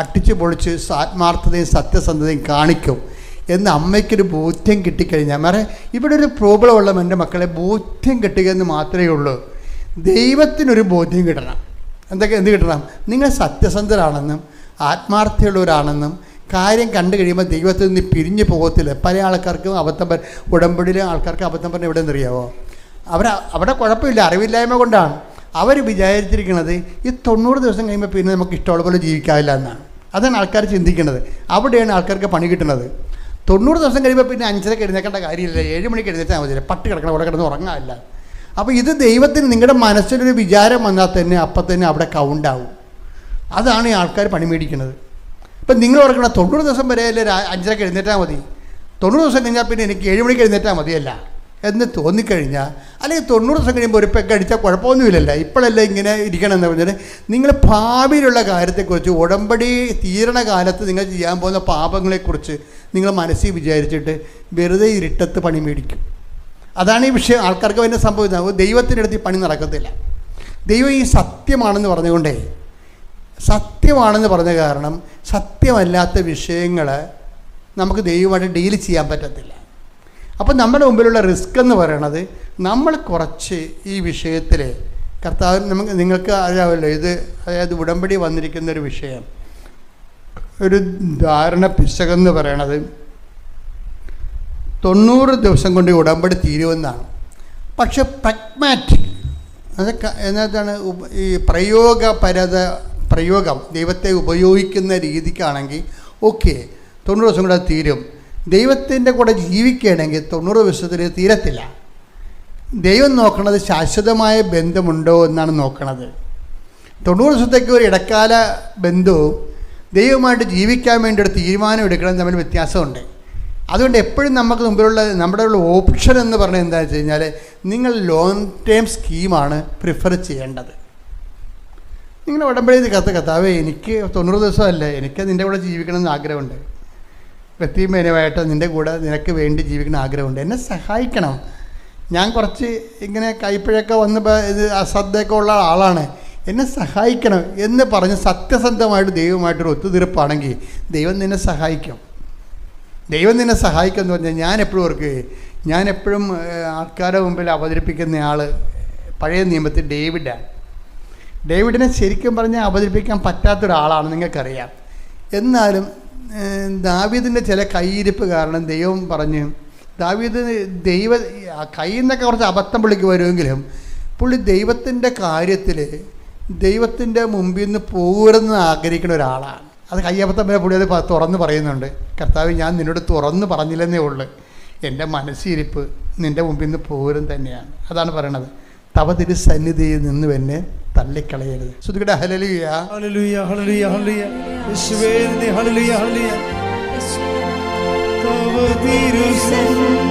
അട്ടിച്ച് പൊളിച്ച് ആത്മാർത്ഥതയും സത്യസന്ധതയും കാണിക്കും എന്ന് അമ്മയ്ക്കൊരു ബോധ്യം കിട്ടിക്കഴിഞ്ഞാൽ, വേറെ ഇവിടെ ഒരു പ്രോബ്ലം ഉള്ള എൻ്റെ മക്കളെ ബോധ്യം കിട്ടുക എന്ന് മാത്രമേ ഉള്ളൂ. ദൈവത്തിനൊരു ബോധ്യം കിട്ടണം. എന്ത് കിട്ടണം? നിങ്ങൾ സത്യസന്ധരാണെന്നും ആത്മാർത്ഥമുള്ളവരാണെന്നും കാര്യം കണ്ടു കഴിയുമ്പോൾ ദൈവത്തിൽ നിന്ന് പിരിഞ്ഞു പോകത്തില്ല. പല ആൾക്കാർക്കും ഉടമ്പടിയിലെ ആൾക്കാർക്ക് അബദ്ധം പറഞ്ഞാൽ എവിടെ നിന്നറിയാവോ? അവിടെ കുഴപ്പമില്ല, അറിവില്ലായ്മ കൊണ്ടാണ്. അവർ വിചാരിച്ചിരിക്കുന്നത് ഈ 90 ദിവസം കഴിയുമ്പോൾ പിന്നെ നമുക്ക് ഇഷ്ടമുള്ള പോലെ ജീവിക്കാവില്ല എന്നാണ്. അതാണ് ആൾക്കാർ ചിന്തിക്കുന്നത്. അവിടെയാണ് ആൾക്കാർക്ക് പണി കിട്ടുന്നത്. 90 ദിവസം കഴിയുമ്പോൾ പിന്നെ 5:30 എഴുന്നേക്കേണ്ട കാര്യമില്ല, 7 മണിക്ക് എഴുന്നേറ്റാൽ മതി, പട്ട് കിടക്കണം, അവിടെ കിടന്ന് ഉറങ്ങാമില്ല. അപ്പോൾ ഇത് ദൈവത്തിന് നിങ്ങളുടെ മനസ്സിലൊരു വിചാരം വന്നാൽ തന്നെ അപ്പം തന്നെ അവിടെ കൗണ്ടാവും. അതാണ് ഈ ആൾക്കാർ പണി മേടിക്കുന്നത്. ഇപ്പം നിങ്ങൾ ഓർക്കണം, 90 ദിവസം വരെ അല്ലേ 5:30 എഴുന്നേറ്റാൽ മതി, 90 ദിവസം കഴിഞ്ഞാൽ പിന്നെ എനിക്ക് 7 മണിക്ക് എഴുന്നേറ്റാൽ മതിയല്ല എന്ന് തോന്നിക്കഴിഞ്ഞാൽ, അല്ലെങ്കിൽ 90 ദിവസം കഴിയുമ്പോൾ ഒരു പെഗ് അടിച്ചാൽ കുഴപ്പമൊന്നുമില്ലല്ലോ, ഇപ്പോഴല്ലേ ഇങ്ങനെ ഇരിക്കണം എന്ന് പറഞ്ഞാൽ നിങ്ങൾ ഭാവിയിലുള്ള കാര്യത്തെക്കുറിച്ച്, ഉടമ്പടി തീരണ കാലത്ത് നിങ്ങൾ ചെയ്യാൻ പോകുന്ന പാപങ്ങളെക്കുറിച്ച് നിങ്ങൾ മനസ്സിൽ വിചാരിച്ചിട്ട് വെറുതെ ഇരുട്ടത്ത് പണി മേടിക്കും. അതാണ് ഈ വിഷയം. ആൾക്കാർക്ക് തന്നെ സംഭവിക്കുന്നത്. ദൈവത്തിൻ്റെ അടുത്ത് ഈ പണി നടക്കത്തില്ല. ദൈവം ഈ സത്യമാണെന്ന് പറഞ്ഞുകൊണ്ടേ, സത്യമാണെന്ന് പറഞ്ഞ കാരണം സത്യമല്ലാത്ത വിഷയങ്ങൾ നമുക്ക് ദൈവമായിട്ട് ഡീൽ ചെയ്യാൻ പറ്റത്തില്ല. അപ്പം നമ്മുടെ മുമ്പിലുള്ള റിസ്ക് എന്ന് പറയണത്, നമ്മൾ കുറച്ച് ഈ വിഷയത്തിൽ കർത്താവ് നിങ്ങൾക്ക് അറിയാമല്ലോ, അതായത് ഉടമ്പടി വന്നിരിക്കുന്നൊരു വിഷയം, ഒരു ധാരണ പിശകെന്ന് പറയണത് 90 ദിവസം കൊണ്ട് ഉടമ്പടി തീരുമെന്നാണ്. പക്ഷെ പ്രാഗ്മാറ്റിക്, എന്നതാണ് ഈ പ്രയോഗം ദൈവത്തെ ഉപയോഗിക്കുന്ന രീതിക്കാണെങ്കിൽ ഓക്കെ, 90 ദിവസം കൂടെ തീരും. ദൈവത്തിൻ്റെ കൂടെ ജീവിക്കുകയാണെങ്കിൽ 90 ദിവസത്തിൽ തീരത്തില്ല. ദൈവം നോക്കണത് ശാശ്വതമായ ബന്ധമുണ്ടോ എന്നാണ് നോക്കണത്. 90 ദിവസത്തേക്ക് ഒരു ഇടക്കാല ബന്ധവും ദൈവമായിട്ട് ജീവിക്കാൻ വേണ്ടി ഒരു തീരുമാനം എടുക്കണം തമ്മിൽ വ്യത്യാസമുണ്ട്. അതുകൊണ്ട് എപ്പോഴും നമുക്ക് നമ്മുടെ ഓപ്ഷൻ എന്ന് പറഞ്ഞാൽ എന്താണെന്ന് വെച്ച് കഴിഞ്ഞാൽ, നിങ്ങൾ ലോങ് ടേം സ്കീമാണ് പ്രിഫർ ചെയ്യേണ്ടത്. നിങ്ങൾ ഉടമ്പടി കർത്താവേ എനിക്ക് 90 ദിവസമല്ലേ, എനിക്ക് നിൻ്റെ കൂടെ ജീവിക്കണമെന്ന് ആഗ്രഹമുണ്ട്, വ്യക്തിപരമായിട്ട് നിനക്ക് വേണ്ടി ജീവിക്കണം ആഗ്രഹമുണ്ട്, എന്നെ സഹായിക്കണം, ഞാൻ കുറച്ച് ഇങ്ങനെ കൈപ്പിഴയൊക്കെ വന്ന് ഇത് അശ്രദ്ധയൊക്കെ ഉള്ള ആളാണ്, എന്നെ സഹായിക്കണം എന്ന് പറഞ്ഞ് സത്യസന്ധമായിട്ട് ദൈവമായിട്ടൊരു ഒത്തുതീർപ്പാണെങ്കിൽ ദൈവം നിന്നെ സഹായിക്കും. ദൈവം നിന്നെ സഹായിക്കുമെന്ന് പറഞ്ഞാൽ ഞാൻ എപ്പോഴും ആൾക്കാരുടെ മുമ്പിൽ അവതരിപ്പിക്കുന്ന ആൾ പഴയ നിയമത്തിൽ ഡേവിഡിനെ ശരിക്കും പറഞ്ഞാൽ അവതരിപ്പിക്കാൻ പറ്റാത്തൊരാളാണ്, നിങ്ങൾക്കറിയാം. എന്നാലും ദാവീദിൻ്റെ ചില കൈയിരിപ്പ് കാരണം ദൈവം പറഞ്ഞ്, ദാവീദ് കയ്യിൽ നിന്നൊക്കെ കുറച്ച് അബദ്ധം പുള്ളിക്ക് വരുമെങ്കിലും പുള്ളി ദൈവത്തിൻ്റെ കാര്യത്തിൽ ദൈവത്തിൻ്റെ മുമ്പിൽ നിന്ന് പോകരുതെന്ന് ആഗ്രഹിക്കുന്ന ഒരാളാണ്. അത് കയ്യബദ്ധം വരെ പുള്ളി അത് തുറന്ന് പറയുന്നുണ്ട്. കർത്താവ്, ഞാൻ നിന്നോട് തുറന്ന് പറഞ്ഞില്ലെന്നേ ഉള്ളൂ, എൻ്റെ മനസ്സിരിപ്പ് നിൻ്റെ മുമ്പിൽ നിന്ന് പോരും തന്നെയാണ്. അതാണ് പറയണത്, തവ തിരുസന്നിധിയിൽ നിന്ന് എന്നെ തള്ളിക്കളയരുത്. ശ്രുതികട ഹല്ലേലൂയ ഹല്ലേലൂയ ഹല്ലേലൂയ ഹല്ലേലൂയ യേശുവേ ഹല്ലേലൂയ ഹല്ലേലൂയ. തവ തിരുസന്നിധി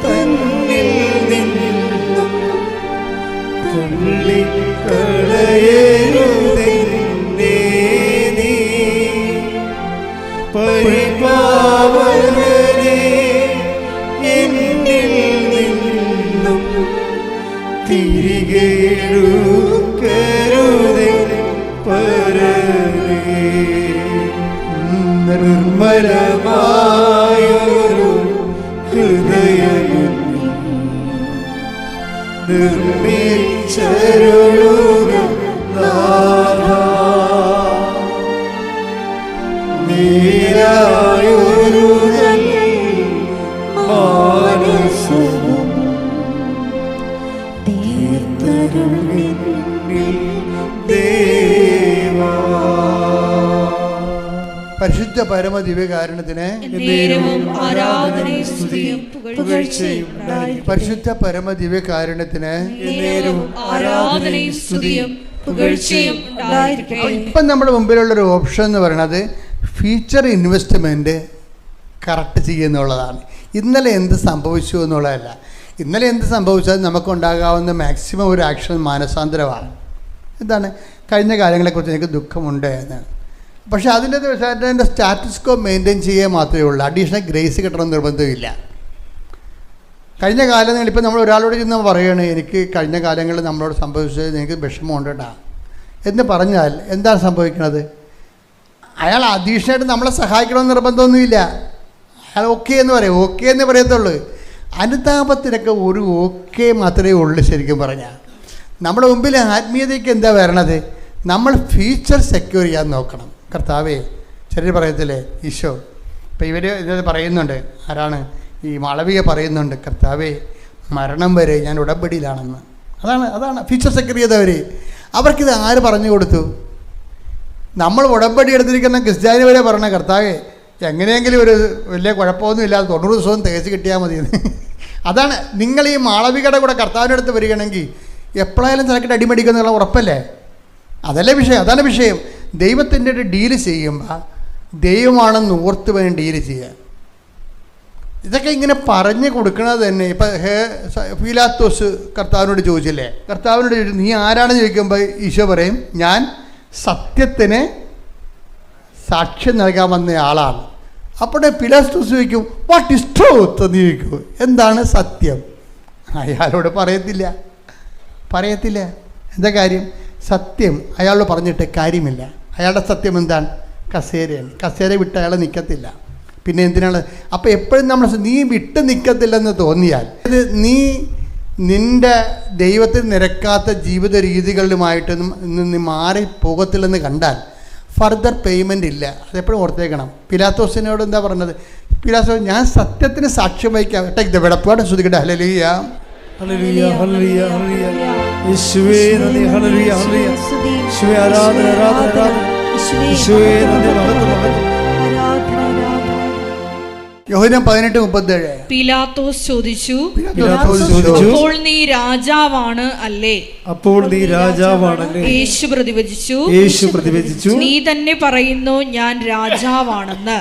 തന്നിൽ നിന്നും തള്ളിക്കളയരുതേ നീ പരിപാവനേ, എന്നിൽ നിന്നും തിരികെ എടുക്കരുതേ പരമേ. നിർമ്മലമായൊരു ഹൃദയം നിർമ്മിച്ചരുളുക നാഥാ, നീരായൊരു മാനസവും പരിശുദ്ധ പരമ ദിവ്യകാരുണ്യത്തിന് നേരവും ആരാധനയും സ്തുതിയും പുകഴ്ചയും ഉണ്ടായിരിക്കട്ടെ. പരിശുദ്ധ പരമ ദിവ്യകാരുണ്യത്തിന് നേരവും ആരാധനയും സ്തുതിയും പുകഴ്ചയും ഉണ്ടായിരിക്കട്ടെ. ഇപ്പം നമ്മുടെ മുമ്പിലുള്ളൊരു ഓപ്ഷൻ എന്ന് പറയുന്നത് ഫ്യൂച്ചർ ഇൻവെസ്റ്റ്മെൻറ്റ് കറക്റ്റ് ചെയ്യുന്നുള്ളതാണ്. ഇന്നലെ എന്ത് സംഭവിച്ചു എന്നുള്ളതല്ല. ഇന്നലെ എന്ത് സംഭവിച്ചാൽ നമുക്കുണ്ടാകാവുന്ന മാക്സിമം ഒരു ആക്ഷൻ മാനസാന്തരമാണ്. എന്താണ്? കഴിഞ്ഞ കാര്യങ്ങളെക്കുറിച്ച് എനിക്ക് ദുഃഖമുണ്ട് എന്നാണ്. പക്ഷേ അതിൻ്റെ സ്റ്റാറ്റസ് കോ മെയിൻറ്റെയിൻ ചെയ്യുക മാത്രമേ ഉള്ളൂ. അഡീഷണൽ ഗ്രേസ് കിട്ടണമെന്ന് നിർബന്ധമില്ല. കഴിഞ്ഞ കാലങ്ങളിൽ ഇപ്പം നമ്മൾ ഒരാളോട് ചെന്ന് പറയുകയാണ്, എനിക്ക് കഴിഞ്ഞ കാലങ്ങളിൽ നമ്മളോട് സംഭവിച്ചത് എനിക്ക് വിഷമമുണ്ട് കേട്ടോ എന്ന് പറഞ്ഞാൽ എന്താണ് സംഭവിക്കുന്നത്? അയാൾ അഡീഷണലായിട്ട് നമ്മളെ സഹായിക്കണമെന്ന് നിർബന്ധമൊന്നുമില്ല. അയാൾ ഓക്കെ എന്ന് പറയും, ഓക്കെ എന്ന് പറയത്തുള്ളൂ. അനുതാപത്തിനൊക്കെ ഒരു ഓക്കെ മാത്രമേ ഉള്ളൂ. ശരിക്കും പറഞ്ഞാൽ നമ്മുടെ മുമ്പിൽ ആത്മീയതയ്ക്ക് എന്താ വരണത്? നമ്മൾ ഫ്യൂച്ചർ സെക്യൂർ ചെയ്യാൻ നോക്കണം. കർത്താവേ, ചെറിയ പറയത്തില്ലേ ഈശോ, ഇപ്പം ഇവർ ഇത് പറയുന്നുണ്ട്, ആരാണ് ഈ മാളവിക പറയുന്നുണ്ട്, കർത്താവേ മരണം വരെ ഞാൻ ഉടമ്പടിയിലാണെന്ന്. അതാണ് ഫ്യൂച്ചർ സെക്യൂർ ചെയ്തവർ. അവർക്കിത് ആര് പറഞ്ഞു കൊടുത്തു? നമ്മൾ ഉടമ്പടി എടുത്തിരിക്കുന്ന ക്രിസ്ത്യാനി വരെ പറഞ്ഞ, കർത്താവേ എങ്ങനെയെങ്കിലും ഒരു വലിയ കുഴപ്പമൊന്നും ഇല്ലാതെ 90 ദിവസവും തികച്ച് കിട്ടിയാൽ മതിയെന്ന്. അതാണ് നിങ്ങൾ ഈ മാളവികയുടെ കൂടെ കർത്താവിൻ്റെ അടുത്ത് വരികയാണെങ്കിൽ എപ്പോഴായാലും തിരക്കിട്ട് അടിമടിക്കുന്നുള്ള ഉറപ്പല്ലേ? അതല്ലേ വിഷയം, അതാണ് വിഷയം. ദൈവത്തിൻ്റെ ഒരു ഡീല് ചെയ്യുമ്പോൾ ദൈവമാണെന്ന് ഓർത്ത് വേണം ഡീല് ചെയ്യാൻ. ഇതൊക്കെ ഇങ്ങനെ പറഞ്ഞു കൊടുക്കുന്നത് തന്നെ. ഇപ്പം പീലാത്തോസ് കർത്താവിനോട് ചോദിച്ചില്ലേ, കർത്താവിനോട് ചോദിച്ചു നീ ആരാണെന്ന് ചോദിക്കുമ്പോൾ ഈശോ പറയും ഞാൻ സത്യത്തിന് സാക്ഷ്യം നൽകാൻ വന്ന ആളാണ്. അപ്പോൾ പീലാത്തോസ് ചോദിക്കും വാട്ട് ഇസ് ട്രൂത്ത് എന്ന് ചോദിക്കും. എന്താണ് സത്യം? അയാളോട് പറയത്തില്ല. എന്താ കാര്യം? സത്യം അയാളോട് പറഞ്ഞിട്ട് കാര്യമില്ല. അയാളുടെ സത്യം എന്താണ്? കസേരയാണ്. കസേര വിട്ട് അയാൾ നിൽക്കത്തില്ല. പിന്നെ എന്തിനാണ്? അപ്പോൾ എപ്പോഴും നമ്മൾ നീ വിട്ട് നിൽക്കത്തില്ലെന്ന് തോന്നിയാൽ നീ നിൻ്റെ ദൈവത്തിന് നിരക്കാത്ത ജീവിത രീതികളുമായിട്ട് നീ മാറി പോകത്തില്ലെന്ന് കണ്ടാൽ ഫർദർ പേയ്മെൻ്റ് ഇല്ല. അതെപ്പോഴും ഓർത്തേക്കണം. പീലാത്തോസിനോട് എന്താ പറഞ്ഞത്? പീലാത്തോസ് ഞാൻ സത്യത്തിന് സാക്ഷ്യം വഹിക്കാം. ടേക്ക് ദ വെടപ്പാട് ശ്രുതിക്കട്ടെ. ഹല്ലേലൂയ ഹല്ലേലൂയ ഹല്ലേലൂയ ഹല്ലേലൂയ. യേശുവേ നന്ദി. ഹല്ലേലൂയ ഹല്ലേലൂയ. യേശുവേ ആരാധന ആരാധന ആരാധന. യേശുവേ നന്ദി. മഹത്വം. യോഹന്നാൻ 18:37. പീലാത്തോസ് ചോദിച്ചു, അപ്പോൾ നീ രാജാവാണ് അല്ലേ? യേശു പ്രതിവചിച്ചു, നീ തന്നെ പറയുന്നു ഞാൻ രാജാവാണെന്ന്.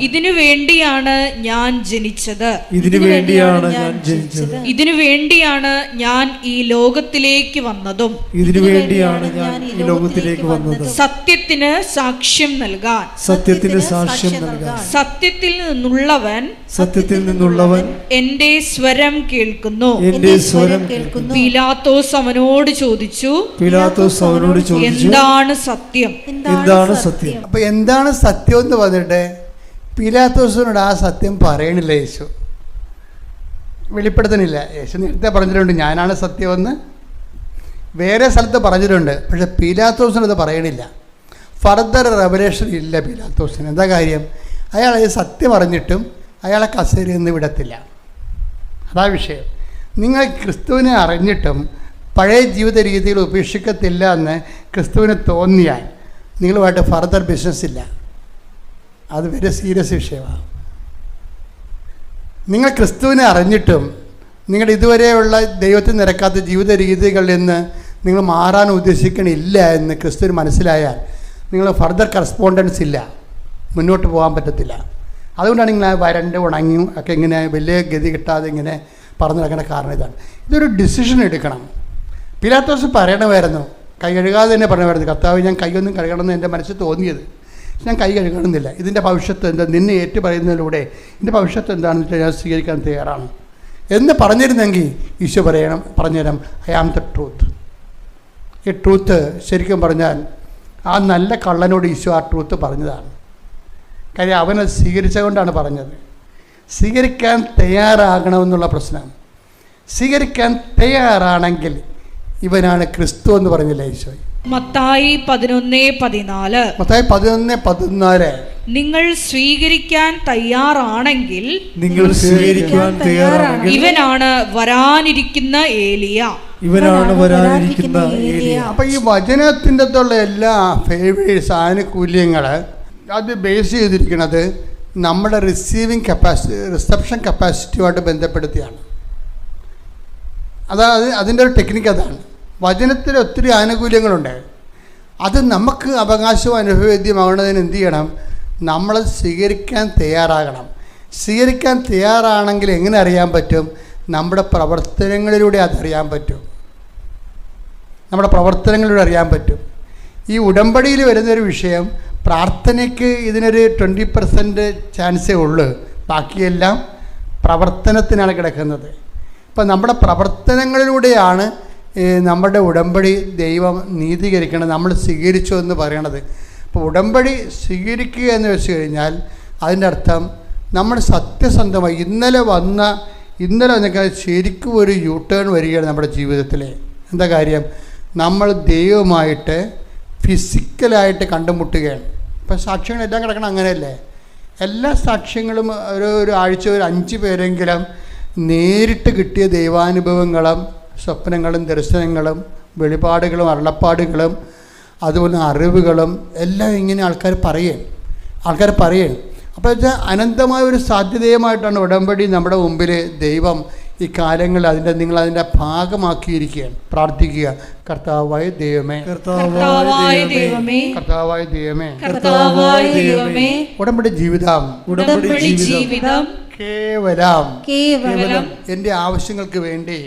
ഇതിനു വേണ്ടിയാണ് ഞാൻ ജനിച്ചത്. ഇതിനു വേണ്ടിയാണ് ഞാൻ ഈ ലോകത്തിലേക്ക് വന്നതും. സത്യത്തിന് സാക്ഷ്യം നൽകാൻ. സത്യത്തിൽ നിന്നുള്ളവൻ എന്റെ സ്വരം കേൾക്കുന്നു. പീലാത്തോസ് അവനോട് ചോദിച്ചു, എന്താണ് സത്യം? അപ്പൊ എന്താണ് സത്യം എന്ന് പറഞ്ഞിട്ട് പീലാത്തോസിനോട് ആ സത്യം പറയണില്ല. യേശു വെളിപ്പെടുത്തണില്ല. യേശു നേരത്തെ പറഞ്ഞിട്ടുണ്ട് ഞാനാണ് സത്യമെന്ന്. വേറെ സ്ഥലത്ത് പറഞ്ഞിട്ടുണ്ട്. പക്ഷെ പീലാത്തോസിനത് പറയണില്ല. ഫർദർ റെവലേഷൻ ഇല്ല പീലാത്തോസിന്. എന്താ കാര്യം? അയാൾ സത്യം അറിഞ്ഞിട്ടും അയാളെ കസേരയിൽ നിന്ന് വിടത്തില്ല. അതാ വിഷയം. നിങ്ങൾ ക്രിസ്തുവിനെ അറിഞ്ഞിട്ടും പഴയ ജീവിത രീതികൾ ഉപേക്ഷിക്കത്തില്ല എന്ന് ക്രിസ്തുവിന് തോന്നിയാൽ നിങ്ങളുമായിട്ട് ഫർദർ ബിസിനസ് ഇല്ല. അത് വളരെ സീരിയസ് വിഷയമാണ്. നിങ്ങൾ ക്രിസ്തുവിനെ അറിഞ്ഞിട്ടും നിങ്ങളുടെ ഇതുവരെയുള്ള ദൈവത്തിന് നിരക്കാത്ത ജീവിത രീതികളിൽ നിന്ന് നിങ്ങൾ മാറാൻ ഉദ്ദേശിക്കണില്ല എന്ന് ക്രിസ്തുവിന് മനസ്സിലായാൽ നിങ്ങൾ ഫർദർ കറസ്പോണ്ടൻസ് ഇല്ല, മുന്നോട്ട് പോകാൻ പറ്റത്തില്ല. അതുകൊണ്ടാണ് നിങ്ങൾ വരണ്ട് ഉണങ്ങിയും ഒക്കെ ഇങ്ങനെ വലിയ ഗതി കിട്ടാതെ ഇങ്ങനെ പറഞ്ഞു നടക്കേണ്ട കാരണം ഇതാണ്. ഇതൊരു ഡിസിഷൻ എടുക്കണം. പീലാത്തോസ് പറയണമായിരുന്നു, കൈ കഴുകാതെ തന്നെ പറയണമായിരുന്നു, കർത്താവ് ഞാൻ കൈയൊന്നും കഴുകണമെന്ന് എൻ്റെ മനസ്സിൽ തോന്നിയത്, ഞാൻ കൈ കഴുകണമെന്നില്ല. ഇതിൻ്റെ ഭവിഷ്യത്ത് എന്താ? നിന്നെ ഏറ്റു പറയുന്നതിലൂടെ ഇതിൻ്റെ ഭവിഷ്യത്ത് എന്താണെന്ന് വെച്ചാൽ ഞാൻ സ്വീകരിക്കാൻ തയ്യാറാണ് എന്ന് പറഞ്ഞിരുന്നെങ്കിൽ ഈശോ പറഞ്ഞുതരാം ഐ ആം ദ ട്രൂത്ത്. ഈ ട്രൂത്ത് ശരിക്കും പറഞ്ഞാൽ ആ നല്ല കള്ളനോട് ഈശോ ആ ട്രൂത്ത് പറഞ്ഞതാണ്. കാര്യം അവനത് സ്വീകരിച്ചുകൊണ്ടാണ് പറഞ്ഞത്. സ്വീകരിക്കാൻ തയ്യാറാകണമെന്നുള്ള പ്രശ്നം. സ്വീകരിക്കാൻ തയ്യാറാണെങ്കിൽ ഇവനാണ് ക്രിസ്തു എന്ന് പറഞ്ഞില്ല ഈശോ. മത്തായി 11:14 നിങ്ങൾ സ്വീകരിക്കാൻ തയ്യാറാണെങ്കിൽ ഇവനാണ് വരാനിരിക്കുന്ന ഏലിയ. ഇവനാണ് വരാനിരിക്കുന്ന ഏലിയ. അപ്പം ഈ വചനത്തിൻ്റെ അകത്തുള്ള എല്ലാ ഫേവേഴ്സ് ആനുകൂല്യങ്ങൾ അത് ബേസ് ചെയ്തിരിക്കുന്നത് നമ്മുടെ റിസപ്ഷൻ കപ്പാസിറ്റിയുമായിട്ട് ബന്ധപ്പെടുത്തിയാണ്. അതിൻ്റെ ഒരു ടെക്നിക്ക് അതാണ്. വചനത്തിൽ ഒത്തിരി ആനുകൂല്യങ്ങളുണ്ട്. അത് നമുക്ക് അവകാശവും അനുഭവവേദ്യമാകുന്നതിന് എന്ത് ചെയ്യണം? നമ്മളത് സ്വീകരിക്കാൻ തയ്യാറാകണം. സ്വീകരിക്കാൻ തയ്യാറാണെങ്കിൽ എങ്ങനെ അറിയാൻ പറ്റും? നമ്മുടെ പ്രവർത്തനങ്ങളിലൂടെ അതറിയാൻ പറ്റും. നമ്മുടെ പ്രവർത്തനങ്ങളിലൂടെ അറിയാൻ പറ്റും. ഈ ഉടമ്പടിയിൽ വരുന്നൊരു വിഷയം, പ്രാർത്ഥനയ്ക്ക് ഇതിനൊരു 20% ചാൻസേ ഉള്ളൂ. ബാക്കിയെല്ലാം പ്രവർത്തനത്തിനാണ് കിടക്കുന്നത്. ഇപ്പം നമ്മുടെ പ്രവർത്തനങ്ങളിലൂടെയാണ് നമ്മുടെ ഉടമ്പടി ദൈവം നീതീകരിക്കണം, നമ്മൾ സ്വീകരിച്ചു എന്ന് പറയണത്. അപ്പോൾ ഉടമ്പടി സ്വീകരിക്കുക എന്ന് വെച്ച് കഴിഞ്ഞാൽ അതിൻ്റെ അർത്ഥം നമ്മൾ സത്യസന്ധമായി ഇന്നലെ എന്നൊക്കെ ശരിക്കും ഒരു യൂ ടേൺ വരികയാണ് നമ്മുടെ ജീവിതത്തിൽ. എന്താ കാര്യം? നമ്മൾ ദൈവമായിട്ട് ഫിസിക്കലായിട്ട് കണ്ടുമുട്ടുകയാണ്. ഇപ്പം സാക്ഷ്യങ്ങളെല്ലാം കിടക്കണം അങ്ങനെയല്ലേ? എല്ലാ സാക്ഷ്യങ്ങളും ഒരു ആഴ്ച ഒരു 5 പേരെങ്കിലും നേരിട്ട് കിട്ടിയ ദൈവാനുഭവങ്ങളും സ്വപ്നങ്ങളും ദർശനങ്ങളും വെളിപാടുകളും അരുളപ്പാടുകളും അതുപോലെ അറിവുകളും എല്ലാം ഇങ്ങനെ ആൾക്കാർ പറയും. അപ്പോൾ വെച്ചാൽ അനന്തമായ ഒരു സാധ്യതയുമായിട്ടാണ് ഉടമ്പടി നമ്മുടെ മുമ്പിൽ ദൈവം ഈ കാലങ്ങളിൽ നിങ്ങളതിൻ്റെ ഭാഗമാക്കിയിരിക്കുകയാണ്. പ്രാർത്ഥിക്കുക, കർത്താവായ ദൈവമേ, ഉടമ്പടി ജീവിതം കേവലം എൻ്റെ ആവശ്യങ്ങൾക്ക് വേണ്ടി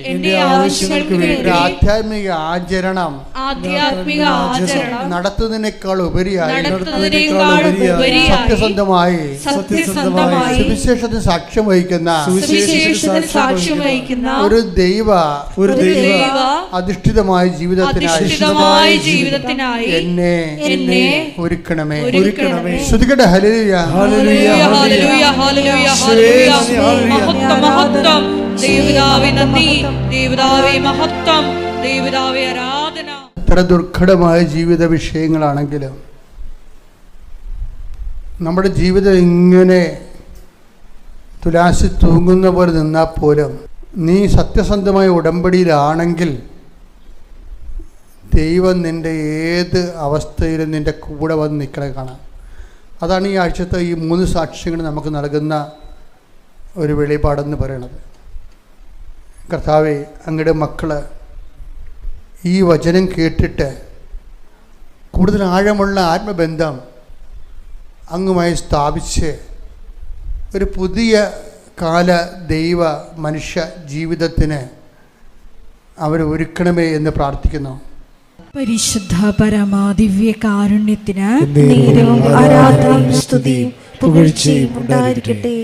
ഒരു ആധ്യാത്മിക ആചരണം നടത്തുന്നതിനേക്കാൾ ഉപരിയായി സത്യസന്ധമായി സുവിശേഷത്തിന് സാക്ഷ്യം വഹിക്കുന്ന ഒരു ദൈവ അധിഷ്ഠിതമായ ജീവിതത്തിനായി എന്നെ ഒരുക്കണമേ. ശ്രുതികട്ടെ ഹല്ലേലൂയ, ഹല്ലേലൂയ, ഹല്ലേലൂയ, ഹല്ലേലൂയ, ഹല്ലേലൂയ. മഹത്വം ദൈവപിതാവേ, നന്ദി ദൈവപിതാവേ, മഹത്വം ദൈവപിതാവേ, ആരാധന. എത്ര ദുർഘടമായ ജീവിത വിഷയങ്ങളാണെങ്കിലും നമ്മുടെ ജീവിതം ഇങ്ങനെ തുലാസി തൂങ്ങുന്ന പോലെ നിന്നാൽ പോലും നീ സത്യസന്ധമായ ഉടമ്പടിയിലാണെങ്കിൽ ദൈവം നിൻ്റെ ഏത് അവസ്ഥയിലും നിൻ്റെ കൂടെ വന്ന് നിൽക്കണ കാണാം. അതാണ് ഈ ആഴ്ചത്തെ ഈ 3 സാക്ഷ്യങ്ങൾ നമുക്ക് നൽകുന്ന ഒരു വെളിപാടെന്ന് പറയണത്. കർത്താവേ, അങ്ങയുടെ മക്കൾ ഈ വചനം കേട്ടിട്ട് കൂടുതൽ ആഴമുള്ള ആത്മബന്ധം അങ്ങുമായി സ്ഥാപിച്ച് ഒരു പുതിയ കാല ദൈവ മനുഷ്യ ജീവിതത്തിന് അവർ ഒരുക്കണമേ എന്ന് പ്രാർത്ഥിക്കുന്നു. പരിശുദ്ധ പരമാ ദിവ്യ കാരുണ്യത്തിന് ആരാധനയും സ്തുതിയും പുകഴ്ചയും ഉണ്ടായിരിക്കട്ടെ.